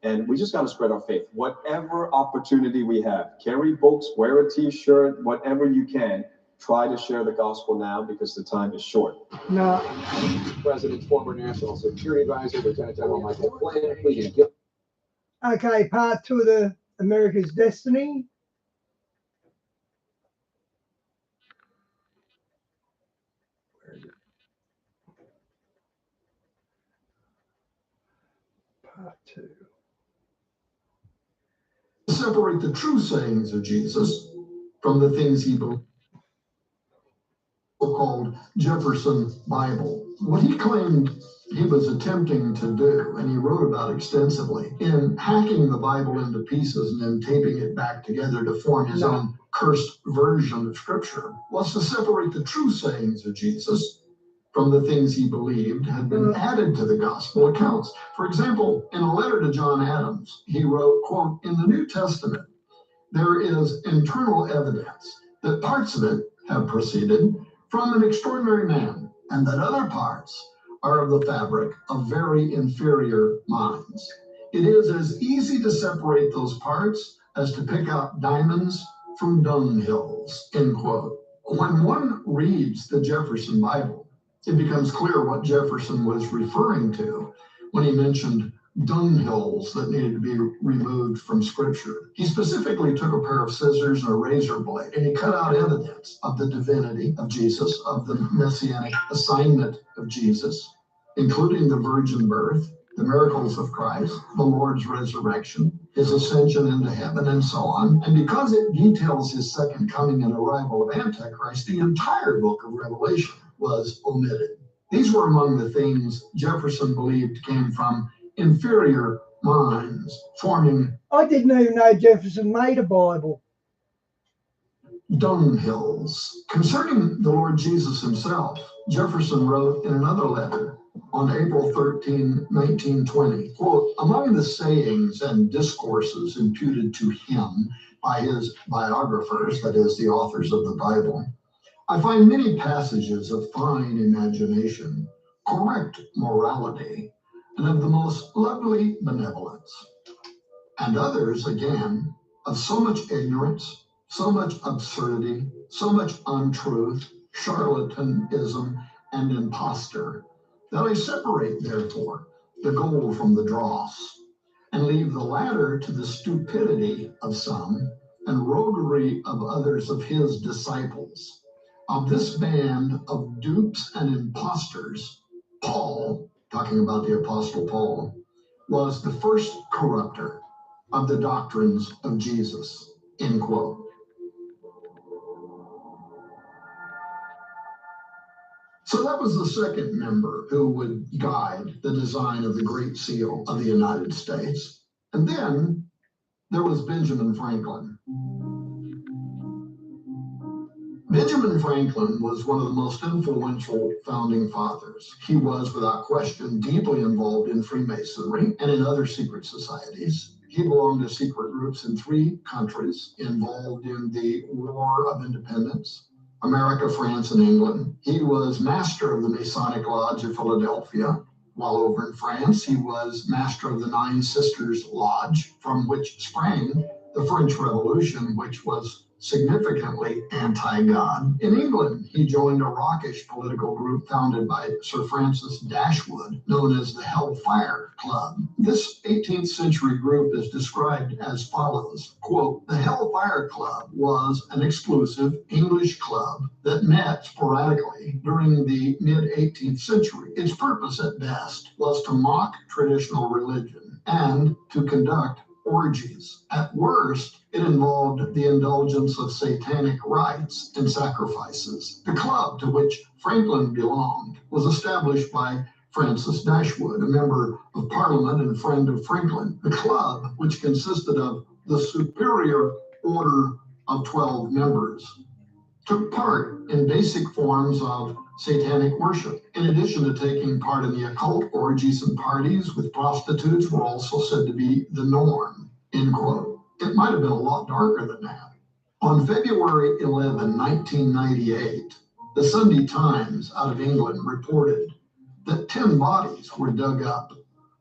And we just got to spread our faith. Whatever opportunity we have, carry books, wear a t-shirt, whatever you can, try to share the gospel now because the time is short. No. President's former National Security Advisor, Lieutenant General Michael Flynn, pleading guilty. Okay, part 2 of the America's Destiny. Where is it? Part 2. Separate the true sayings of Jesus from the things he believed. So-called Jefferson Bible. What he claimed he was attempting to do, and he wrote about extensively, in hacking the Bible into pieces and then taping it back together to form his own cursed version of Scripture, was to separate the true sayings of Jesus from the things he believed had been added to the gospel accounts. For example, in a letter to John Adams, he wrote, quote, in the New Testament, there is internal evidence that parts of it have proceeded from an extraordinary man, and that other parts are of the fabric of very inferior minds. It is as easy to separate those parts as to pick out diamonds from dunghills, end quote. When one reads the Jefferson Bible, it becomes clear what Jefferson was referring to when he mentioned dunghills that needed to be removed from Scripture. He specifically took a pair of scissors and a razor blade, and he cut out evidence of the divinity of Jesus, of the messianic assignment of Jesus, including the virgin birth, the miracles of Christ, the Lord's resurrection, his ascension into heaven, and so on. And because it details his second coming and arrival of Antichrist, the entire book of Revelation was omitted. These were among the things Jefferson believed came from inferior minds, forming... I didn't even know Jefferson made a Bible. Dunghills. Concerning the Lord Jesus himself, Jefferson wrote in another letter on April 13, 1920, quote, among the sayings and discourses imputed to him by his biographers, that is, the authors of the Bible, I find many passages of fine imagination, correct morality, and of the most lovely benevolence, and others, again, of so much ignorance, so much absurdity, so much untruth, charlatanism, and imposture, that I separate, therefore, the gold from the dross, and leave the latter to the stupidity of some and roguery of others of his disciples. Of this band of dupes and impostors, Paul, talking about the Apostle Paul, was the first corrupter of the doctrines of Jesus, end quote. So that was the second member who would guide the design of the Great Seal of the United States. And then there was Benjamin Franklin. Benjamin Franklin was one of the most influential founding fathers. He was, without question, deeply involved in Freemasonry and in other secret societies. He belonged to secret groups in 3 countries involved in the War of Independence: America, France, and England. He was master of the Masonic Lodge of Philadelphia. While over in France, he was master of the 9 Sisters Lodge, from which sprang the French Revolution, which was significantly anti-God. In England, he joined a rockish political group founded by Sir Francis Dashwood, known as the Hellfire Club. This 18th century group is described as follows, quote, "The Hellfire Club was an exclusive English club that met sporadically during the mid-18th century. Its purpose at best was to mock traditional religion and to conduct orgies. At worst, it involved the indulgence of satanic rites and sacrifices. The club to which Franklin belonged was established by Francis Dashwood, a member of Parliament and friend of Franklin. The club, which consisted of the Superior Order of 12 members, took part in basic forms of satanic worship. In addition to taking part in the occult, orgies and parties with prostitutes were also said to be the norm," end quote. It might have been a lot darker than that. On February 11, 1998, the Sunday Times out of England reported that 10 bodies were dug up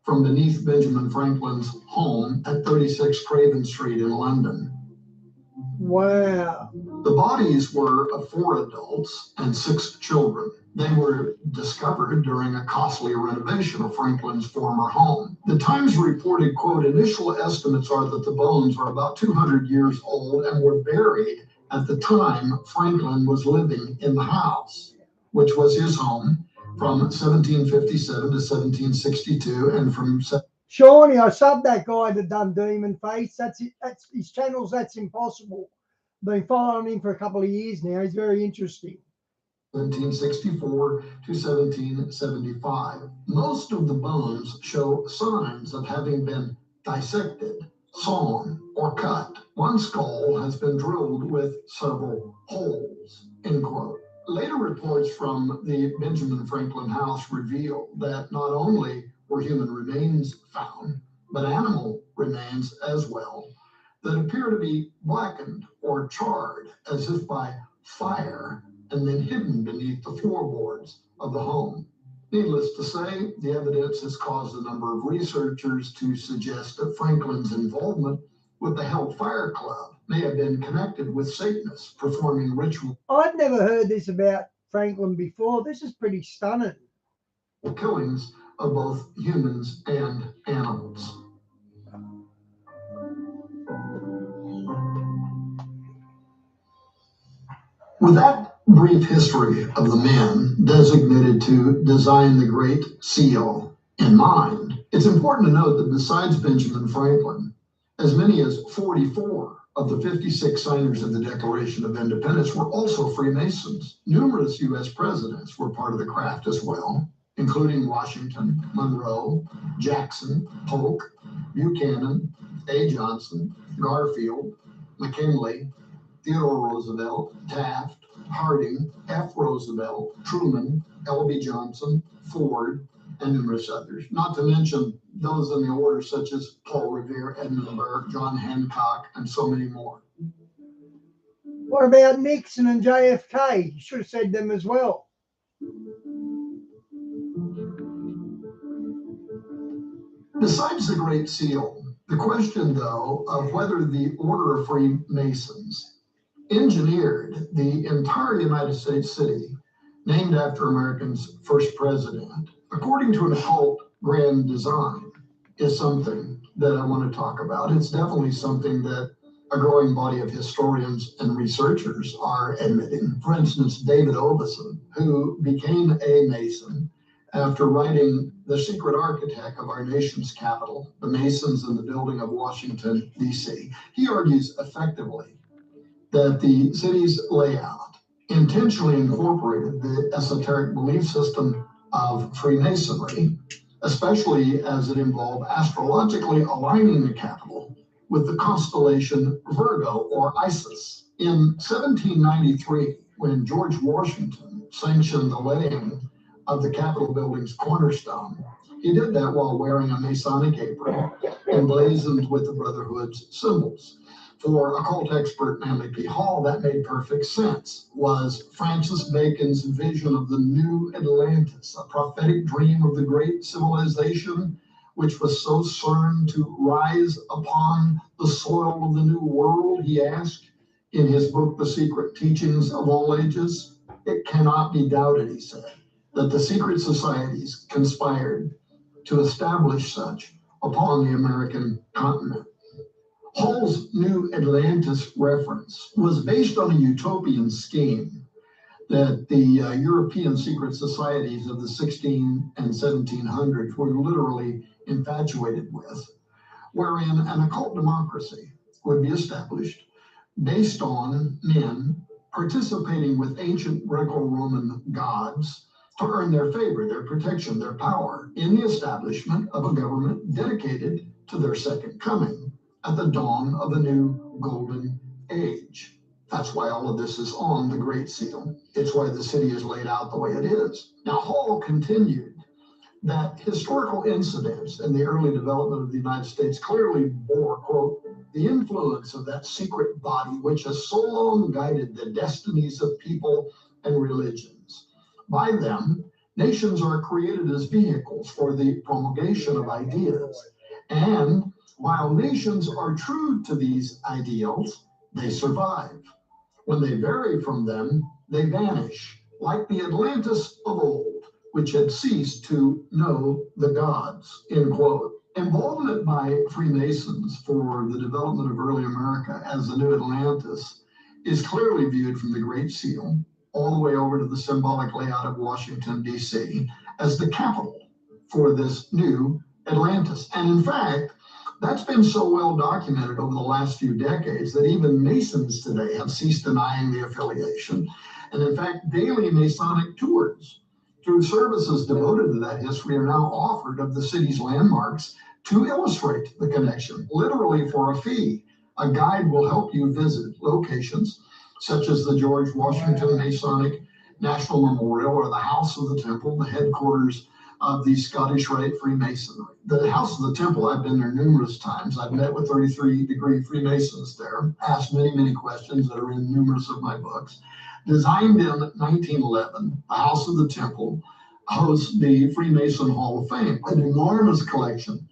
from beneath Benjamin Franklin's home at 36 Craven Street in London. Wow. The bodies were of 4 adults and 6 children. They were discovered during a costly renovation of Franklin's former home. The Times reported, quote, "Initial estimates are that the bones are about 200 years old and were buried at the time Franklin was living in the house, which was his home from 1757 to 1762 and from..." Shawnee, I subbed that guy that done Demon Face. That's it. That's his channels. That's Impossible. Been following him for a couple of years now. He's very interesting. 1764 to 1775. Most of the bones show signs of having been dissected, sawn, or cut. One skull has been drilled with several holes, end quote. Later reports from the Benjamin Franklin house reveal that not only were human remains found, but animal remains as well, that appear to be blackened or charred as if by fire and then hidden beneath the floorboards of the home. Needless to say, the evidence has caused a number of researchers to suggest that Franklin's involvement with the Hellfire Club may have been connected with Satanists performing ritual I'd never heard this about Franklin before. This is pretty stunning. killings of both humans and animals. With that brief history of the men designated to design the Great Seal in mind, it's important to note that besides Benjamin Franklin, as many as 44 of the 56 signers of the Declaration of Independence were also Freemasons. Numerous U.S. presidents were part of the craft as well, including Washington, Monroe, Jackson, Polk, Buchanan, A. Johnson, Garfield, McKinley, Theodore Roosevelt, Taft, Harding, F. Roosevelt, Truman, L.B. Johnson, Ford, and numerous others. Not to mention those in the order such as Paul Revere, Edmund Burke, John Hancock, and so many more. What about Nixon and JFK? You should have said them as well. Besides the Great Seal, The question, though, of whether the Order of Freemasons engineered the entire United States city named after America's first president, according to an occult grand design, is something that I want to talk about. It's definitely something that a growing body of historians and researchers are admitting. For instance, David Obeson, who became a Mason after writing The Secret Architect of Our Nation's Capital, The Masons and the Building of Washington, D.C., he argues effectively that the city's layout intentionally incorporated the esoteric belief system of Freemasonry, especially as it involved astrologically aligning the capital with the constellation Virgo or Isis. In 1793, when George Washington sanctioned the laying of the Capitol building's cornerstone, he did that while wearing a Masonic apron emblazoned with the Brotherhood's symbols. For occult expert Manly P. Hall, that made perfect sense. Was Francis Bacon's vision of the new Atlantis a prophetic dream of the great civilization, which was so certain to rise upon the soil of the new world, he asked in his book, The Secret Teachings of All Ages? It cannot be doubted, he said, that the secret societies conspired to establish such upon the American continent. Hall's New Atlantis reference was based on a utopian scheme that the European secret societies of the 16 and 1700s were literally infatuated with, wherein an occult democracy would be established based on men participating with ancient Greco-Roman gods to earn their favor, their protection, their power in the establishment of a government dedicated to their second coming at the dawn of a new golden age. That's why all of this is on the Great Seal. It's why the city is laid out the way it is. Now, Hall continued that historical incidents in the early development of the United States clearly bore, quote, the influence of that secret body which has so long guided the destinies of people and religions. By them, nations are created as vehicles for the promulgation of ideas. And while nations are true to these ideals, they survive. When they vary from them, they vanish, like the Atlantis of old, which had ceased to know the gods, end quote. Involvement by Freemasons for the development of early America as the new Atlantis is clearly viewed from the Great Seal all the way over to the symbolic layout of Washington, D.C., as the capital for this new Atlantis. And in fact, that's been so well documented over the last few decades that even Masons today have ceased denying the affiliation. And in fact, daily Masonic tours through services devoted to that history are now offered of the city's landmarks to illustrate the connection, literally for a fee. A guide will help you visit locations such as the George Washington Masonic National Memorial or the House of the Temple, the headquarters of the Scottish Rite Freemasonry. The House of the Temple, I've been there numerous times. I've met with 33-degree Freemasons there, asked many, many questions that are in numerous of my books. Designed in 1911, the House of the Temple hosts the Freemason Hall of Fame, an enormous collection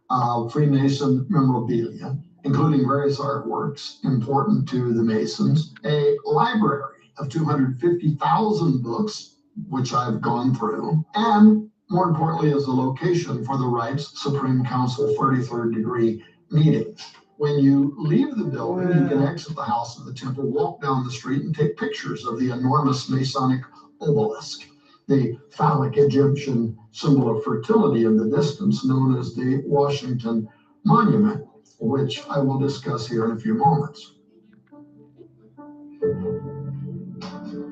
of Freemason memorabilia, including various artworks important to the Masons, a library of 250,000 books, which I've gone through, and more importantly, is a location for the Rite's Supreme Council 33rd degree meeting. When you leave the building, you can exit the House of the Temple, walk down the street, and take pictures of the enormous Masonic obelisk, the phallic Egyptian symbol of fertility in the distance, known as the Washington Monument, which I will discuss here in a few moments.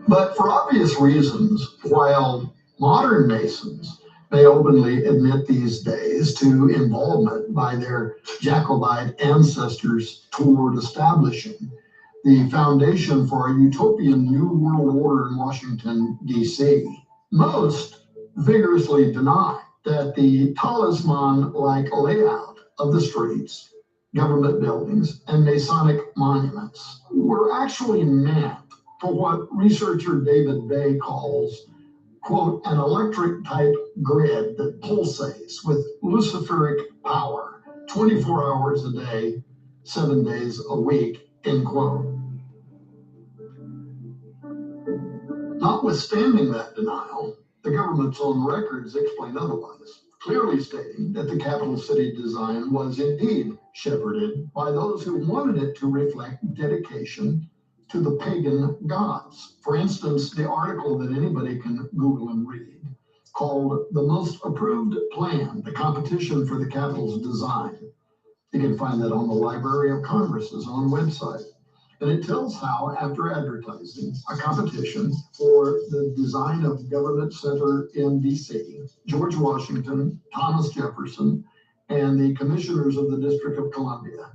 But for obvious reasons, while modern Masons may openly admit these days to involvement by their Jacobite ancestors toward establishing the foundation for a utopian new world order in Washington, D.C., most vigorously deny that the talisman-like layout of the streets, government buildings, and Masonic monuments were actually meant for what researcher David Bay calls, quote, an electric type grid that pulsates with luciferic power 24 hours a day, 7 days a week, end quote. Notwithstanding that denial, the government's own records explain otherwise, clearly stating that the capital city design was indeed shepherded by those who wanted it to reflect dedication to the pagan gods. For instance, the article that anybody can Google and read, called The Most Approved Plan, the Competition for the Capital's Design. You can find that on the Library of Congress's own website. And it tells how, after advertising a competition for the design of government center in DC, George Washington, Thomas Jefferson, and the commissioners of the District of Columbia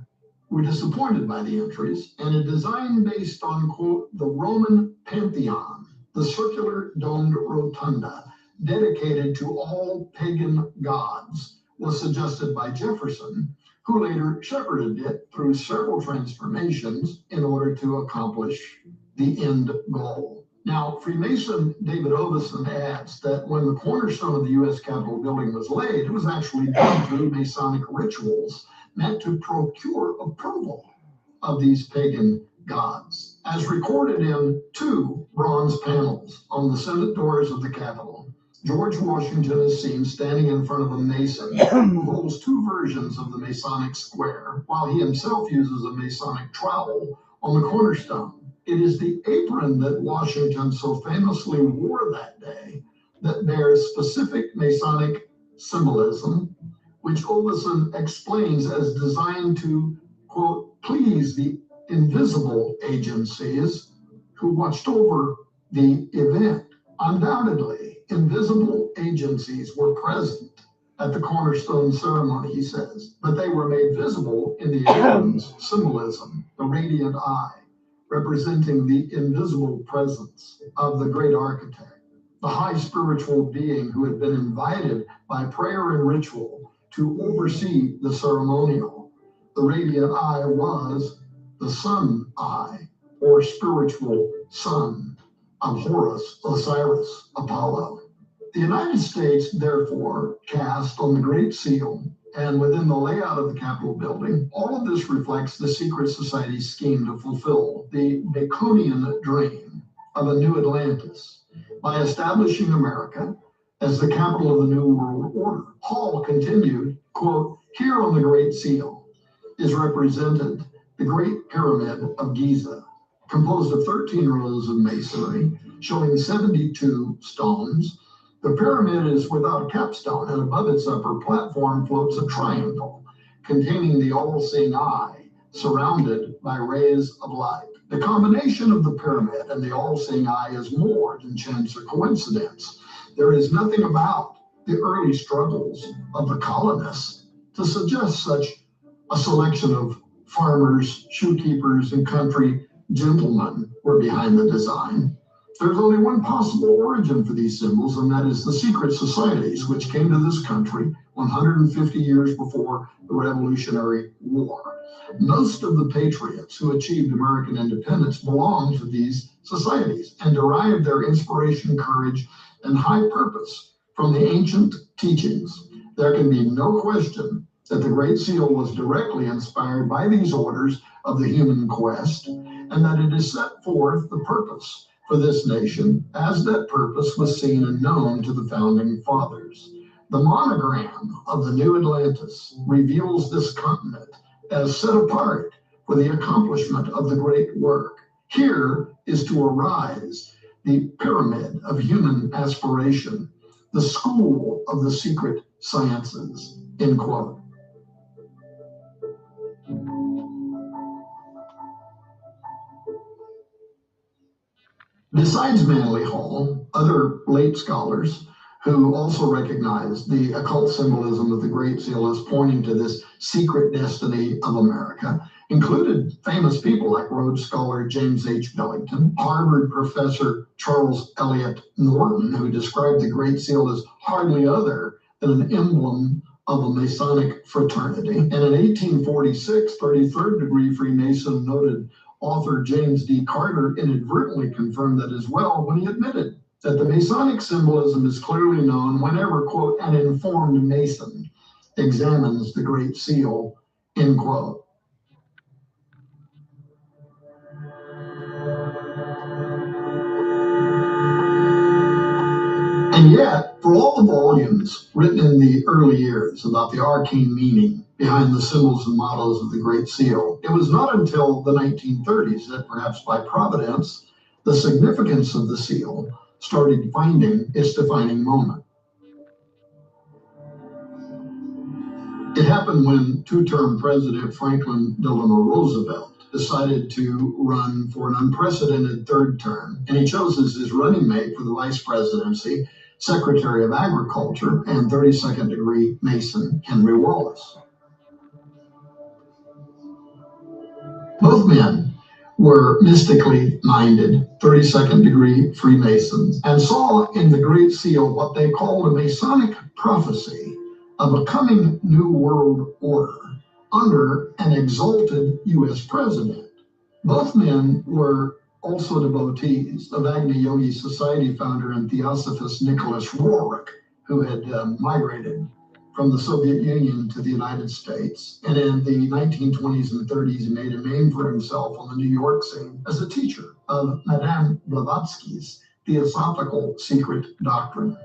were disappointed by the entries, and a design based on, quote, the Roman Pantheon, the circular domed rotunda, dedicated to all pagan gods, was suggested by Jefferson, who later shepherded it through several transformations in order to accomplish the end goal. Now, Freemason David Ovison adds that when the cornerstone of the U.S. Capitol building was laid, it was actually done through Masonic rituals meant to procure approval of these pagan gods, as recorded in 2 bronze panels on the Senate doors of the Capitol. George Washington is seen standing in front of a Mason who holds 2 versions of the Masonic square, while he himself uses a Masonic trowel on the cornerstone. It is the apron that Washington so famously wore that day that bears specific Masonic symbolism, which Ovison explains as designed to, quote, please the invisible agencies who watched over the event. Undoubtedly, invisible agencies were present at the cornerstone ceremony, he says, but they were made visible in the apron's symbolism, the radiant eye, representing the invisible presence of the great architect, the high spiritual being who had been invited by prayer and ritual to oversee the ceremonial. The radiant eye was the sun eye, or spiritual sun of Horus, Osiris, Apollo. The United States, therefore, cast on the Great Seal and within the layout of the Capitol building, all of this reflects the secret society's scheme to fulfill the Baconian dream of a new Atlantis by establishing America as the capital of the New World Order. Hall continued, quote, here on the Great Seal is represented the Great Pyramid of Giza, composed of 13 rows of masonry, showing 72 stones. The pyramid is without a capstone, and above its upper platform floats a triangle containing the all-seeing eye, surrounded by rays of light. The combination of the pyramid and the all-seeing eye is more than chance or coincidence. There is nothing about the early struggles of the colonists to suggest such a selection of farmers, shoekeepers, and country gentlemen were behind the design. There's only one possible origin for these symbols, and that is the secret societies which came to this country 150 years before the Revolutionary War. Most of the patriots who achieved American independence belonged to these societies and derived their inspiration, courage, and high purpose from the ancient teachings. There can be no question that the Great Seal was directly inspired by these orders of the human quest, and that it has set forth the purpose for this nation as that purpose was seen and known to the founding fathers. The monogram of the New Atlantis reveals this continent as set apart for the accomplishment of the great work. Here is to arise the pyramid of human aspiration, the school of the secret sciences, end quote. Besides Manly Hall, other late scholars who also recognized the occult symbolism of the Great Seal as pointing to this secret destiny of America included famous people like Rhodes Scholar James H. Billington, Harvard professor Charles Eliot Norton, who described the Great Seal as hardly other than an emblem of a Masonic fraternity. And in 1846, 33rd degree Freemason noted author James D. Carter inadvertently confirmed that as well when he admitted that the Masonic symbolism is clearly known whenever, quote, an informed Mason examines the Great Seal, end quote. And yet, for all the volumes written in the early years about the arcane meaning behind the symbols and mottos of the Great Seal, it was not until the 1930s that, perhaps by providence, the significance of the seal started finding its defining moment. It happened when two-term President Franklin Delano Roosevelt decided to run for an unprecedented third term, and he chose as his running mate for the vice presidency Secretary of Agriculture and 32nd degree Mason Henry Wallace. Both men were mystically minded 32nd degree Freemasons and saw in the Great Seal what they called a Masonic prophecy of a coming new world order under an exalted U.S. president. Both men were also devotees of Agni Yogi Society founder and theosophist Nicholas Roerich, who had migrated from the Soviet Union to the United States. And in the 1920s and 30s, he made a name for himself on the New York scene as a teacher of Madame Blavatsky's Theosophical Secret Doctrine.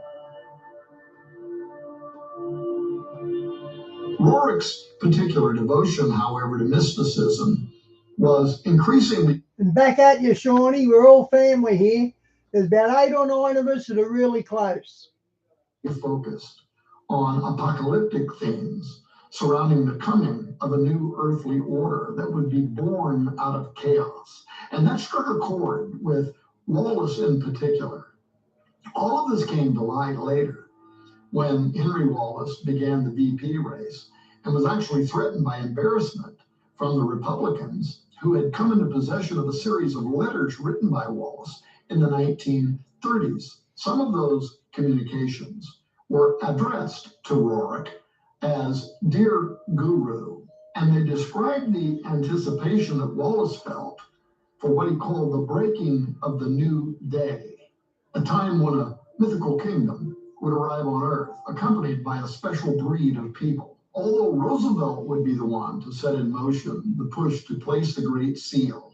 Roerich's particular devotion, however, to mysticism was increasingly... And back at you, Shawnee. We're all family here. There's about 8 or 9 of us that are really close. ...focused on apocalyptic themes surrounding the coming of a new earthly order that would be born out of chaos. And that struck a chord with Wallace in particular. All of this came to light later when Henry Wallace began the VP race and was actually threatened by embarrassment from the Republicans who had come into possession of a series of letters written by Wallace in the 1930s. Some of those communications were addressed to Roerich as Dear Guru, and they described the anticipation that Wallace felt for what he called the breaking of the new day, a time when a mythical kingdom would arrive on Earth, accompanied by a special breed of people. Although Roosevelt would be the one to set in motion the push to place the Great Seal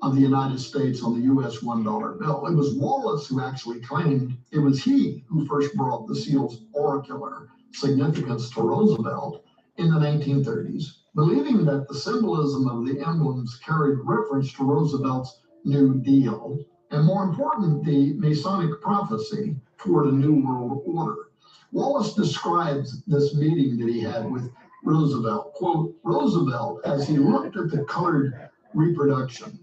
of the United States on the U.S. $1 bill, it was Wallace who actually claimed it was he who first brought the seal's oracular significance to Roosevelt in the 1930s, believing that the symbolism of the emblems carried reference to Roosevelt's New Deal, and more important, the Masonic prophecy toward a new world order. Wallace describes this meeting that he had with Roosevelt. Quote, Roosevelt, as he looked at the colored reproduction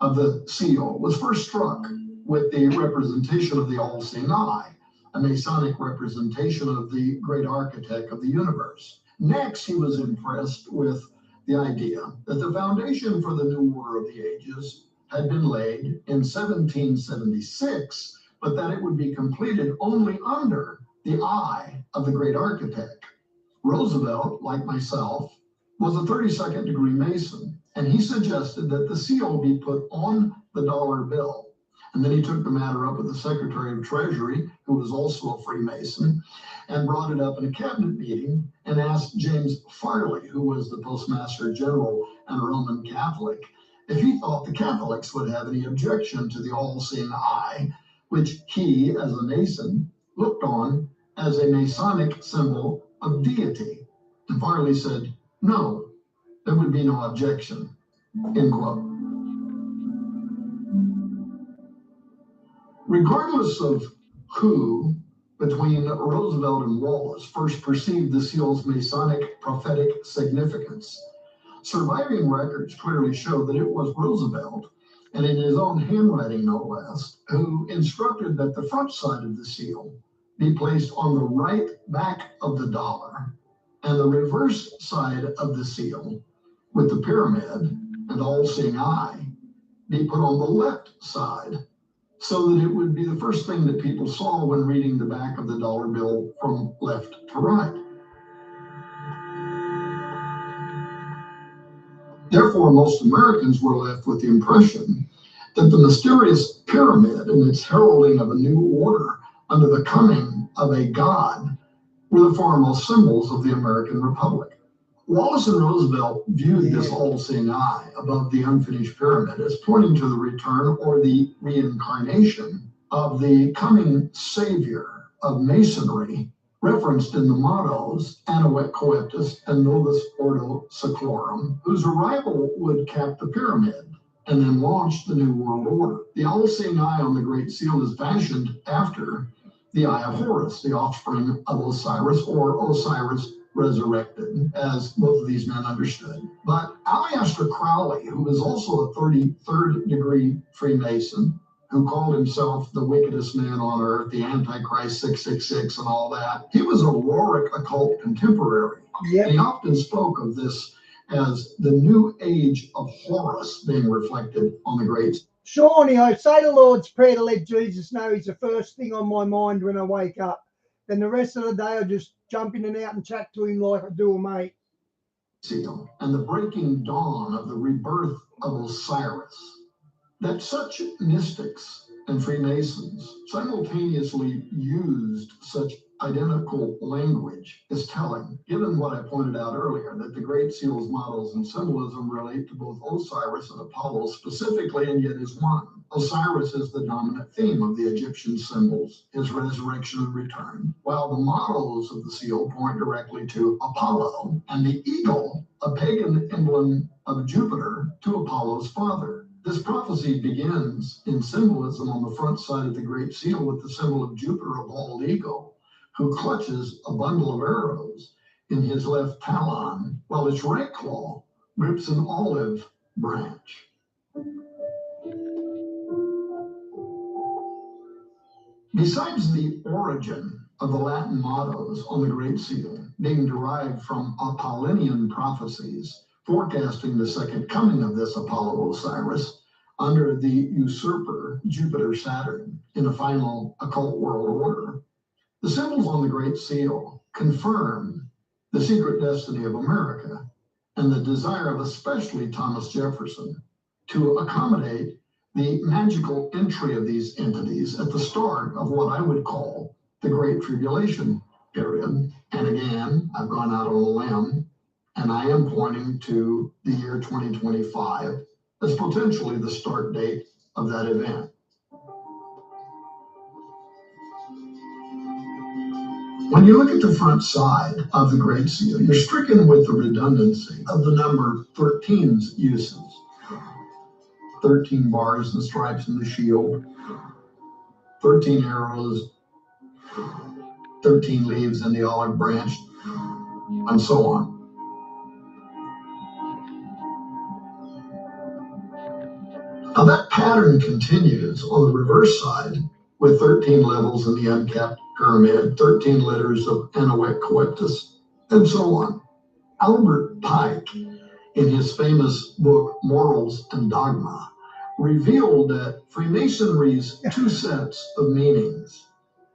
of the seal, was first struck with the representation of the all-seeing eye, a Masonic representation of the great architect of the universe. Next, he was impressed with the idea that the foundation for the new order of the ages had been laid in 1776, but that it would be completed only under the eye of the great architect. Roosevelt, like myself, was a 32nd degree Mason, and he suggested that the seal be put on the dollar bill. And then he took the matter up with the Secretary of Treasury, who was also a Freemason, and brought it up in a cabinet meeting and asked James Farley, who was the Postmaster General and a Roman Catholic, if he thought the Catholics would have any objection to the all-seeing eye, which he, as a Mason, looked on as a Masonic symbol of deity. And Farley said, no, there would be no objection, end quote. Regardless of who, between Roosevelt and Wallace, first perceived the seal's Masonic prophetic significance, surviving records clearly show that it was Roosevelt, and in his own handwriting no less, who instructed that the front side of the seal be placed on the right back of the dollar, and the reverse side of the seal, with the pyramid and all-seeing eye, be put on the left side, so that it would be the first thing that people saw when reading the back of the dollar bill from left to right. Therefore, most Americans were left with the impression that the mysterious pyramid and its heralding of a new order under the coming of a god were the foremost symbols of the American Republic. Wallace and Roosevelt viewed this all-seeing eye above the unfinished pyramid as pointing to the return or the reincarnation of the coming savior of masonry, referenced in the mottos Anavet Coeptis and Novus Ordo Seclorum, whose arrival would cap the pyramid and then launch the New World Order. The all-seeing eye on the Great Seal is fashioned after the Eye of Horus, the offspring of Osiris, or Osiris resurrected, as both of these men understood. But Aleister Crowley, who was also a 33rd degree Freemason, who called himself the wickedest man on earth, the Antichrist 666 and all that, he was a Roeric occult contemporary. Yep. He often spoke of this as the new age of Horus being reflected on the great. Shawnee, I say the Lord's Prayer to let Jesus know he's the first thing on my mind when I wake up. Then the rest of the day I just jump in and out and chat to him like I do a mate. Seal and the breaking dawn of the rebirth of Osiris. That such mystics and Freemasons simultaneously used such identical language is telling, given what I pointed out earlier, that the Great Seal's models and symbolism relate to both Osiris and Apollo specifically, and yet is one. Osiris is the dominant theme of the Egyptian symbols, his resurrection and return, while the models of the seal point directly to Apollo, and the eagle, a pagan emblem of Jupiter, to Apollo's father. This prophecy begins in symbolism on the front side of the Great Seal with the symbol of Jupiter, a bald eagle, who clutches a bundle of arrows in his left talon, while its right claw grips an olive branch. Besides the origin of the Latin mottos on the Great Seal being derived from Apollonian prophecies, forecasting the second coming of this Apollo Osiris under the usurper Jupiter Saturn in a final occult world order, the symbols on the Great Seal confirm the secret destiny of America and the desire of especially Thomas Jefferson to accommodate the magical entry of these entities at the start of what I would call the Great Tribulation period. And again, I've gone out on a limb, and I am pointing to the year 2025 as potentially the start date of that event. When you look at the front side of the Great Seal, you're stricken with the redundancy of the number 13's uses. 13 bars and stripes in the shield, 13 arrows, 13 leaves in the olive branch, and so on. Now that pattern continues on the reverse side with 13 levels in the uncapped pyramid, 13 letters of Anavet Coeptis, and so on. Albert Pike, in his famous book Morals and Dogma, revealed that Freemasonry's two sets of meanings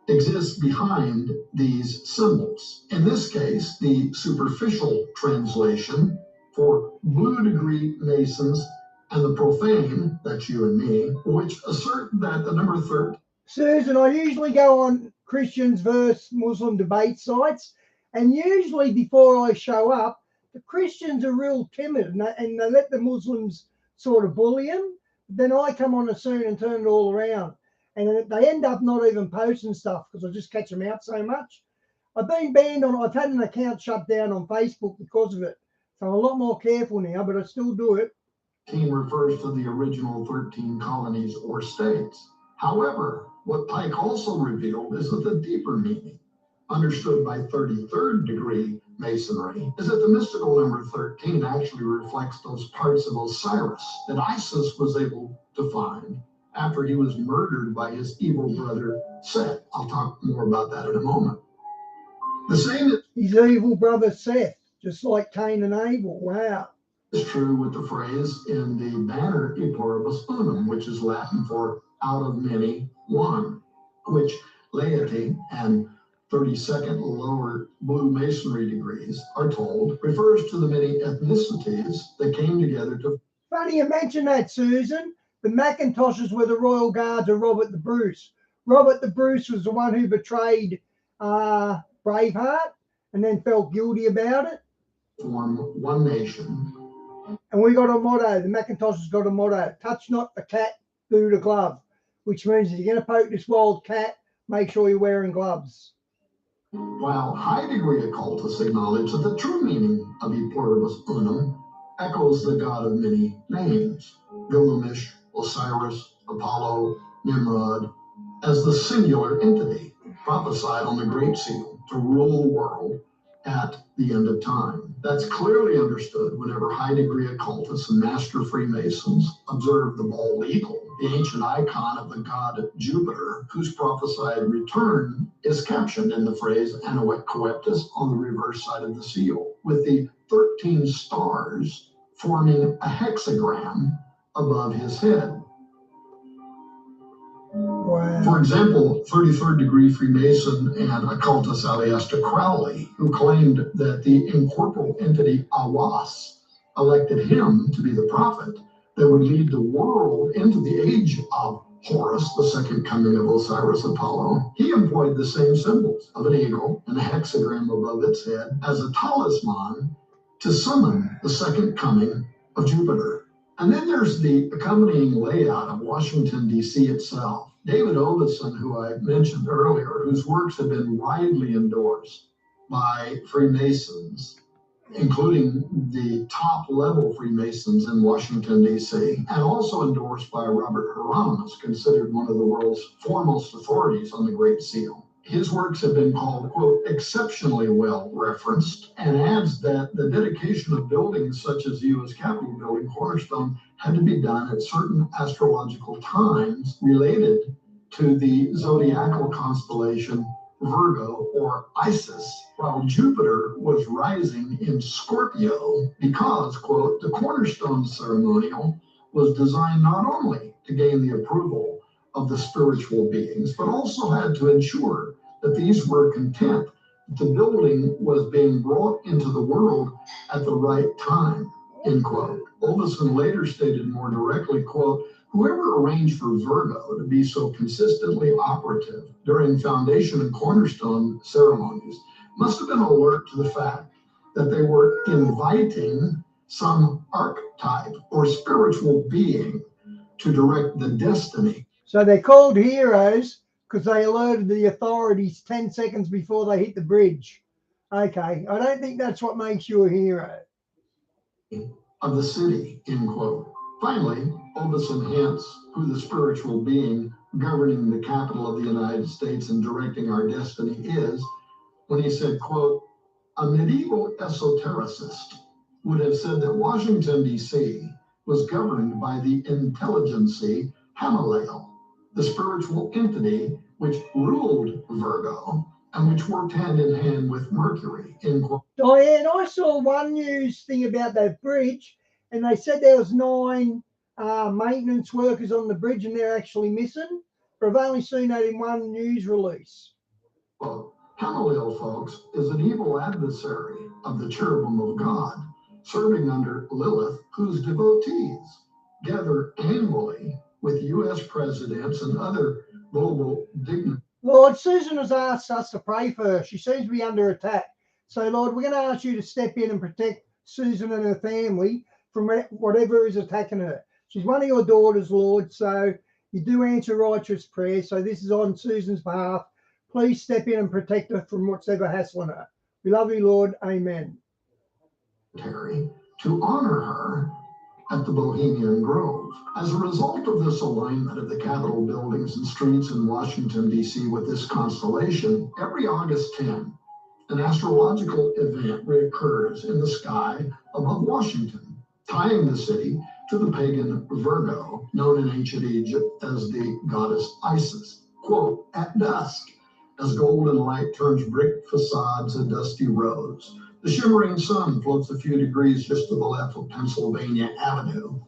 exist behind these symbols. In this case, the superficial translation for blue degree Masons and the profane, that's you and me, which assert that the number 13. Susan, I usually go on Christians versus Muslim debate sites, and usually before I show up, the Christians are real timid and they let the Muslims sort of bully them. Then I come on as soon and turn it all around. And they end up not even posting stuff because I just catch them out so much. I've been banned on, I've had an account shut down on Facebook because of it. So I'm a lot more careful now, but I still do it. Team refers to the original 13 colonies or states. However, what Pike also revealed is that the deeper meaning, understood by 33rd degree Masonry, is that the mystical number 13 actually reflects those parts of Osiris that Isis was able to find after he was murdered by his evil brother Seth. I'll talk more about that in a moment. The same his evil brother Seth, just like Cain and Abel. Wow. Is true with the phrase in the banner E pluribus unum, which is Latin for out of many one, which laity and 32nd lower blue masonry degrees are told refers to the many ethnicities that came together to. Funny you mention that, Susan. The Macintoshes were the royal guards of Robert the Bruce. Robert the Bruce was the one who betrayed Braveheart and then felt guilty about it. Form one nation. And we got a motto, the Macintosh has got a motto, touch not the cat, boot a glove, which means if you're going to poke this wild cat, make sure you're wearing gloves. While high degree occultists acknowledge that the true meaning of E pluribus unum echoes the God of many names, Gilgamesh, Osiris, Apollo, Nimrod, as the singular entity prophesied on the Great Seal to rule the world at the end of time. That's clearly understood whenever high degree occultists and master Freemasons observe the bald eagle, the ancient icon of the god Jupiter, whose prophesied return is captioned in the phrase Annuit Coeptus on the reverse side of the seal, with the 13 stars forming a hexagram above his head. Wow. For example, 33rd degree Freemason and occultist Aleister Crowley, who claimed that the incorporeal entity Awas elected him to be the prophet that would lead the world into the age of Horus, the second coming of Osiris Apollo. He employed the same symbols of an eagle and a hexagram above its head as a talisman to summon the second coming of Jupiter. And then there's the accompanying layout of Washington, D.C. itself. David Oveson, who I mentioned earlier, whose works have been widely endorsed by Freemasons, including the top level Freemasons in Washington, D.C., and also endorsed by Robert Hieronymus, considered one of the world's foremost authorities on the Great Seal. His works have been called, quote, exceptionally well referenced, and adds that the dedication of buildings such as the U.S. Capitol building, Cornerstone, had to be done at certain astrological times related to the zodiacal constellation Virgo or Isis, while Jupiter was rising in Scorpio because, quote, the Cornerstone ceremonial was designed not only to gain the approval of the spiritual beings, but also had to ensure that these were content that the building was being brought into the world at the right time, end quote. Oveson later stated more directly, quote, whoever arranged for Virgo to be so consistently operative during foundation and cornerstone ceremonies must have been alert to the fact that they were inviting some archetype or spiritual being to direct the destiny. So they're called heroes because they alerted the authorities 10 seconds before they hit the bridge. Okay, I don't think that's what makes you a hero. Of the city, end quote. Finally, Oveson hints who the spiritual being governing the capital of the United States and directing our destiny is when he said, quote, a medieval esotericist would have said that Washington, D.C. was governed by the intelligency Hamalel, the spiritual entity which ruled Virgo and which worked hand in hand with Mercury, end quote. Diane, I saw one news thing about that bridge, and they said there was 9 maintenance workers on the bridge, and they're actually missing. But I've only seen that in one news release. Well, Hamalel, folks, is an evil adversary of the cherubim of God, serving under Lilith, whose devotees gather annually with U.S. presidents and other global dignitaries. Lord, Susan has asked us to pray for her. She seems to be under attack. So, Lord, we're going to ask you to step in and protect Susan and her family from whatever is attacking her. She's one of your daughters, Lord, so you do answer righteous prayer. So this is on Susan's behalf. Please step in and protect her from whatever hassling her. We love you, Lord. Amen. To honor her at the Bohemian Grove. As a result of this alignment of the Capitol buildings and streets in Washington, D.C. with this constellation, every August 10, an astrological event reoccurs in the sky above Washington, tying the city to the pagan Virgo, known in ancient Egypt as the goddess Isis. Quote, at dusk, as golden light turns brick facades a dusty rose, the shimmering sun floats a few degrees just to the left of Pennsylvania Avenue,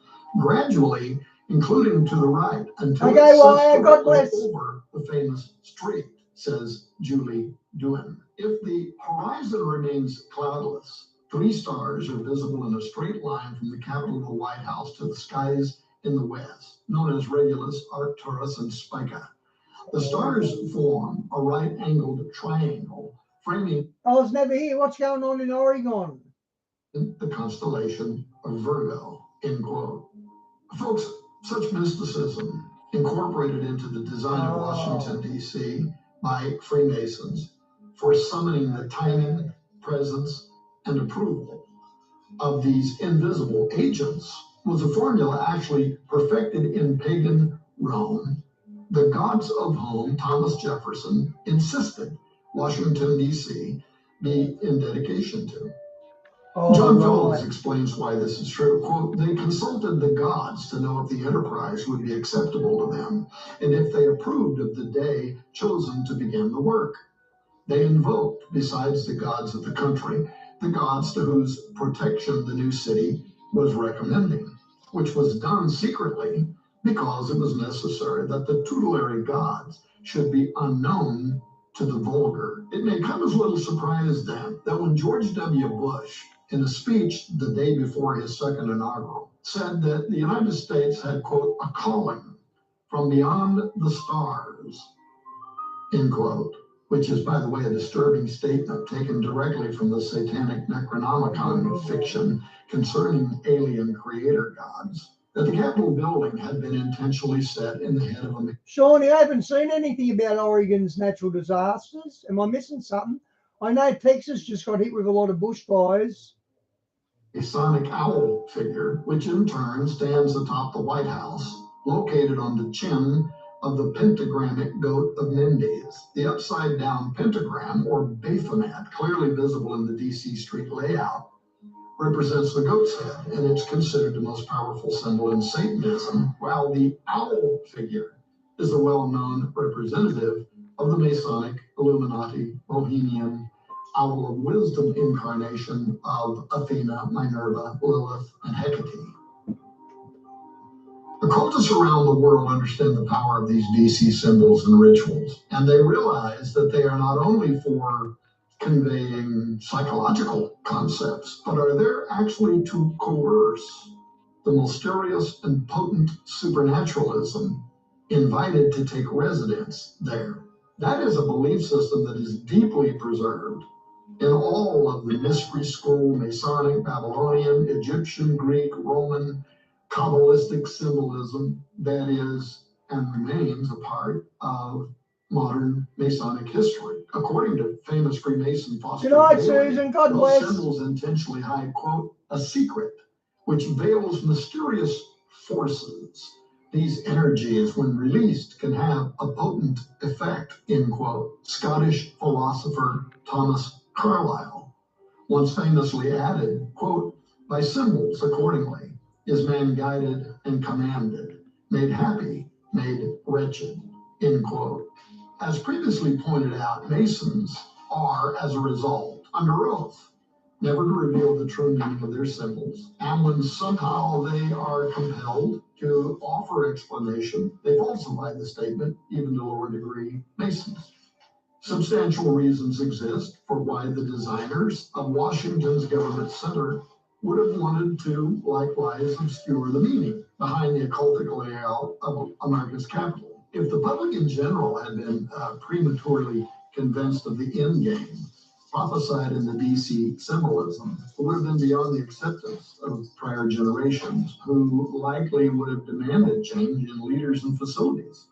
gradually including to the right until it sets directly over the famous street, says Julie Dewin. If the horizon remains cloudless, 3 stars are visible in a straight line from the Capitol to the White House to the skies in the west, known as Regulus, Arcturus, and Spica. The stars form a right-angled triangle framing I was never here. What's going on in Oregon? the constellation of Virgo, end quote. Folks, such mysticism incorporated into the design of Washington, D.C. by Freemasons for summoning the timing, presence, and approval of these invisible agents was a formula actually perfected in pagan Rome, the gods of whom Thomas Jefferson insisted Washington, D.C. be in dedication to. John Phillips explains why this is true. Quote, they consulted the gods to know if the enterprise would be acceptable to them and if they approved of the day chosen to begin the work. They invoked, besides the gods of the country, the gods to whose protection the new city was recommending, which was done secretly because it was necessary that the tutelary gods should be unknown to the vulgar. It may come as little surprise then that when George W. Bush, in a speech the day before his second inaugural, said that the United States had, quote, a calling from beyond the stars, end quote, which is, by the way, a disturbing statement taken directly from the satanic Necronomicon fiction concerning alien creator gods, that the Capitol building had been intentionally set in the head of a... Shawnee, I haven't seen anything about Oregon's natural disasters. Am I missing something? I know Texas just got hit with a lot of bushfires. Masonic owl figure, which in turn stands atop the White House, located on the chin of the pentagrammic goat of Mendes. The upside-down pentagram, or Baphomet, clearly visible in the DC street layout, represents the goat's head, and it's considered the most powerful symbol in Satanism, while the owl figure is the well-known representative of the Masonic, Illuminati, Bohemian, owl of wisdom incarnation of Athena, Minerva, Lilith, and Hecate. Occultists around the world understand the power of these DC symbols and rituals, and they realize that they are not only for conveying psychological concepts, but are there actually to coerce the mysterious and potent supernaturalism invited to take residence there. That is a belief system that is deeply preserved in all of the mystery school, Masonic, Babylonian, Egyptian, Greek, Roman, Kabbalistic symbolism that is and remains a part of modern Masonic history. According to famous Freemason Foster Good night, Bailey, Susan. God those bless. symbols intentionally hide, quote, a secret which veils mysterious forces. These energies, when released, can have a potent effect, end quote. Scottish philosopher Thomas Carlyle once famously added, quote, by symbols accordingly is man guided and commanded, made happy, made wretched, end quote. As previously pointed out, Masons are, as a result, under oath, never to reveal the true meaning of their symbols. And when somehow they are compelled to offer explanation, they falsify the statement, even to lower degree Masons. Substantial reasons exist for why the designers of Washington's Government Center would have wanted to likewise obscure the meaning behind the occultic layout of America's capital. If the public in general had been prematurely convinced of the end game prophesied in the DC symbolism, it would have been beyond the acceptance of prior generations, who likely would have demanded change in leaders and facilities.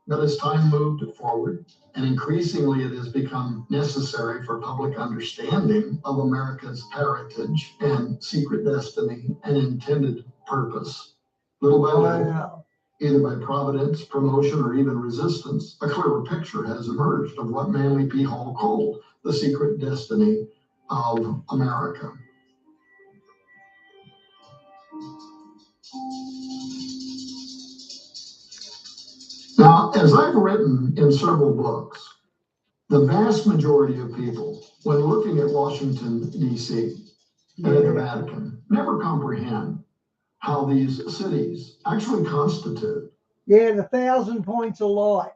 But as time moved forward, and increasingly it has become necessary for public understanding of America's heritage and secret destiny and intended purpose, little by little, either by providence, promotion, or even resistance, a clearer picture has emerged of what Manly P. Hall called the secret destiny of America. Now, as I've written in several books, the vast majority of people, when looking at Washington, D.C. and at the Vatican, never comprehend how these cities actually constitute. Yeah, the 1,000 points of light.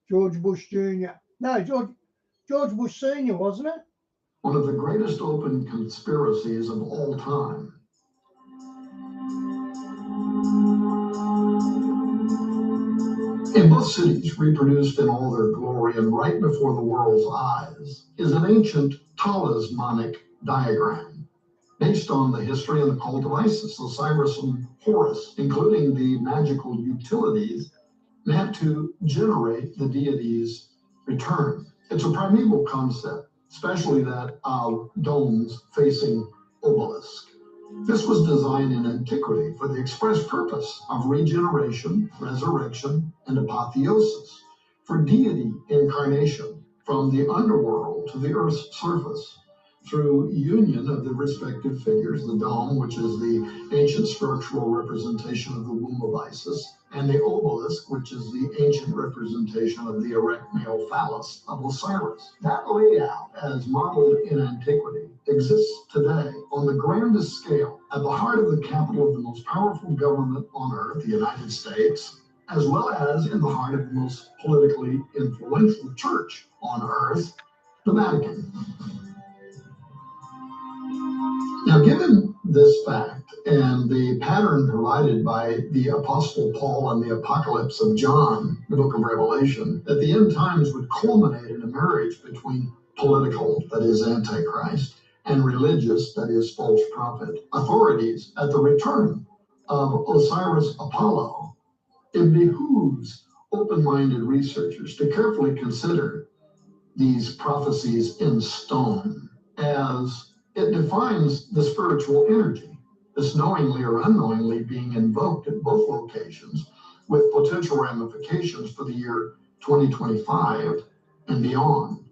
George Bush Jr. No, George Bush Sr., wasn't it? One of the greatest open conspiracies of all time. In both cities, reproduced in all their glory and right before the world's eyes, is an ancient talismanic diagram based on the history and the cult of Isis, Osiris, and Horus, including the magical utilities meant to generate the deity's return. It's a primeval concept, especially that of domes facing obelisk. This was designed in antiquity for the express purpose of regeneration, resurrection, and apotheosis, for deity incarnation from the underworld to the earth's surface, through union of the respective figures, the dome, which is the ancient structural representation of the womb of Isis, and the obelisk, which is the ancient representation of the erect male phallus of Osiris. That layout, as modeled in antiquity, exists today on the grandest scale at the heart of the capital of the most powerful government on earth, the United States, as well as in the heart of the most politically influential church on earth, the Vatican. Now, given this fact and the pattern provided by the Apostle Paul in the Apocalypse of John, the book of Revelation, that the end times would culminate in a marriage between political, that is Antichrist, and religious, that is false prophet, authorities at the return of Osiris Apollo, it behooves open-minded researchers to carefully consider these prophecies in stone, as it defines the spiritual energy, this knowingly or unknowingly being invoked at both locations, with potential ramifications for the year 2025 and beyond.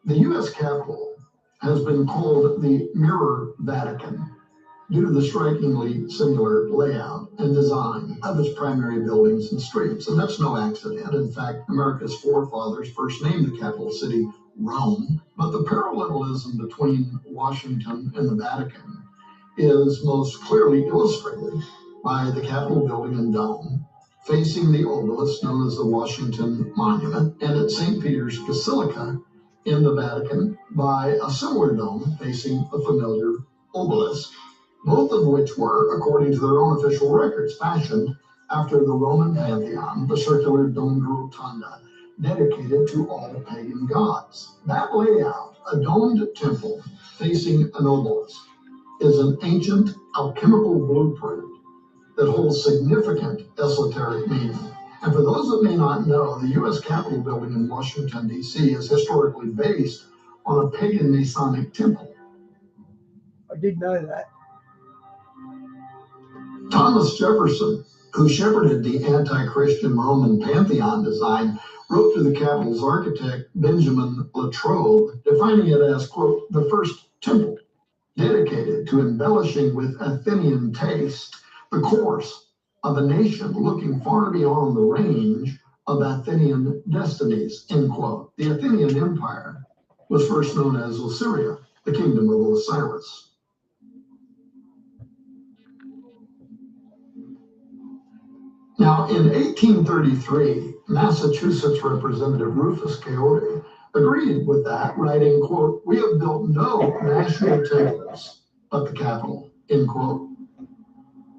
The U.S. Capitol has been called the Mirror Vatican due to the strikingly similar layout and design of its primary buildings and streets. And that's no accident. In fact, America's forefathers first named the capital city Rome, but the parallelism between Washington and the Vatican is most clearly illustrated by the Capitol building and dome facing the obelisk known as the Washington Monument, and at St. Peter's Basilica in the Vatican by a similar dome facing a familiar obelisk, both of which were, according to their own official records, fashioned after the Roman Pantheon, the circular domed rotunda dedicated to all pagan gods. That layout, a domed temple facing an obelisk, is an ancient alchemical blueprint that holds significant esoteric meaning. And for those that may not know, the U.S. Capitol building in Washington, D.C. is historically based on a pagan Masonic temple. I did know that. Thomas Jefferson, who shepherded the anti-Christian Roman Pantheon design, wrote to the Capitol's architect, Benjamin Latrobe, defining it as, quote, the first temple dedicated to embellishing with Athenian taste the course of a nation looking far beyond the range of Athenian destinies, end quote. The Athenian Empire was first known as Assyria, the kingdom of Osiris. Now, in 1833, Massachusetts Representative Rufus Coyote agreed with that, writing, quote, we have built no national temples but the Capitol, end quote.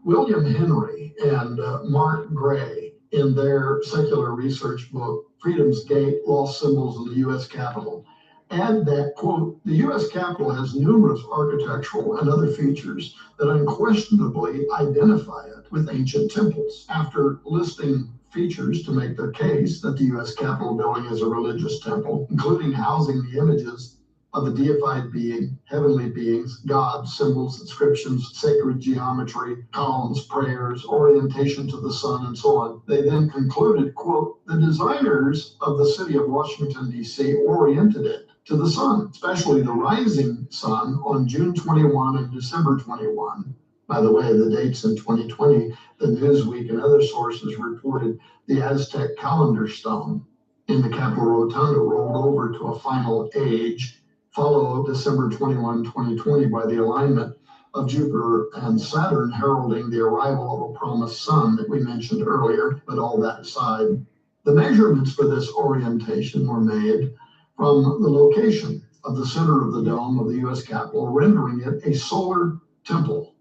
William Henry and Mark Gray, in their secular research book, Freedom's Gate, Lost Symbols of the U.S. Capitol, add that, quote, the U.S. Capitol has numerous architectural and other features that unquestionably identify it with ancient temples. After listing features to make their case that the U.S. Capitol building is a religious temple, including housing the images of a deified being, heavenly beings, gods, symbols, inscriptions, sacred geometry, columns, prayers, orientation to the sun, and so on. They then concluded, quote, the designers of the city of Washington, D.C. oriented it to the sun, especially the rising sun on June 21 and December 21. By the way, the dates in 2020, the Newsweek and other sources reported the Aztec calendar stone in the Capitol Rotunda rolled over to a final age, followed December 21, 2020 by the alignment of Jupiter and Saturn, heralding the arrival of a promised sun that we mentioned earlier. But all that aside, the measurements for this orientation were made from the location of the center of the dome of the U.S. Capitol, rendering it a solar temple.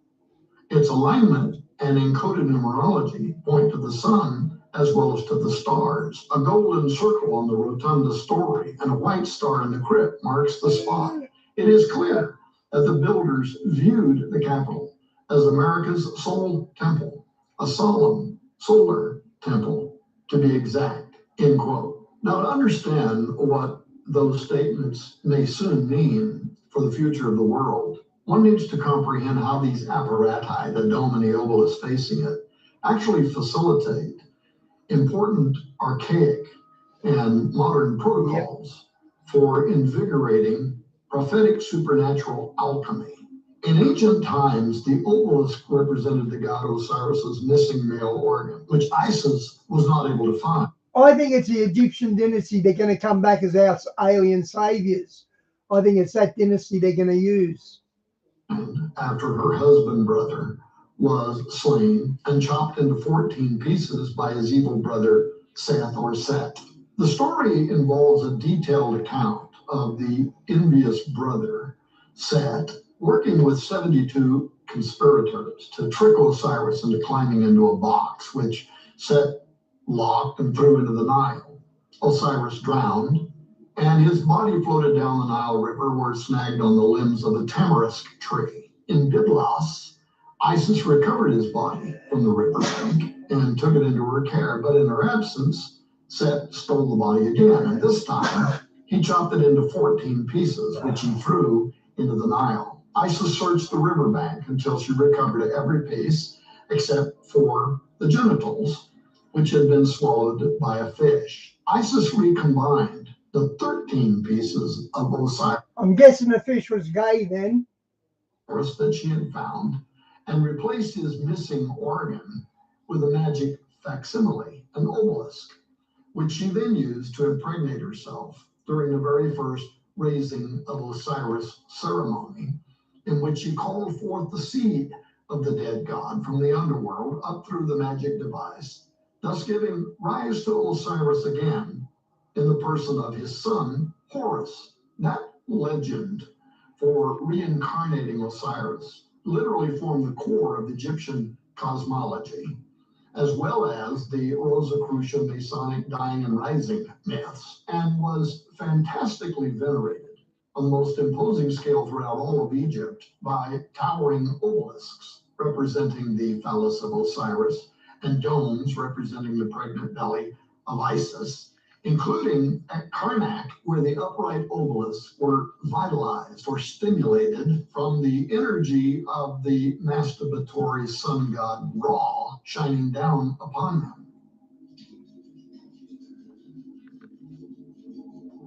Its alignment and encoded numerology point to the sun as well as to the stars. A golden circle on the rotunda story and a white star in the crypt marks the spot. It is clear that the builders viewed the Capitol as America's sole temple, a solemn solar temple, to be exact, end quote. Now, to understand what those statements may soon mean for the future of the world, one needs to comprehend how these apparati, the dome and the obelisk facing it, actually facilitate important archaic and modern protocols for invigorating prophetic supernatural alchemy. In ancient times, the obelisk represented the god Osiris's missing male organ, which Isis was not able to find. I think it's the Egyptian dynasty. They're going to come back as our alien saviors. I think it's that dynasty they're going to use. After her husband brother was slain and chopped into 14 pieces by his evil brother Seth or Set. The story involves a detailed account of the envious brother Set working with 72 conspirators to trick Osiris into climbing into a box, which Set locked and threw into the Nile. Osiris drowned, and his body floated down the Nile River where it snagged on the limbs of a tamarisk tree. In Byblos, Isis recovered his body from the river bank and took it into her care, but in her absence, Set stole the body again, and this time he chopped it into 14 pieces, which he threw into the Nile. Isis searched the riverbank until she recovered every piece except for the genitals, which had been swallowed by a fish. Isis recombined the 13 pieces of Osiris. I'm guessing the fish was gay then. That she had found and replaced his missing organ with a magic facsimile, an obelisk, which she then used to impregnate herself during the very first raising of Osiris ceremony, in which she called forth the seed of the dead god from the underworld up through the magic device, thus giving rise to Osiris again in the person of his son, Horus. That legend for reincarnating Osiris literally formed the core of Egyptian cosmology, as well as the Rosicrucian Masonic dying and rising myths, and was fantastically venerated on the most imposing scale throughout all of Egypt by towering obelisks representing the phallus of Osiris and domes representing the pregnant belly of Isis, including at Karnak, where the upright obelisks were vitalized or stimulated from the energy of the masturbatory sun god Ra shining down upon them.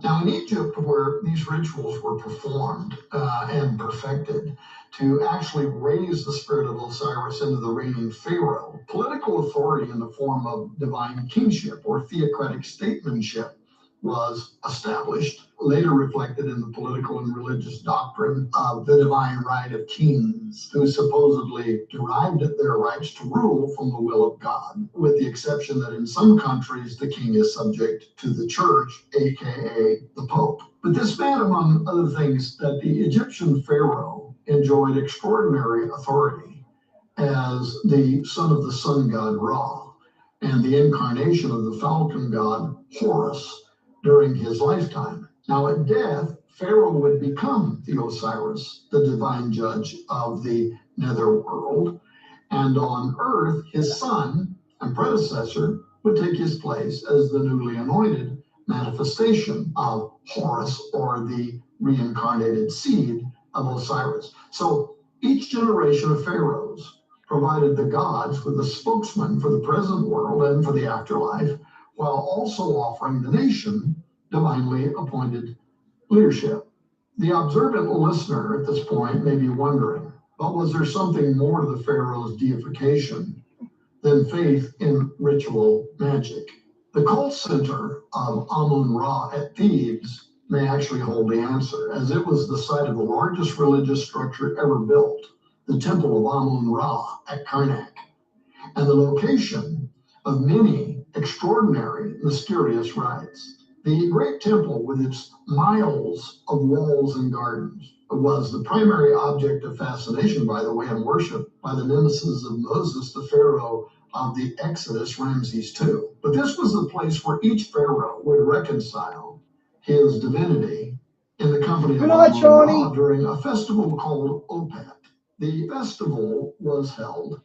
Now, in Egypt, where these rituals were performed and perfected to actually raise the spirit of Osiris into the reigning pharaoh, political authority in the form of divine kingship or theocratic statesmanship was established, later reflected in the political and religious doctrine of the divine right of kings, who supposedly derived their rights to rule from the will of God, with the exception that in some countries the king is subject to the church, aka the Pope. But this meant, among other things, that the Egyptian pharaoh enjoyed extraordinary authority as the son of the sun god Ra and the incarnation of the falcon god Horus during his lifetime. Now, at death, Pharaoh would become the Osiris, the divine judge of the netherworld, and on earth, his son and predecessor would take his place as the newly anointed manifestation of Horus, or the reincarnated seed of Osiris. So each generation of pharaohs provided the gods with a spokesman for the present world and for the afterlife, while also offering the nation divinely appointed leadership. The observant listener at this point may be wondering, but was there something more to the pharaoh's deification than faith in ritual magic? The cult center of Amun-Ra at Thebes may actually hold the answer, as it was the site of the largest religious structure ever built, the Temple of Amun-Ra at Karnak, and the location of many extraordinary, mysterious rites. The great temple, with its miles of walls and gardens, was the primary object of fascination, by the way, and worship by the nemesis of Moses, the Pharaoh of the Exodus, Ramses II. But this was the place where each Pharaoh would reconcile his divinity in the company of Good night, Amon-Ra Shawnee. during a festival called Opet. The festival was held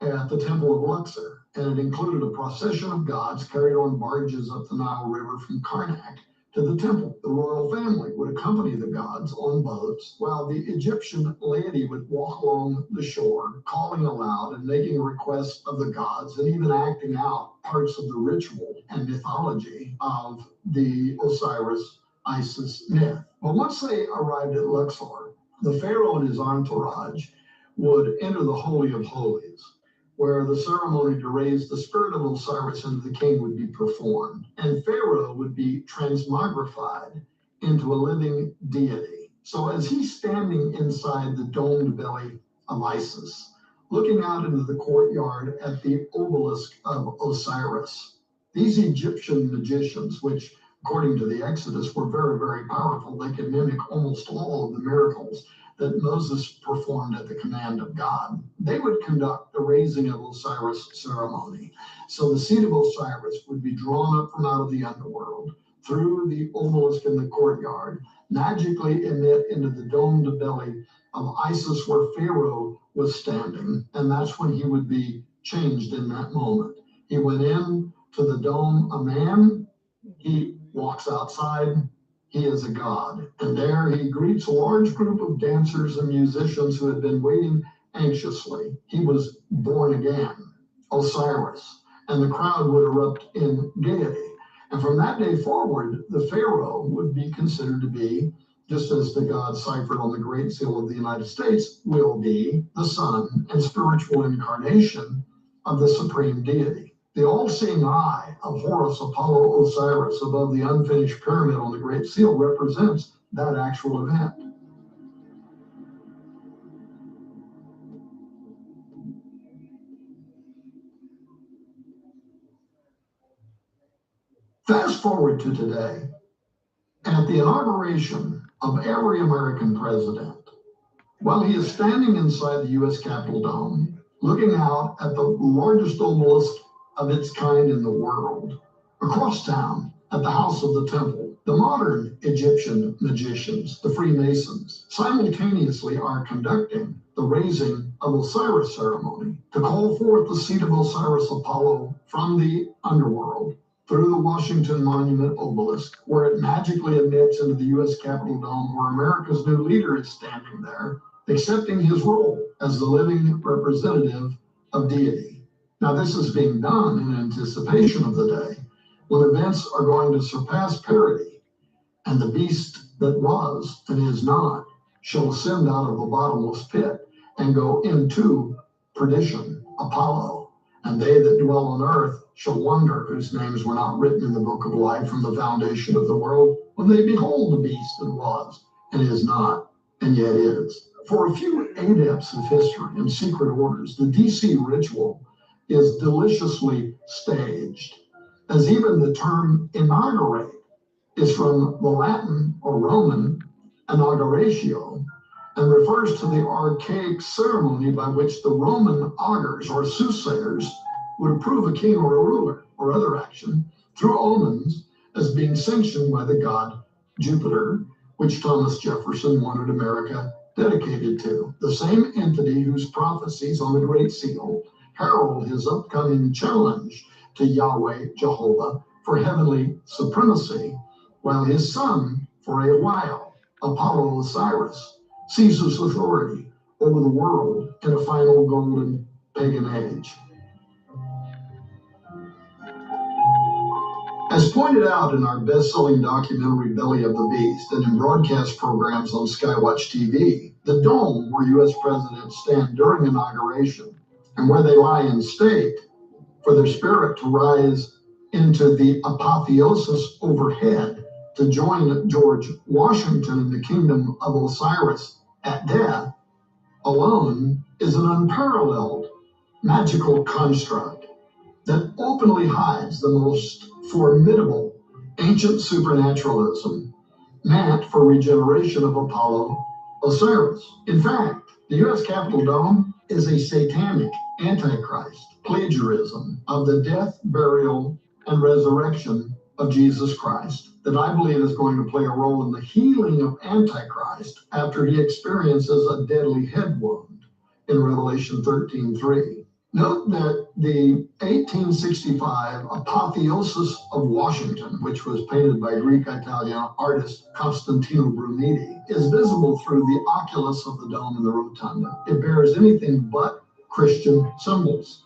at the Temple of Luxor, and it included a procession of gods carried on barges up the Nile River from Karnak to the temple. The royal family would accompany the gods on boats, while the Egyptian laity would walk along the shore, calling aloud and making requests of the gods, and even acting out parts of the ritual and mythology of the Osiris-Isis myth. But once they arrived at Luxor, the pharaoh and his entourage would enter the Holy of Holies, where the ceremony to raise the spirit of Osiris into the king would be performed, and Pharaoh would be transmogrified into a living deity. So as he's standing inside the domed belly of Isis, looking out into the courtyard at the obelisk of Osiris, these Egyptian magicians, which according to the Exodus were very, very powerful, they could mimic almost all of the miracles that Moses performed at the command of God. They would conduct the raising of Osiris ceremony. So the seed of Osiris would be drawn up from out of the underworld through the obelisk in the courtyard, magically emit into the domed belly of Isis where Pharaoh was standing. And that's when he would be changed in that moment. He went in to the dome a man, he walks outside, he is a god. And there he greets a large group of dancers and musicians who had been waiting anxiously. He was born again, Osiris, and the crowd would erupt in gaiety. And from that day forward, the pharaoh would be considered to be, just as the god ciphered on the Great Seal of the United States, will be the son and spiritual incarnation of the supreme deity. The all-seeing eye of Horus, Apollo, Osiris above the unfinished pyramid on the Great Seal represents that actual event. Fast forward to today, at the inauguration of every American president, while he is standing inside the U.S. Capitol Dome, looking out at the largest obelisk of its kind in the world, across town at the House of the Temple, the modern Egyptian magicians, the Freemasons, simultaneously are conducting the raising of Osiris ceremony to call forth the seed of Osiris Apollo from the underworld through the Washington Monument obelisk, where it magically emits into the U.S. Capitol Dome, where America's new leader is standing there, accepting his role as the living representative of deity. Now, this is being done in anticipation of the day when events are going to surpass parity, and the beast that was and is not shall ascend out of the bottomless pit and go into perdition, Apollo. And they that dwell on earth shall wonder, whose names were not written in the book of life from the foundation of the world, when they behold the beast that was and is not and yet is. For a few adepts of history and secret orders, the DC ritual is deliciously staged, as even the term inaugurate is from the Latin or Roman inauguratio and refers to the archaic ceremony by which the Roman augurs or soothsayers would approve a king or a ruler or other action through omens as being sanctioned by the god Jupiter, which Thomas Jefferson wanted America dedicated to, the same entity whose prophecies on the Great Seal herald his upcoming challenge to Yahweh Jehovah for heavenly supremacy, while his son, for a while, Apollo Osiris, Caesar's authority over the world in a final golden pagan age. As pointed out in our best-selling documentary Belly of the Beast and in broadcast programs on Skywatch TV, the dome where U.S. presidents stand during inauguration and where they lie in state for their spirit to rise into the apotheosis overhead to join George Washington in the kingdom of Osiris at death, alone is an unparalleled magical construct that openly hides the most formidable ancient supernaturalism meant for regeneration of Apollo, Osiris. In fact, the U.S. Capitol Dome is a satanic antichrist plagiarism of the death, burial, and resurrection of Jesus Christ that I believe is going to play a role in the healing of Antichrist after he experiences a deadly head wound in Revelation 13:3. Note that the 1865 Apotheosis of Washington, which was painted by Greek-Italian artist Costantino Bruniti, is visible through the oculus of the dome in the rotunda. It bears anything but Christian symbols.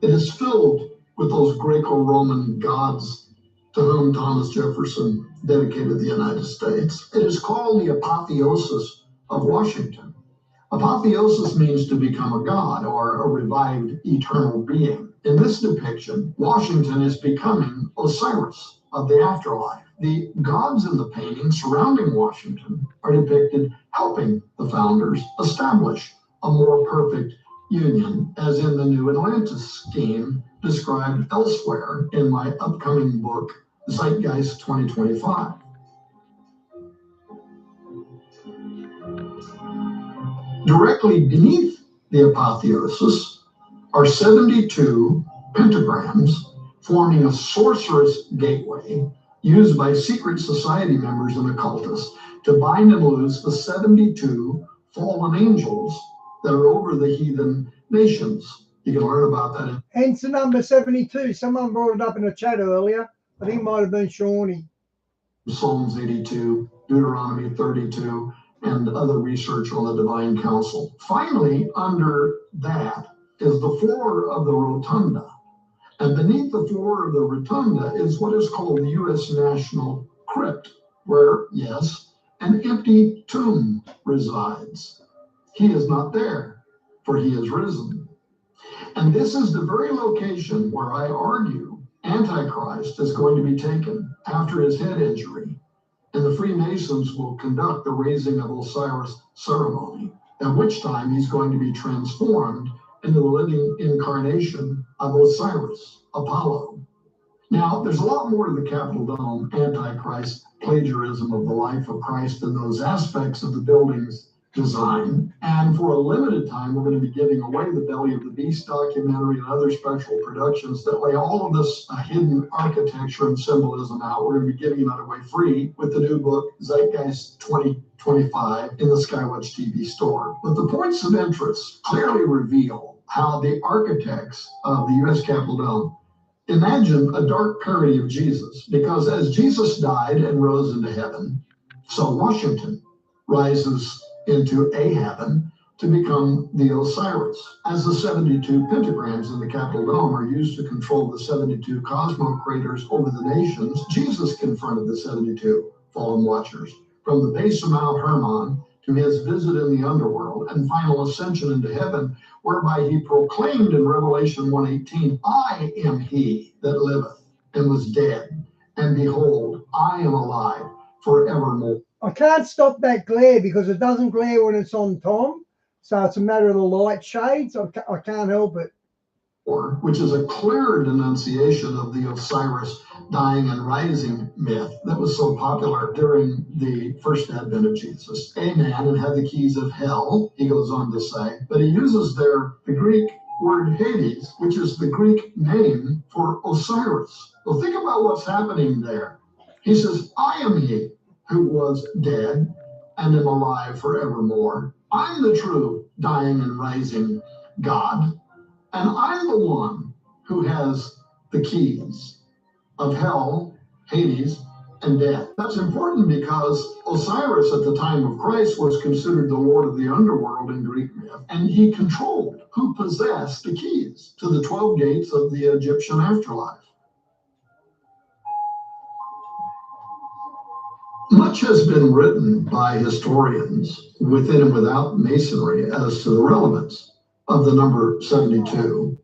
It is filled with those Greco-Roman gods to whom Thomas Jefferson dedicated the United States. It is called the Apotheosis of Washington. Apotheosis means to become a god or a revived eternal being. In this depiction, Washington is becoming Osiris of the afterlife. The gods in the painting surrounding Washington are depicted helping the founders establish a more perfect union, as in the New Atlantis scheme described elsewhere in my upcoming book, Zeitgeist 2025. Directly beneath the apotheosis are 72 pentagrams forming a sorcerous gateway used by secret society members and occultists to bind and loose the 72 fallen angels that are over the heathen nations. You can learn about that. Hence the number 72. Someone brought it up in the chat earlier. I think it might have been Shawnee. Psalms 82, Deuteronomy 32, and other research on the divine council. Finally, under that is the floor of the rotunda. And beneath the floor of the rotunda is what is called the U.S. National Crypt, where, yes, an empty tomb resides. He is not there, for he is risen. And this is the very location where I argue Antichrist is going to be taken after his head injury. And the Freemasons will conduct the raising of Osiris ceremony, at which time he's going to be transformed into the living incarnation of Osiris, Apollo. Now, there's a lot more to the Capitol Dome Antichrist plagiarism of the life of Christ and those aspects of the building's design. And for a limited time, we're going to be giving away the Belly of the Beast documentary and other special productions that lay all of this hidden architecture and symbolism out. We're going to be giving that away free with the new book, Zeitgeist 2025, in the Skywatch TV store. But the points of interest clearly reveal how the architects of the U.S. Capitol Dome imagine a dark parody of Jesus, because as Jesus died and rose into heaven, so Washington rises into a heaven to become the Osiris. As the 72 pentagrams in the Capitol Dome are used to control the 72 cosmo craters over the nations, Jesus confronted the 72 fallen watchers from the base of Mount Hermon to his visit in the underworld and final ascension into heaven, whereby he proclaimed in Revelation 1:18, I am he that liveth and was dead, and behold, I am alive forevermore. I can't stop that glare because it doesn't glare when it's on Tom. So it's a matter of the light shades. I can't help it. Which is a clear denunciation of the Osiris dying and rising myth that was so popular during the first advent of Jesus. A man and had the keys of hell, he goes on to say, but he uses there the Greek word Hades, which is the Greek name for Osiris. Well, think about what's happening there. He says, I am he who was dead and am alive forevermore. I'm the true dying and rising God, and I'm the one who has the keys of hell, Hades, and death. That's important because Osiris at the time of Christ was considered the lord of the underworld in Greek myth, and he controlled who possessed the keys to the 12 gates of the Egyptian afterlife. Much has been written by historians within and without Masonry as to the relevance of the number 72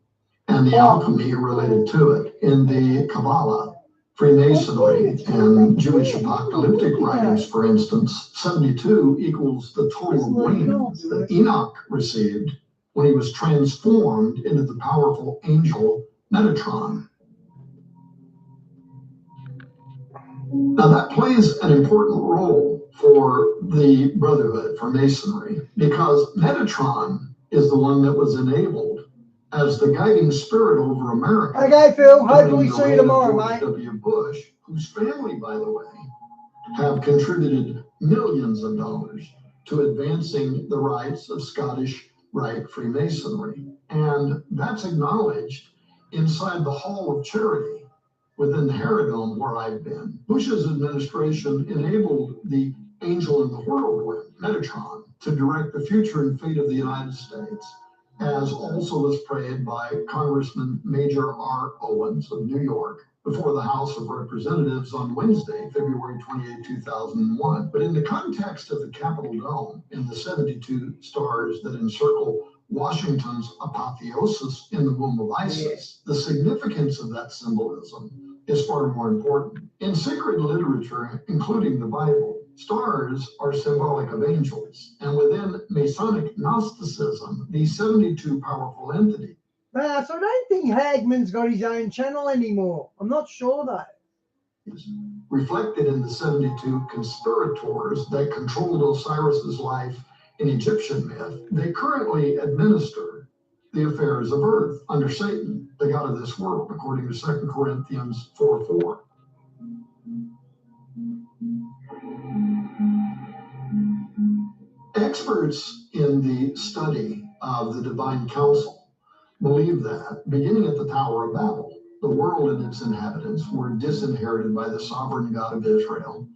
and the alchemy related to it in the Kabbalah, Freemasonry, and Jewish apocalyptic writings. For instance, 72 equals the total wings that Enoch received when he was transformed into the powerful angel Metatron. Now that plays an important role for the Brotherhood, for Masonry, because Metatron is the one that was enabled as the guiding spirit over America. Okay, Phil. Hopefully during the see you reign of tomorrow, George mate. W. Bush, whose family, by the way, have contributed millions of dollars to advancing the rights of Scottish Rite Freemasonry. And that's acknowledged inside the Hall of Charity within the Herodome where I've been. Bush's administration enabled the Angel in the Whirlwind, Metatron, to direct the future and fate of the United States, as also was prayed by Congressman Major R. Owens of New York before the House of Representatives on Wednesday, February 28, 2001. But in the context of the Capitol Dome and the 72 stars that encircle Washington's apotheosis in the womb of Isis, the significance of that symbolism is far more important. In sacred literature, including the Bible, stars are symbolic of angels. And within Masonic Gnosticism, these 72 powerful entities. So I don't think Hagman's got his own channel anymore. I'm not sure though. Reflected in the 72 conspirators that controlled Osiris's life in Egyptian myth, they currently administer the affairs of earth under Satan, the god of this world, according to 2 Corinthians 4:4. Experts in the study of the divine council believe that, beginning at the Tower of Babel, the world and its inhabitants were disinherited by the sovereign God of Israel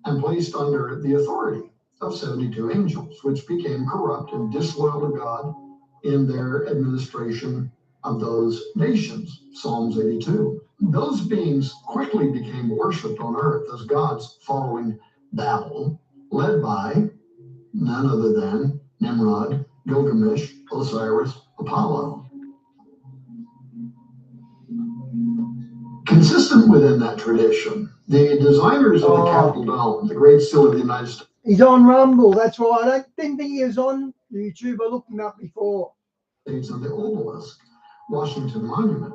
and placed under the authority of 72 angels, which became corrupt and disloyal to God in their administration of those nations. Psalms 82. Those beings quickly became worshipped on earth as gods following Babel, led by none other than Nimrod, Gilgamesh, Osiris, Apollo. Consistent within that tradition, the designers of the Capitol Dome, the Great Seal of the United States. He's on Rumble, that's why. Didn't think he was on YouTube. I looked him up before. And the obelisk, Washington Monument,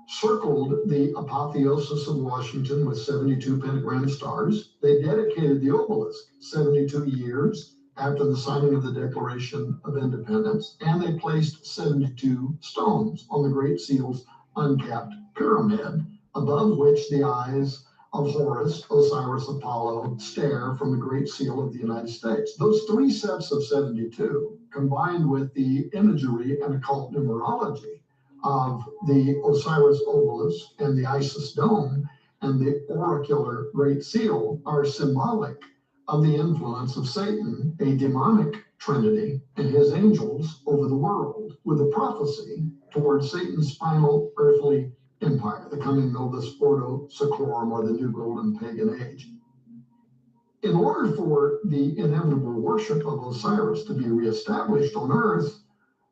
circled the apotheosis of Washington with 72 pentagram stars. They dedicated the obelisk 72 years after the signing of the Declaration of Independence, and they placed 72 stones on the Great Seal's uncapped pyramid, above which the eyes of Horus, Osiris, Apollo stare from the Great Seal of the United States. Those three sets of 72, combined with the imagery and occult numerology of the Osiris obelisk and the Isis dome and the oracular Great Seal, are symbolic of the influence of Satan, a demonic trinity, and his angels over the world, with a prophecy towards Satan's final earthly empire, the coming Novus Ordo Seclorum, or the New Golden Pagan Age. In order for the inevitable worship of Osiris to be reestablished on earth,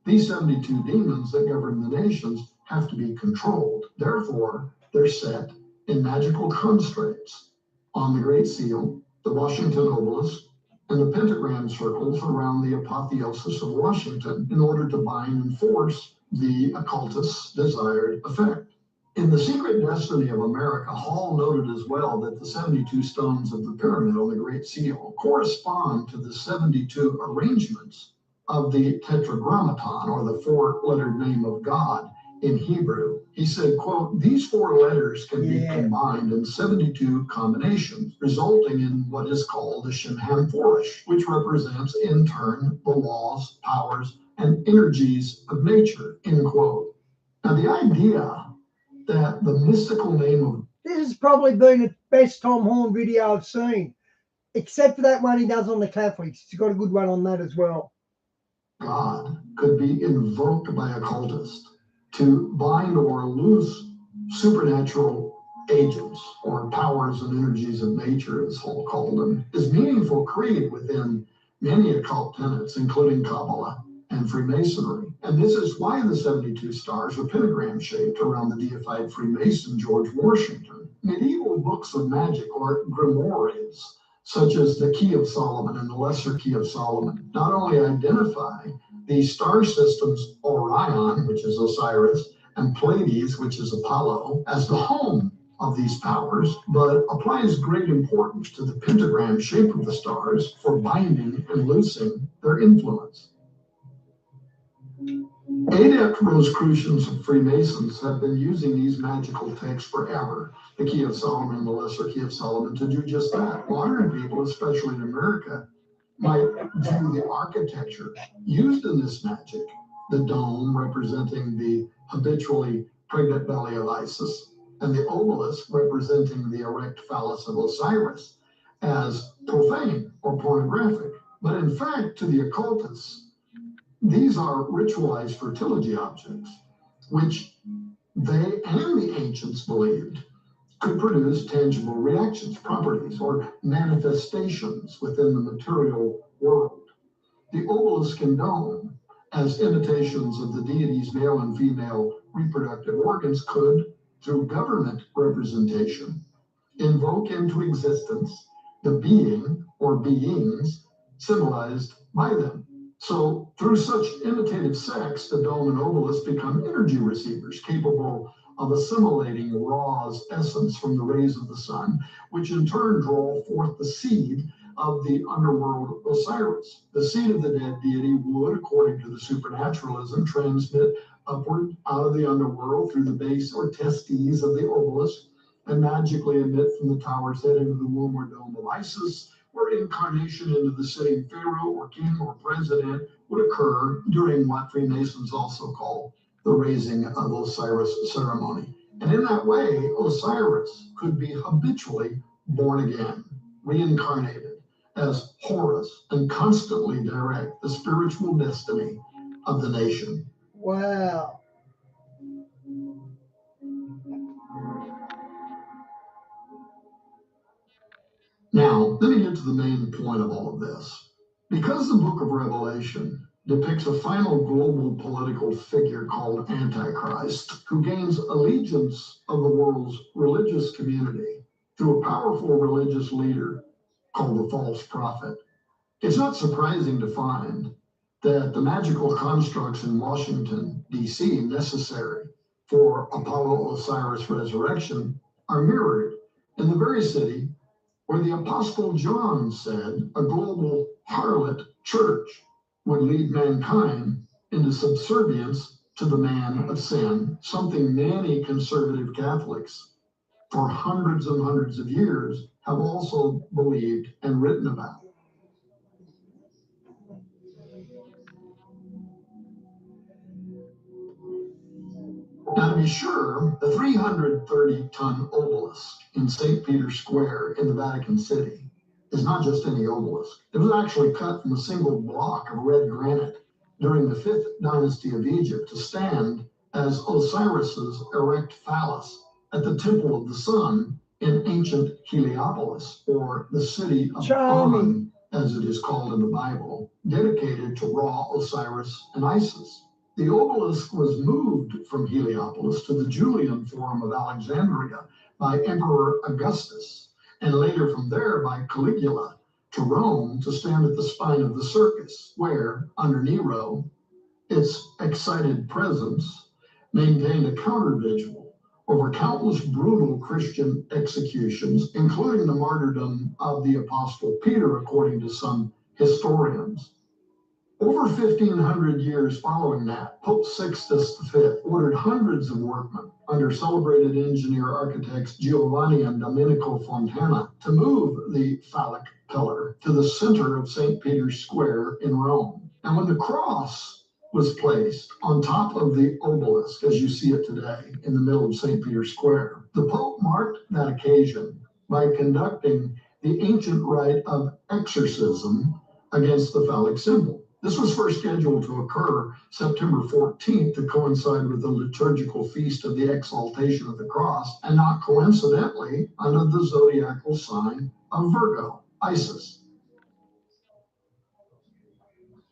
these 72 demons that govern the nations have to be controlled. Therefore, they're set in magical constraints on the Great Seal, the Washington obelisk, and the pentagram circles around the apotheosis of Washington in order to bind and force the occultist's desired effect. In The Secret Destiny of America, Hall noted as well that the 72 stones of the pyramid on the Great Seal correspond to the 72 arrangements of the Tetragrammaton, or the four-lettered name of God in Hebrew. He said, quote, "These four letters can be combined in 72 combinations, resulting in what is called the Shemham Forish, which represents, in turn, the laws, powers, and energies of nature," end quote. Now, the idea that the mystical name of... This has probably been the best Tom Horn video I've seen, except for that one he does on the Catholics. He's got a good one on that as well. God could be invoked by occultists to bind or loose supernatural agents or powers and energies of nature, as Hall called them, is meaningful creed within many occult tenets, including Kabbalah and Freemasonry. And this is why the 72 stars are pentagram shaped around the deified Freemason George Washington. Medieval books of magic, or grimoires, such as the Key of Solomon and the Lesser Key of Solomon, not only identify the star systems Orion, which is Osiris, and Pleiades, which is Apollo, as the home of these powers, but applies great importance to the pentagram shape of the stars for binding and loosing their influence. Adept Rosicrucians and Freemasons have been using these magical texts forever, the Key of Solomon, the Lesser Key of Solomon, to do just that. Modern people, especially in America, might view the architecture used in this magic, the dome representing the habitually pregnant belly of Isis, and the obelisk representing the erect phallus of Osiris, as profane or pornographic. But in fact, to the occultists, these are ritualized fertility objects, which they and the ancients believed could produce tangible reactions, properties, or manifestations within the material world. The obelisk and dome, as imitations of the deity's male and female reproductive organs, could, through government representation, invoke into existence the being or beings symbolized by them. So through such imitative sex, the dome and obelisk become energy receivers capable of assimilating Ra's essence from the rays of the sun, which in turn draw forth the seed of the underworld Osiris. The seed of the dead deity would, according to the supernaturalism, transmit upward out of the underworld through the base or testes of the obelisk and magically emit from the tower's head into the womb or dome of Isis, where incarnation into the sitting pharaoh or king or president would occur during what Freemasons also call the raising of Osiris ceremony. And in that way, Osiris could be habitually born again, reincarnated as Horus, and constantly direct the spiritual destiny of the nation. Wow. Now, let me get to the main point of all of this. Because the book of Revelation depicts a final global political figure called Antichrist, who gains allegiance of the world's religious community through a powerful religious leader called the false prophet, it's not surprising to find that the magical constructs in Washington, D.C., necessary for Apollo Osiris resurrection are mirrored in the very city where the Apostle John said a global harlot church would lead mankind into subservience to the man of sin, something many conservative Catholics for hundreds and hundreds of years have also believed and written about. Now, to be sure, the 330-ton obelisk in St. Peter's Square in the Vatican City is not just any obelisk. It was actually cut from a single block of red granite during the 5th dynasty of Egypt to stand as Osiris's erect phallus at the Temple of the Sun in ancient Heliopolis, or the city of On, as it is called in the Bible, dedicated to Ra, Osiris, and Isis. The obelisk was moved from Heliopolis to the Julian Forum of Alexandria by Emperor Augustus, and later from there by Caligula to Rome to stand at the spine of the circus, where, under Nero, its excited presence maintained a counter-vigil over countless brutal Christian executions, including the martyrdom of the Apostle Peter, according to some historians. Over 1,500 years following that, Pope Sixtus V ordered hundreds of workmen under celebrated engineer architects Giovanni and Domenico Fontana to move the phallic pillar to the center of St. Peter's Square in Rome. And when the cross was placed on top of the obelisk, as you see it today in the middle of St. Peter's Square, the Pope marked that occasion by conducting the ancient rite of exorcism against the phallic symbol. This was first scheduled to occur September 14th to coincide with the liturgical feast of the Exaltation of the Cross, and not coincidentally under the zodiacal sign of Virgo, Isis.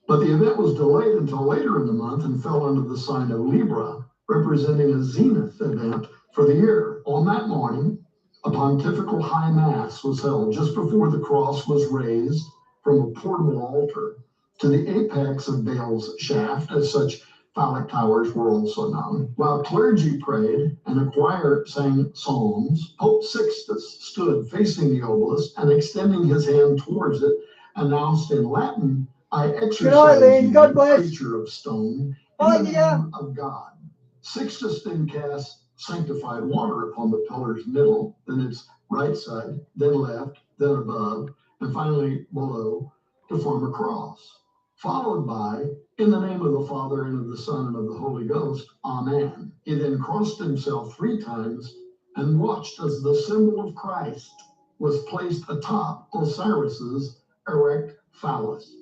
But the event was delayed until later in the month and fell under the sign of Libra, representing a zenith event for the year. On that morning, a pontifical high mass was held just before the cross was raised from a portable altar to the apex of Baal's shaft, as such Phallic towers were also known. While clergy prayed and a choir sang psalms, Pope Sixtus stood facing the obelisk and extending his hand towards it, announced in Latin, "I exercise you, God bless. creature of stone, Bye, in the dear. name of God." Sixtus then cast sanctified water upon the pillar's middle, then its right side, then left, then above, and finally below, to form a cross, followed by, "In the name of the Father, and of the Son, and of the Holy Ghost, Amen." He then crossed himself 3 times and watched as the symbol of Christ was placed atop Osiris's erect phallus.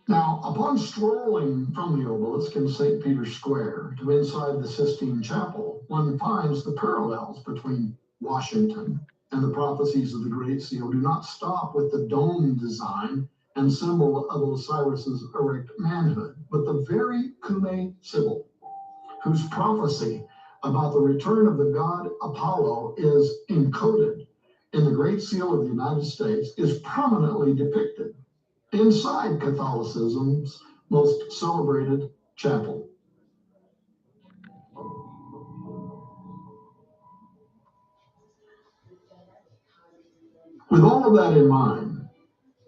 Now, upon strolling from the obelisk in St. Peter's Square to inside the Sistine Chapel, one finds the parallels between Washington and the prophecies of the Great Seal do not stop with the dome design and symbol of Osiris's erect manhood, but the very Cumae Sibyl, whose prophecy about the return of the god Apollo is encoded in the Great Seal of the United States, is prominently depicted inside Catholicism's most celebrated chapel. With all of that in mind,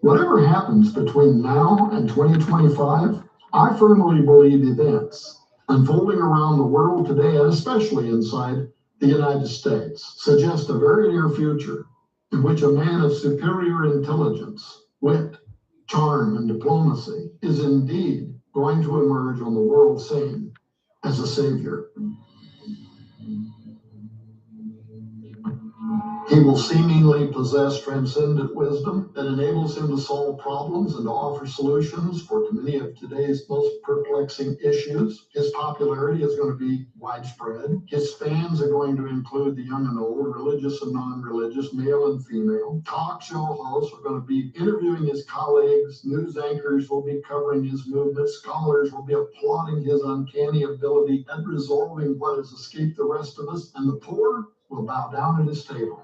whatever happens between now and 2025, I firmly believe events unfolding around the world today, and especially inside the United States, suggest a very near future in which a man of superior intelligence, wit, charm, and diplomacy is indeed going to emerge on the world scene as a savior. He will seemingly possess transcendent wisdom that enables him to solve problems and to offer solutions for many of today's most perplexing issues. His popularity is going to be widespread. His fans are going to include the young and old, religious and non-religious, male and female. Talk show hosts are going to be interviewing his colleagues. News anchors will be covering his movements. Scholars will be applauding his uncanny ability at resolving what has escaped the rest of us. And the poor will bow down at his table.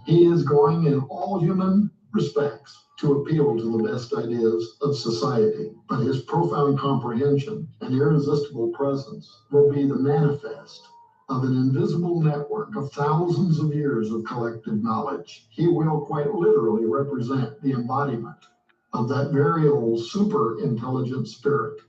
He is going in all human respects to appeal to the best ideas of society, but his profound comprehension and irresistible presence will be the manifest of an invisible network of thousands of years of collective knowledge. He will quite literally represent the embodiment of that very old super intelligent spirit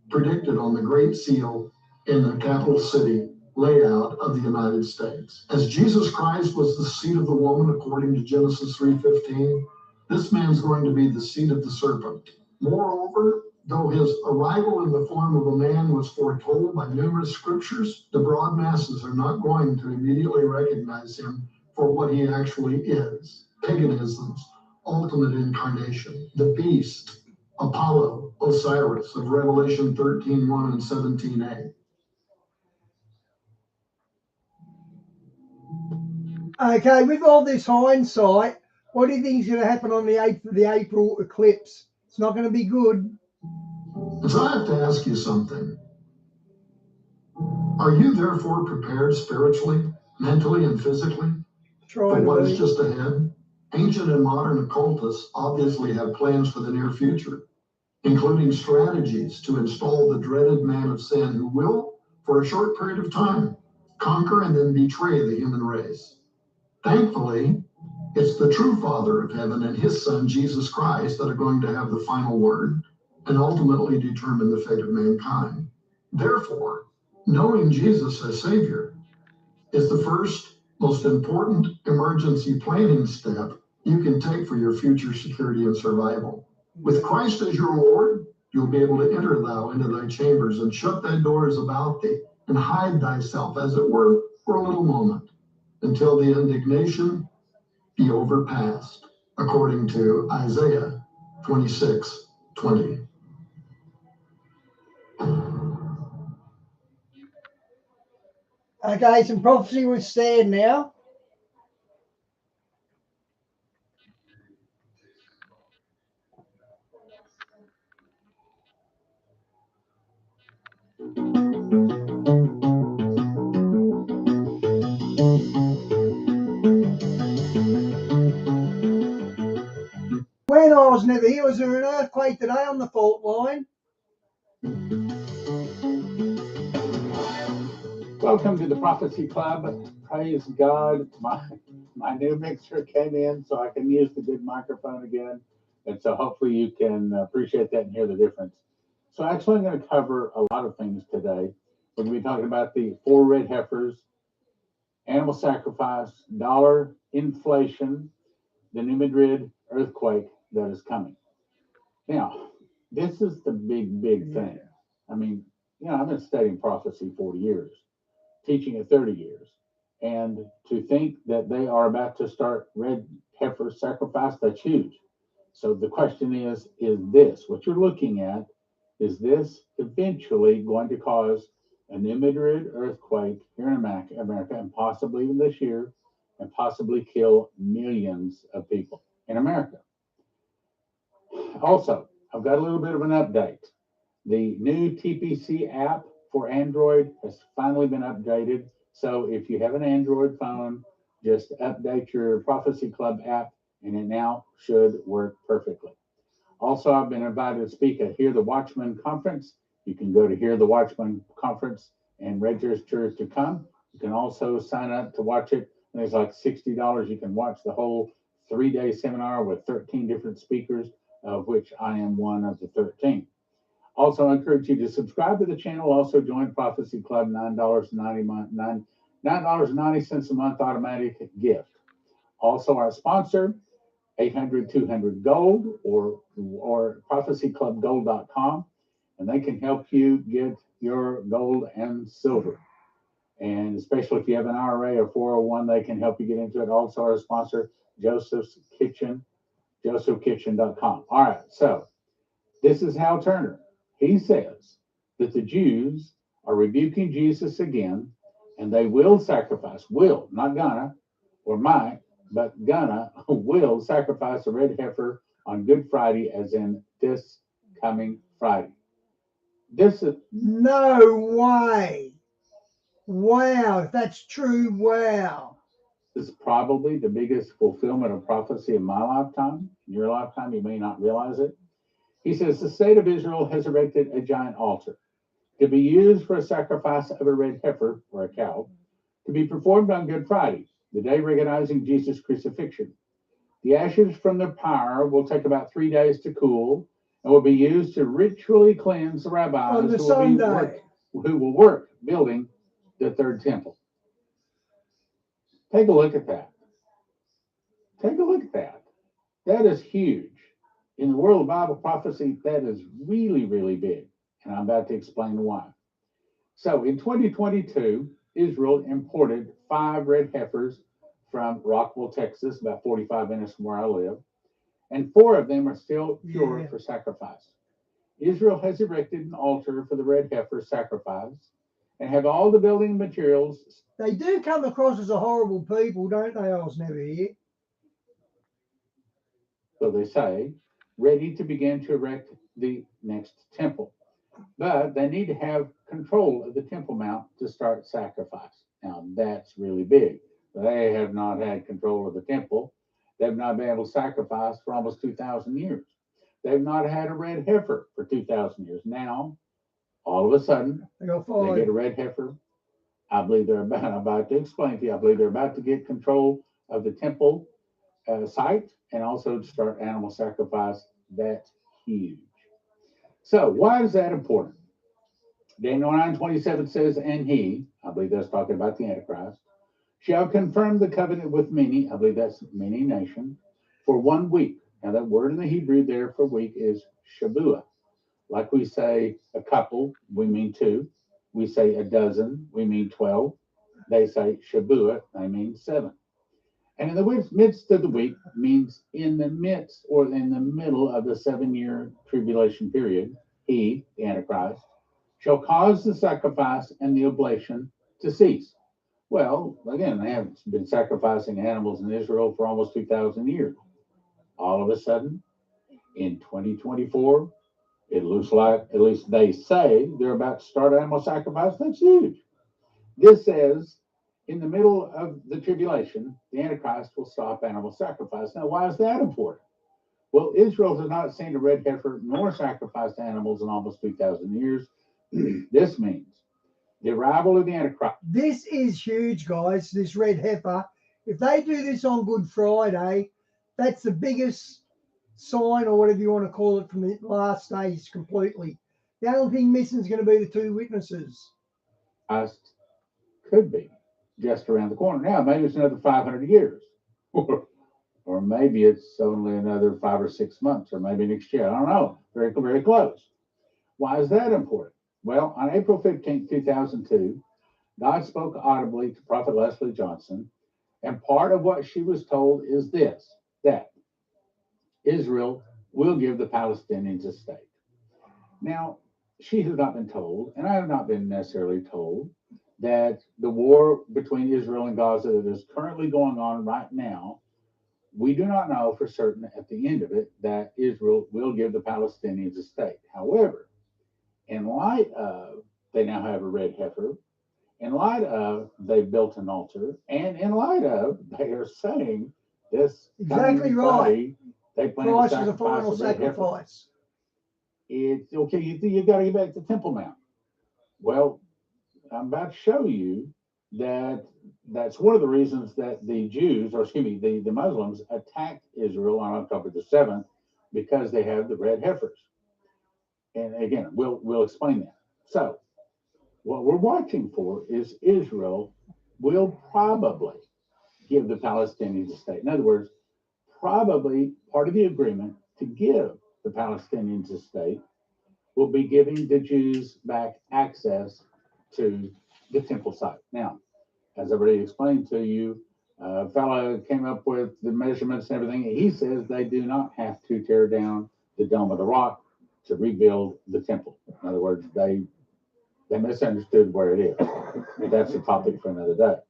predicted on the Great Seal in the capital city layout of the United States. As Jesus Christ was the seed of the woman, according to Genesis 3:15, this man's going to be the seed of the serpent. Moreover, though his arrival in the form of a man was foretold by numerous scriptures, the broad masses are not going to immediately recognize him for what he actually is: paganism's ultimate incarnation, the beast, Apollo, Osiris of Revelation 13:1 and 17a. Okay, with all this hindsight, what do you think is going to happen on the 8th of the April eclipse? It's not going to be good. So I have to ask you something. Are you therefore prepared spiritually, mentally, and physically for what is just ahead? Ancient and modern occultists obviously have plans for the near future, including strategies to install the dreaded man of sin who will, for a short period of time, conquer and then betray the human race. Thankfully, it's the true Father of heaven and his Son, Jesus Christ, that are going to have the final word and ultimately determine the fate of mankind. Therefore, knowing Jesus as Savior is the first, most important emergency planning step you can take for your future security and survival. With Christ as your Lord, you'll be able to enter thou into thy chambers and shut thy doors about thee and hide thyself, as it were, for a little moment, until the indignation be overpassed, according to Isaiah 26:20. Okay, some prophecy was said now. When I was was never here. Was there an earthquake today on the fault line? Welcome to the Prophecy Club. Praise God. My new mixer came in so I can use the good microphone again. And so hopefully you can appreciate that and hear the difference. So actually I'm going to cover a lot of things today. We're going to be talking about the 4 red heifers, animal sacrifice, dollar inflation, the New Madrid earthquake that is coming. Now, this is the big thing. I mean, I've been studying prophecy 40 years, teaching it 30 years. And to think that they are about to start red heifer sacrifice, that's huge. So the question is this, what you're looking at, is this eventually going to cause a New Madrid earthquake here in America, and possibly even this year, and possibly kill millions of people in America? Also, I've got a little bit of an update. The new TPC app for Android has finally been updated. So if you have an Android phone, just update your Prophecy Club app and it now should work perfectly. Also, I've been invited to speak at Hear the Watchman conference. You can go to Hear the Watchman conference and register to come. You can also sign up to watch it. And it's like $60. You can watch the whole 3-day seminar with 13 different speakers, of which I am one of the 13. Also, I encourage you to subscribe to the channel. Also, join Prophecy Club, $9.90 a month automatic gift. Also, our sponsor, 800-200-GOLD or prophecyclubgold.com, and they can help you get your gold and silver. And especially if you have an IRA or 401, they can help you get into it. Also, our sponsor, Joseph's Kitchen, josephkitchen.com. All right, so this is Hal Turner. He says that the Jews are rebuking Jesus again, and they will sacrifice, will, not gonna, or might, but gonna, will sacrifice a red heifer on Good Friday, as in this coming Friday. This is No way. Wow, if that's true, wow. is probably the biggest fulfillment of prophecy in my lifetime. In your lifetime, you may not realize it. He says the state of Israel has erected a giant altar to be used for a sacrifice of a red heifer or a cow to be performed on Good Friday, the day recognizing Jesus' crucifixion. The ashes from the pyre will take about 3 days to cool and will be used to ritually cleanse the rabbis On the Sunday. who will work building the third temple. Take a look at that. Take a look at that. That is huge. In the world of Bible prophecy, that is really big. And I'm about to explain why. So in 2022, Israel imported 5 red heifers from Rockville, Texas, about 45 minutes from where I live. And 4 of them are still pure for sacrifice. Israel has erected an altar for the red heifer sacrifice and have all the building materials. They do come across as a horrible people, don't they? I was never here. So they say, ready to begin to erect the next temple. But they need to have control of the Temple Mount to start sacrifice. Now, that's really big. They have not had control of the temple. They've not been able to sacrifice for almost 2,000 years. They've not had a red heifer for 2,000 years. Now, all of a sudden, they get a red heifer. I believe I'm about to explain to you, I believe they're about to get control of the temple site and also to start animal sacrifice. That's huge. So why is that important? Daniel 9:27 says, and he, I believe that's talking about the Antichrist, shall confirm the covenant with many, I believe that's many nations, for 1 week. Now that word in the Hebrew there for week is Shabuah. Like we say a couple, we mean 2. We say a dozen, we mean 12. They say Shabuah, they mean 7. And in the midst of the week means in the midst or in the middle of the 7-year tribulation period, he, the Antichrist, shall cause the sacrifice and the oblation to cease. Well, again, they haven't been sacrificing animals in Israel for almost 2,000 years. All of a sudden, in 2024, it looks like, at least they say, they're about to start animal sacrifice. That's huge. This says, in the middle of the tribulation, the Antichrist will stop animal sacrifice. Now, why is that important? Well, Israel has not seen a red heifer nor sacrificed animals in almost 2,000 years. This means the arrival of the Antichrist. This is huge, guys. This red heifer. If they do this on Good Friday, that's the biggest sign, or whatever you want to call it, from the last days completely. The only thing missing is going to be the two witnesses. Could be just around the corner. Now, maybe it's another 500 years, or maybe it's only another 5 or 6 months, or maybe next year. I don't know. Very, very close. Why is that important? Well, on April 15th, 2002, God spoke audibly to Prophet Leslie Johnson, and part of what she was told is this, that Israel will give the Palestinians a state. Now, she has not been told, and I have not been necessarily told, that the war between Israel and Gaza that is currently going on right now, we do not know for certain at the end of it that Israel will give the Palestinians a state. However, in light of they now have a red heifer, in light of they've built an altar, and in light of they are saying this Exactly right. Friday, they plan Christ to is the final sacrifice a red heifer. sacrifice. It's okay. You got to get back to Temple Mount. Well, I'm about to show you that that's one of the reasons that the Jews, or excuse me, the Muslims attacked Israel on October the 7th, because they have the red heifers. And again, we'll explain that. So what we're watching for is Israel will probably give the Palestinians a state. In other words, probably part of the agreement to give the Palestinians a state will be giving the Jews back access to the temple site. Now, as I've already explained to you, a fellow came up with the measurements and everything. He says they do not have to tear down the Dome of the Rock to rebuild the temple. In other words, they misunderstood where it is. But that's a topic for another day.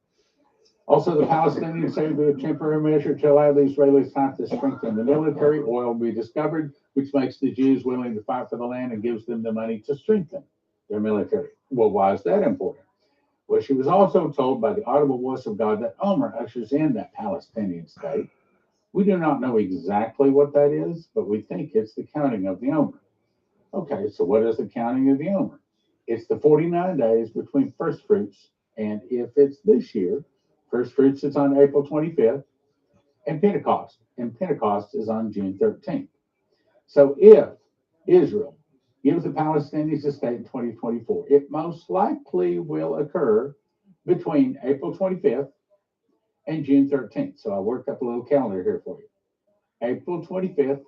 Also, the Palestinians say the temporary measure to allow the Israelis time to strengthen the military. Oil will be discovered, which makes the Jews willing to fight for the land and gives them the money to strengthen their military. Well, why is that important? Well, she was also told by the audible voice of God that Omer ushers in that Palestinian state. We do not know exactly what that is, but we think it's the counting of the Omer. Okay, so what is the counting of the Omer? It's the 49 days between first fruits, and if it's this year, first fruits is on April 25th, and Pentecost is on June 13th. So if Israel gives the Palestinians a state in 2024, it most likely will occur between April 25th and June 13th. So I worked up a little calendar here for you. April 25th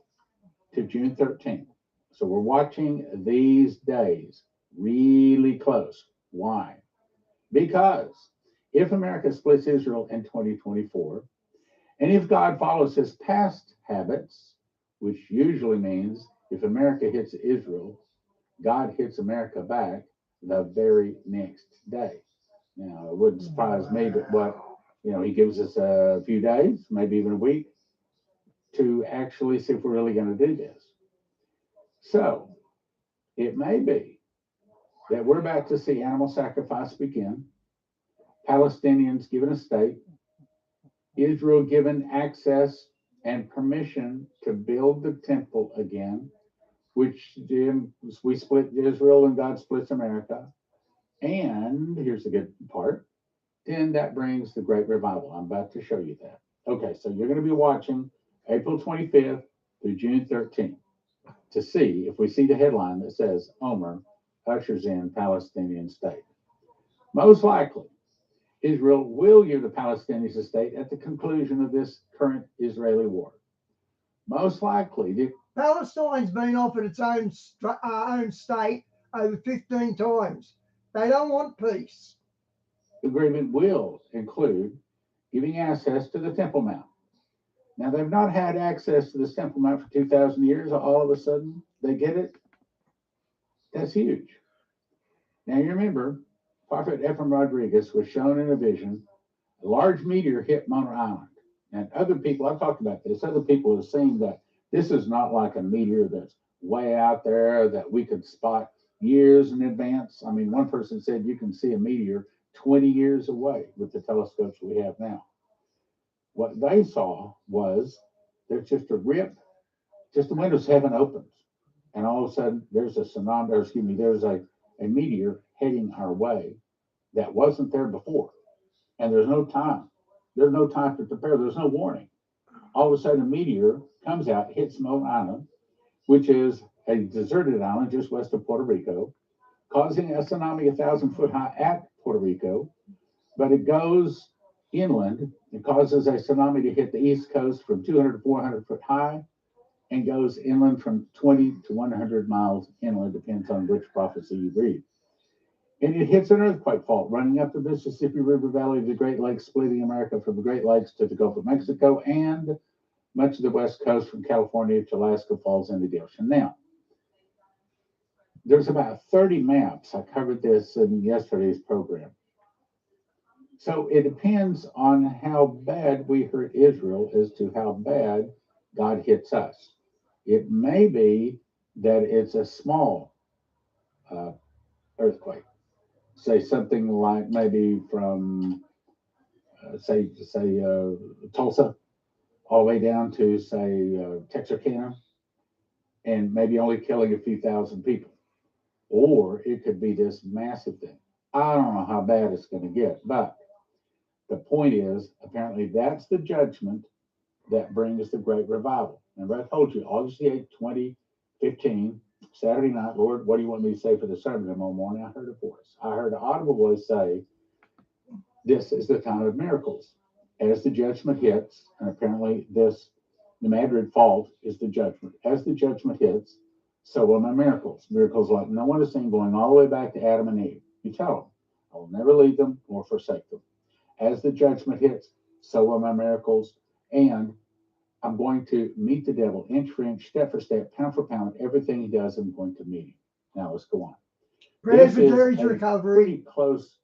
to June 13th. So we're watching these days really close. Why? Because if America splits Israel in 2024, and if God follows his past habits, which usually means if America hits Israel, God hits America back the very next day. Now, it wouldn't surprise me, but he gives us a few days, maybe even a week, to actually see if we're really going to do this. So it may be that we're about to see animal sacrifice begin, Palestinians given a state, Israel given access and permission to build the temple again, which we split Israel and God splits America. And here's the good part. Then that brings the great revival. I'm about to show you that. Okay, so you're going to be watching April 25th through June 13th to see if we see the headline that says Omer ushers in Palestinian state. Most likely, Israel will give the Palestinians a state at the conclusion of this current Israeli war. Most likely, Palestine's been offered its own state over 15 times. They don't want peace. The agreement will include giving access to the Temple Mount. Now, they've not had access to the Temple Mount for 2,000 years. All of a sudden, they get it. That's huge. Now, you remember, Prophet Ephraim Rodriguez was shown in a vision, a large meteor hit Mona Island. And other people, I've talked about this, other people have seen that this is not like a meteor that's way out there that we could spot years in advance. I mean, one person said you can see a meteor 20 years away with the telescopes we have now. What they saw was there's just a rip just the windows of heaven opens, and all of a sudden there's a tsunami, or excuse me, there's a meteor heading our way that wasn't there before. And there's no time. There's no time to prepare. There's no warning. All of a sudden, a meteor comes out, hits Moan Island, which is a deserted island just west of Puerto Rico, causing a tsunami 1,000 foot high at Puerto Rico. But it goes inland. It causes a tsunami to hit the east coast from 200 to 400 foot high and goes inland from 20 to 100 miles inland, depends on which prophecy you read. And it hits an earthquake fault running up the Mississippi River Valley of the Great Lakes, splitting America from the Great Lakes to the Gulf of Mexico, and much of the west coast from California to Alaska falls into the ocean. Now, there's about 30 maps. I covered this in yesterday's program. So it depends on how bad we hurt Israel as to how bad God hits us. It may be that it's a small earthquake. Say something like maybe from, say Tulsa, all the way down to, say, Texarkana, and maybe only killing a few thousand people. Or it could be this massive thing. I don't know how bad it's going to get, but the point is, apparently that's the judgment that brings the great revival. Remember, I told you, August the 8th, 2015, Saturday night, Lord, what do you want me to say for the sermon tomorrow morning? I heard a voice. I heard an audible voice say, this is the time of miracles. As the judgment hits, and apparently this, the Madrid fault is the judgment. As the judgment hits, so will my miracles. Miracles like no one has seen, going all the way back to Adam and Eve. You tell them, I will never leave them nor forsake them. As the judgment hits, so will my miracles. And I'm going to meet the devil inch for inch, step for step, pound for pound. Everything he does, I'm going to meet him. Now let's go on. Praise for This is Jerry's a recovery. pretty close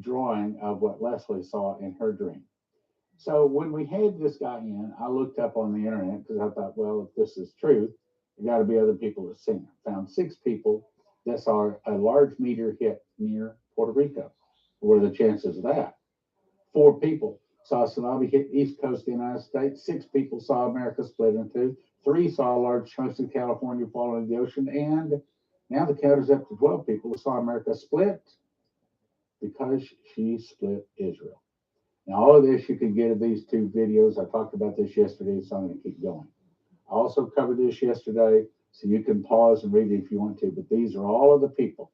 drawing of what Leslie saw in her dream. So when we had this guy in, I looked up on the internet because I thought, well, if this is true, there got to be other people that seen it. Found 6 people that saw a large meteor hit near Puerto Rico. What are the chances of that? 4 people saw a tsunami hit the east coast of the United States. 6 people saw America split in 2. 3 saw large chunks of California fall into the ocean. And now the count is up to 12 people who saw America split because she split Israel. Now, all of this you can get in these 2 videos. I talked about this yesterday, so I'm going to keep going. I also covered this yesterday, so you can pause and read it if you want to. But these are all of the people,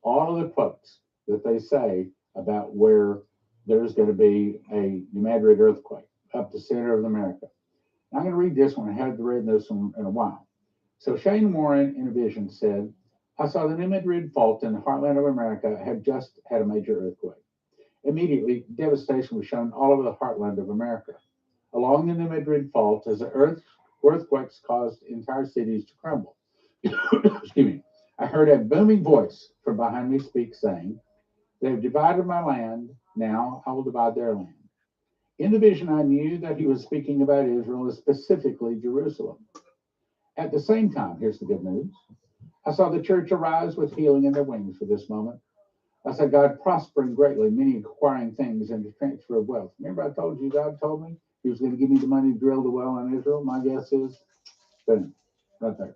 all of the quotes that they say about where there's going to be a Madrid earthquake up the center of America. Now, I'm going to read this one. I haven't read this one in a while. So Shane Warren in a vision said, I saw the New Madrid fault in the heartland of America had just had a major earthquake. Immediately, devastation was shown all over the heartland of America. Along the New Madrid fault, as the earthquakes caused entire cities to crumble. Excuse me. I heard a booming voice from behind me speak, saying, they have divided my land, now I will divide their land. In the vision, I knew that he was speaking about Israel, and specifically Jerusalem. At the same time, here's the good news, I saw the church arise with healing in their wings for this moment. I saw God prospering greatly, many acquiring things and the transfer of wealth. Remember, I told you God told me he was going to give me the money to drill the well in Israel? My guess is, boom, right there.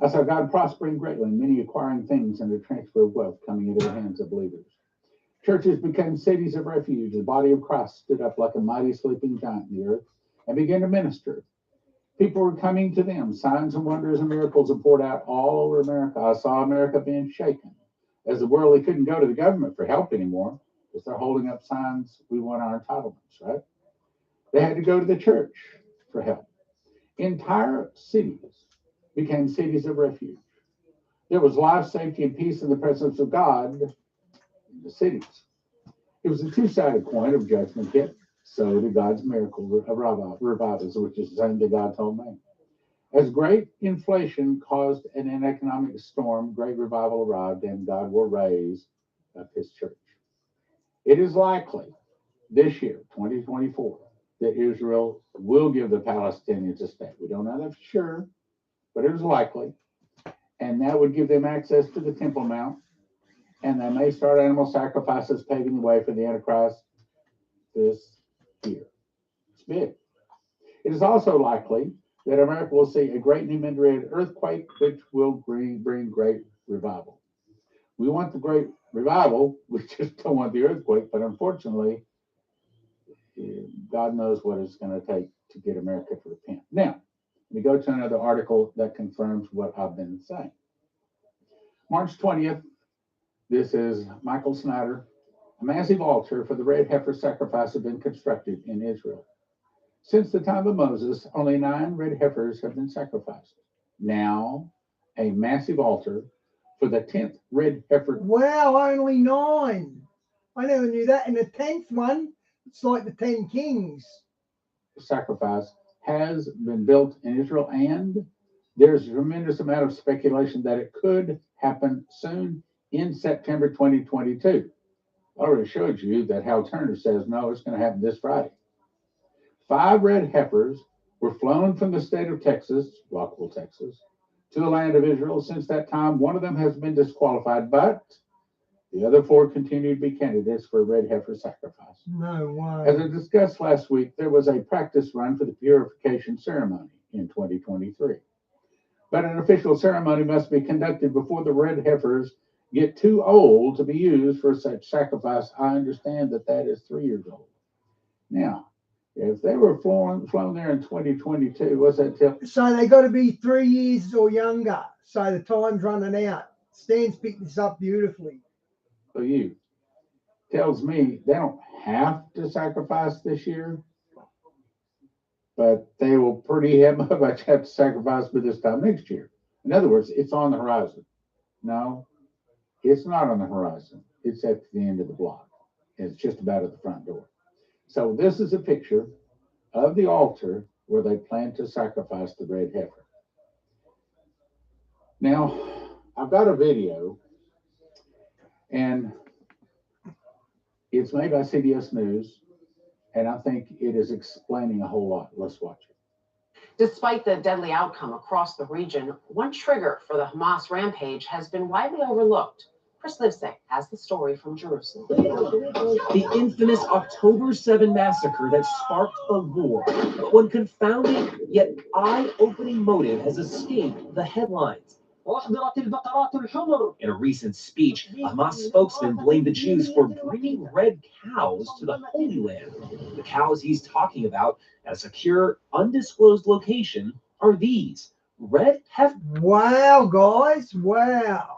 I saw God prospering greatly, many acquiring things and the transfer of wealth coming into the hands of believers. Churches became cities of refuge. The body of Christ stood up like a mighty sleeping giant in the earth and began to minister. People were coming to them. Signs and wonders and miracles were poured out all over America. I saw America being shaken. As the world, they couldn't go to the government for help anymore because they're holding up signs, we want our entitlements, right? They had to go to the church for help. Entire cities became cities of refuge. There was life, safety, and peace in the presence of God in the cities. It was a 2-sided coin of judgment hit. So did God's miracle revivals, which is the same that God told me. As great inflation caused an economic storm, great revival arrived, and God will raise up his church. It is likely this year, 2024, that Israel will give the Palestinians a state. We don't know that for sure, but it is likely. And that would give them access to the Temple Mount. And they may start animal sacrifices, paving the way for the Antichrist this year. It's big. It is also likely that America will see a great New Madrid earthquake, which will bring great revival. We want the great revival. We just don't want the earthquake. But unfortunately, God knows what it's going to take to get America to repent. Now, we go to another article that confirms what I've been saying. March 20th, this is Michael Snyder. A massive altar for the red heifer sacrifice has been constructed in Israel. Since the time of Moses, only 9 red heifers have been sacrificed. Now, a massive altar for the 10th red heifer. Wow, only 9. I never knew that. And the 10th one, it's like the 10 kings. Sacrifice has been built in Israel, and there's a tremendous amount of speculation that it could happen soon in September 2022. I already showed you that Hal Turner says, no, it's going to happen this Friday. 5 red heifers were flown from the state of Texas, Rockville, Texas, to the land of Israel. Since that time, one of them has been disqualified, but the other 4 continue to be candidates for a red heifer sacrifice. No way. As I discussed last week, there was a practice run for the purification ceremony in 2023. But an official ceremony must be conducted before the red heifers get too old to be used for such sacrifice. I understand that is 3 years old. Now, if they were flown there in 2022, what's that tell? So they got to be 3 years or younger. So the time's running out. Stan's picked this up beautifully. So you tells me they don't have to sacrifice this year, but they will pretty much have to sacrifice by this time next year. In other words, it's on the horizon. No, it's not on the horizon. It's at the end of the block. It's just about at the front door. So this is a picture of the altar where they plan to sacrifice the red heifer. Now, I've got a video, and it's made by CBS News, and I think it is explaining a whole lot. Let's watch it. Despite the deadly outcome across the region, one trigger for the Hamas rampage has been widely overlooked. Chris Livesay has the story from Jerusalem. The infamous October 7 massacre that sparked a war. But one confounding yet eye-opening motive has escaped the headlines. In a recent speech, a Hamas spokesman blamed the Jews for bringing red cows to the Holy Land. The cows he's talking about at a secure, undisclosed location are these red heifers. Wow, guys. Wow.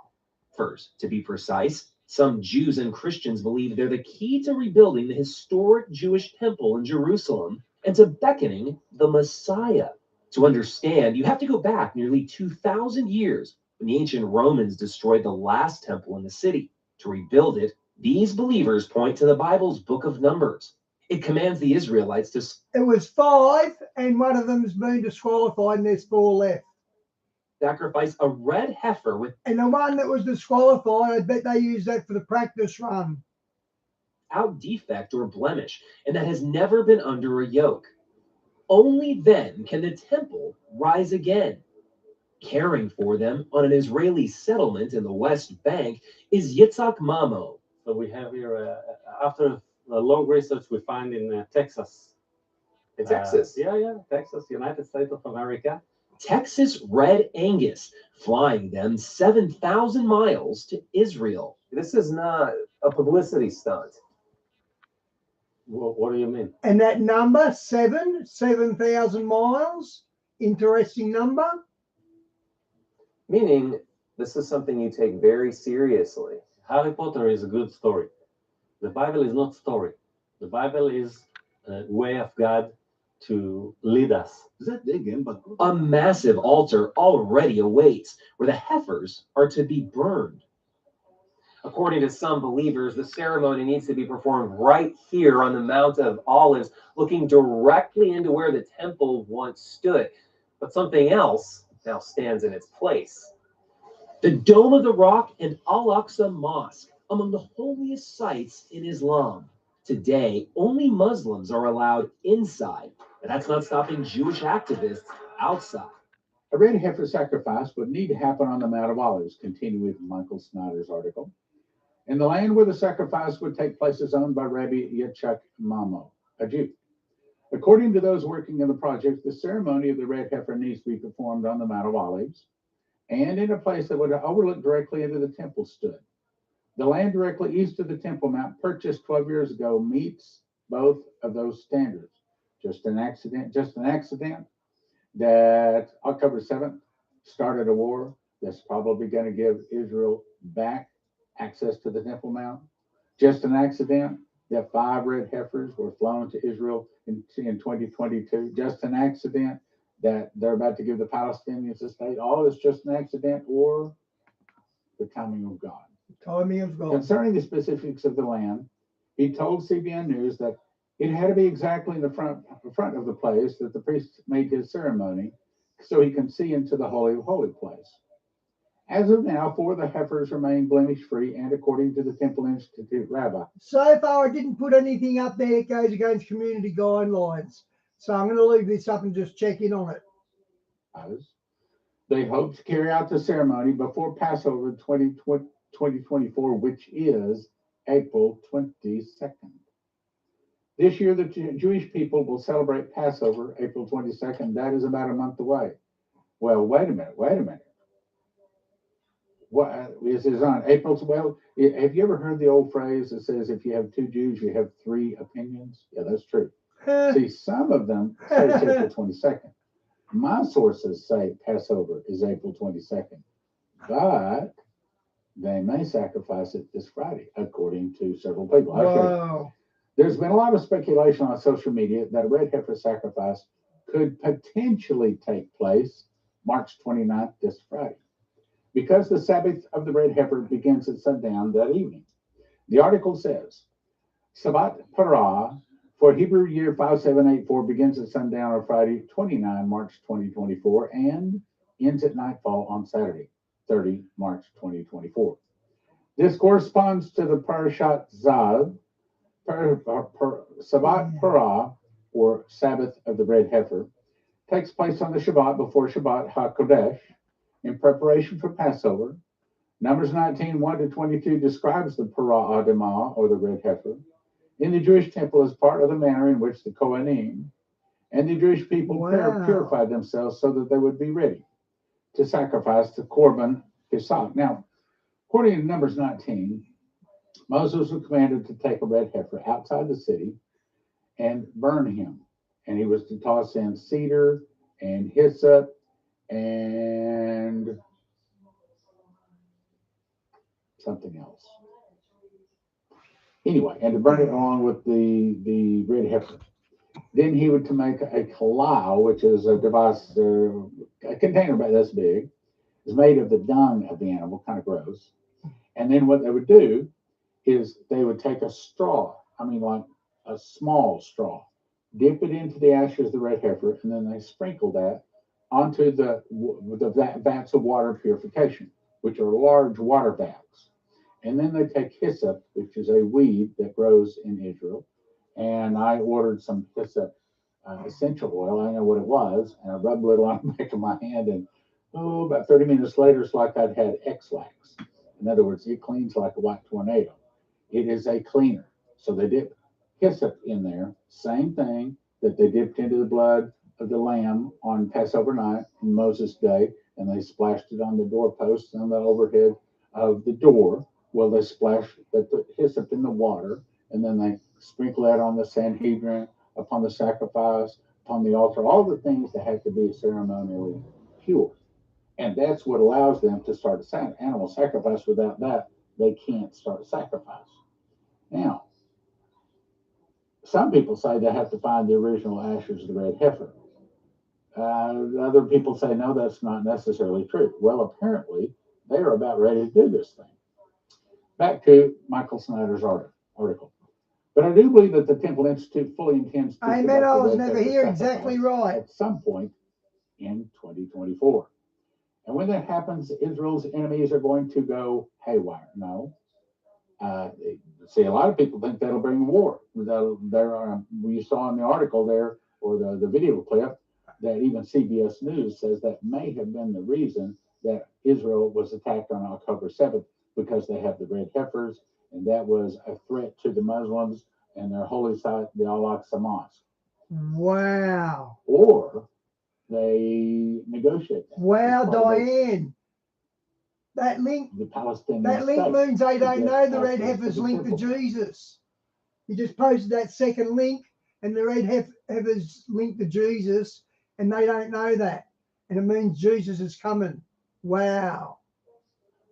To be precise, some Jews and Christians believe they're the key to rebuilding the historic Jewish temple in Jerusalem and to beckoning the Messiah. To understand, you have to go back nearly 2,000 years when the ancient Romans destroyed the last temple in the city. To rebuild it, these believers point to the Bible's book of Numbers. It commands the Israelites to... It was 5, and one of them's been disqualified, and there's 4 left. Sacrifice a red heifer with... And the one that was disqualified, I bet they used that for the practice run. ...without defect or blemish, and that has never been under a yoke. Only then can the temple rise again. Caring for them on an Israeli settlement in the West Bank is Yitzhak Mamo. So we have here, after a long research, we find in Texas. In Texas? Yeah, Texas, United States of America. Texas Red Angus, flying them 7,000 miles to Israel. This is not a publicity stunt. What do you mean? And that number, 7,000 miles, interesting number. Meaning, this is something you take very seriously. Harry Potter is a good story. The Bible is not story. The Bible is a way of God to lead us. A massive altar already awaits, where the heifers are to be burned. According to some believers, the ceremony needs to be performed right here on the Mount of Olives, looking directly into where the temple once stood. But something else now stands in its place. The Dome of the Rock and Al-Aqsa Mosque, among the holiest sites in Islam. Today, only Muslims are allowed inside, but that's not stopping Jewish activists outside. A red heifer sacrifice would need to happen on the Mount of Olives, continuing with Michael Snyder's article. And the land where the sacrifice would take place is owned by Rabbi Yitzhak Mamo, a Jew. According to those working in the project, the ceremony of the red heifer needs to be performed on the Mount of Olives and in a place that would overlook directly into the temple stood. The land directly east of the Temple Mount, purchased 12 years ago, meets both of those standards. Just an accident that October 7th started a war that's probably going to give Israel back access to the Temple Mount. Just an accident that 5 red heifers were flown to Israel in 2022. Just an accident that they're about to give the Palestinians a state. All is just an accident or the timing of God. Timing of God. Concerning the specifics of the land, he told CBN News that it had to be exactly in the front of the place that the priest made his ceremony so he can see into the Holy of Holy place. As of now, 4 of the heifers remain blemish-free and according to the Temple Institute rabbi. So far, I didn't put anything up there that goes against community guidelines. So I'm going to leave this up and just check in on it. They hope to carry out the ceremony before Passover 2024, which is April 22nd. This year, the Jewish people will celebrate Passover April 22nd. That is about a month away. Well, wait a minute. What this is on April 12th? Have you ever heard the old phrase that says, if you have 2 Jews, you have 3 opinions? Yeah, that's true. See, some of them say it's April 22nd. My sources say Passover is April 22nd, but they may sacrifice it this Friday, according to several people. Wow. There's been a lot of speculation on social media that a red heifer sacrifice could potentially take place March 29th, this Friday, because the Sabbath of the red heifer begins at sundown that evening. The article says, Sabbat Parah for Hebrew year 5784 begins at sundown on Friday, 29 March 2024, and ends at nightfall on Saturday, 30 March 2024. This corresponds to the Parashat Zav, Sabbat Parah, or Sabbath of the Red Heifer, takes place on the Shabbat before Shabbat HaKodesh in preparation for Passover. Numbers 19, 1-22 describes the Parah Adamah, or the Red Heifer, in the Jewish temple as part of the manner in which the Kohanim and the Jewish people purified themselves so that they would be ready to sacrifice the Korban Pesach. Now, according to Numbers 19, Moses was commanded to take a red heifer outside the city and burn him. And he was to toss in cedar and hyssop and something else. Anyway, and to burn it along with the red heifer. Then he would to make a kalal, which is a device, a container about this big, is made of the dung of the animal, kind of gross. And then what they would do is they would take a straw, like a small straw, dip it into the ashes of the red heifer, and then they sprinkle that onto the vats of water purification, which are large water vats. And then they take hyssop, which is a weed that grows in Israel. And I ordered some hyssop essential oil. I know what it was. And I rubbed it on the back of my hand. And about 30 minutes later, it's like I'd had X-Lax. In other words, it cleans like a white tornado. It is a cleaner. So they dip hyssop in there. Same thing that they dipped into the blood of the lamb on Passover night in Moses' day. And they splashed it on the doorpost and the overhead of the door. Well, they put hyssop in the water, and then they sprinkle that on the Sanhedrin, upon the sacrifice, upon the altar, all the things that have to be ceremonially pure. And that's what allows them to start an animal sacrifice. Without that, they can't start a sacrifice. Now, some people say they have to find the original ashes of the red heifer. Other people say, no, that's not necessarily true. Well, apparently, they are about ready to do this thing. Back to Michael Snyder's article. But I do believe that the Temple Institute fully intends to Amen. I was never here. Exactly right. At some point in 2024. And when that happens, Israel's enemies are going to go haywire. No. See, a lot of people think that'll bring war. You saw in the article there, or the video clip, that even CBS News says that may have been the reason that Israel was attacked on October 7th, because they have the red heifers, and that was a threat to the Muslims and their holy site, the Al-Aqsa Mosque. Wow. or they negotiate that. Wow, It's part of Diane. That link the Palestinian That link state means they to don't get know the red access to heifer's the linked to temple. Jesus. You just posted that second link, and the red heifer's linked to Jesus, and they don't know that. And it means Jesus is coming. Wow.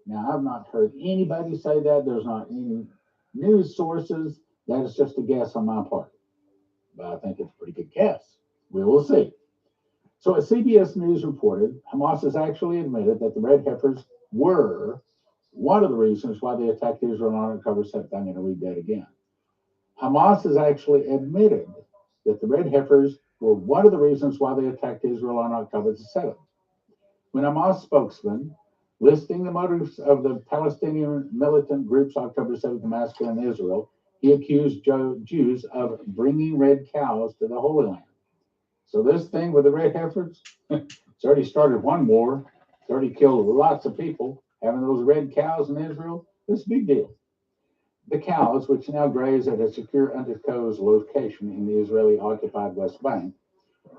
Now, I've not heard anybody say that. There's not any news sources. That is just a guess on my part. But I think it's a pretty good guess. We will see. So, as CBS News reported, Hamas has actually admitted that the red heifers were one of the reasons why they attacked Israel on October 7th. I'm going to read that again. Hamas has actually admitted that the red heifers were one of the reasons why they attacked Israel on October the 7th. When Hamas spokesman, listing the motives of the Palestinian militant group's October 7th massacre in Israel, he accused Jews of bringing red cows to the Holy Land. So this thing with the red heifers, it's already started one war. It's already killed lots of people. Having those red cows in Israel, it's a big deal. The cows, which now graze at a secure undisclosed location in the Israeli-occupied West Bank,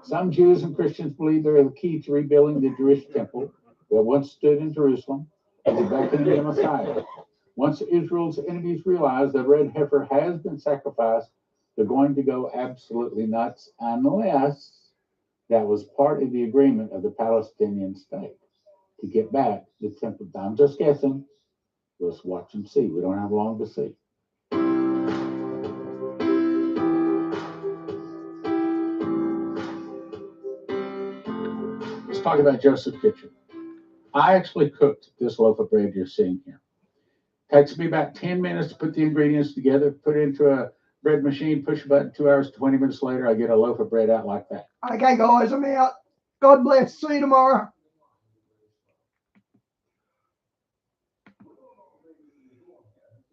some Jews and Christians believe they're the key to rebuilding the Jewish temple that once stood in Jerusalem and the beckoning of the Messiah. Once Israel's enemies realize that red heifer has been sacrificed, they're going to go absolutely nuts unless that was part of the agreement of the Palestinian state to get back the temple. I'm just guessing. Let's watch and see. We don't have long to see. Let's talk about Joseph's Kitchen. I actually cooked this loaf of bread you're seeing here. Takes me about 10 minutes to put the ingredients together, put it into a bread machine, push a button, 2 hours, 20 minutes later, I get a loaf of bread out like that. Okay, guys, I'm out. God bless. See you tomorrow.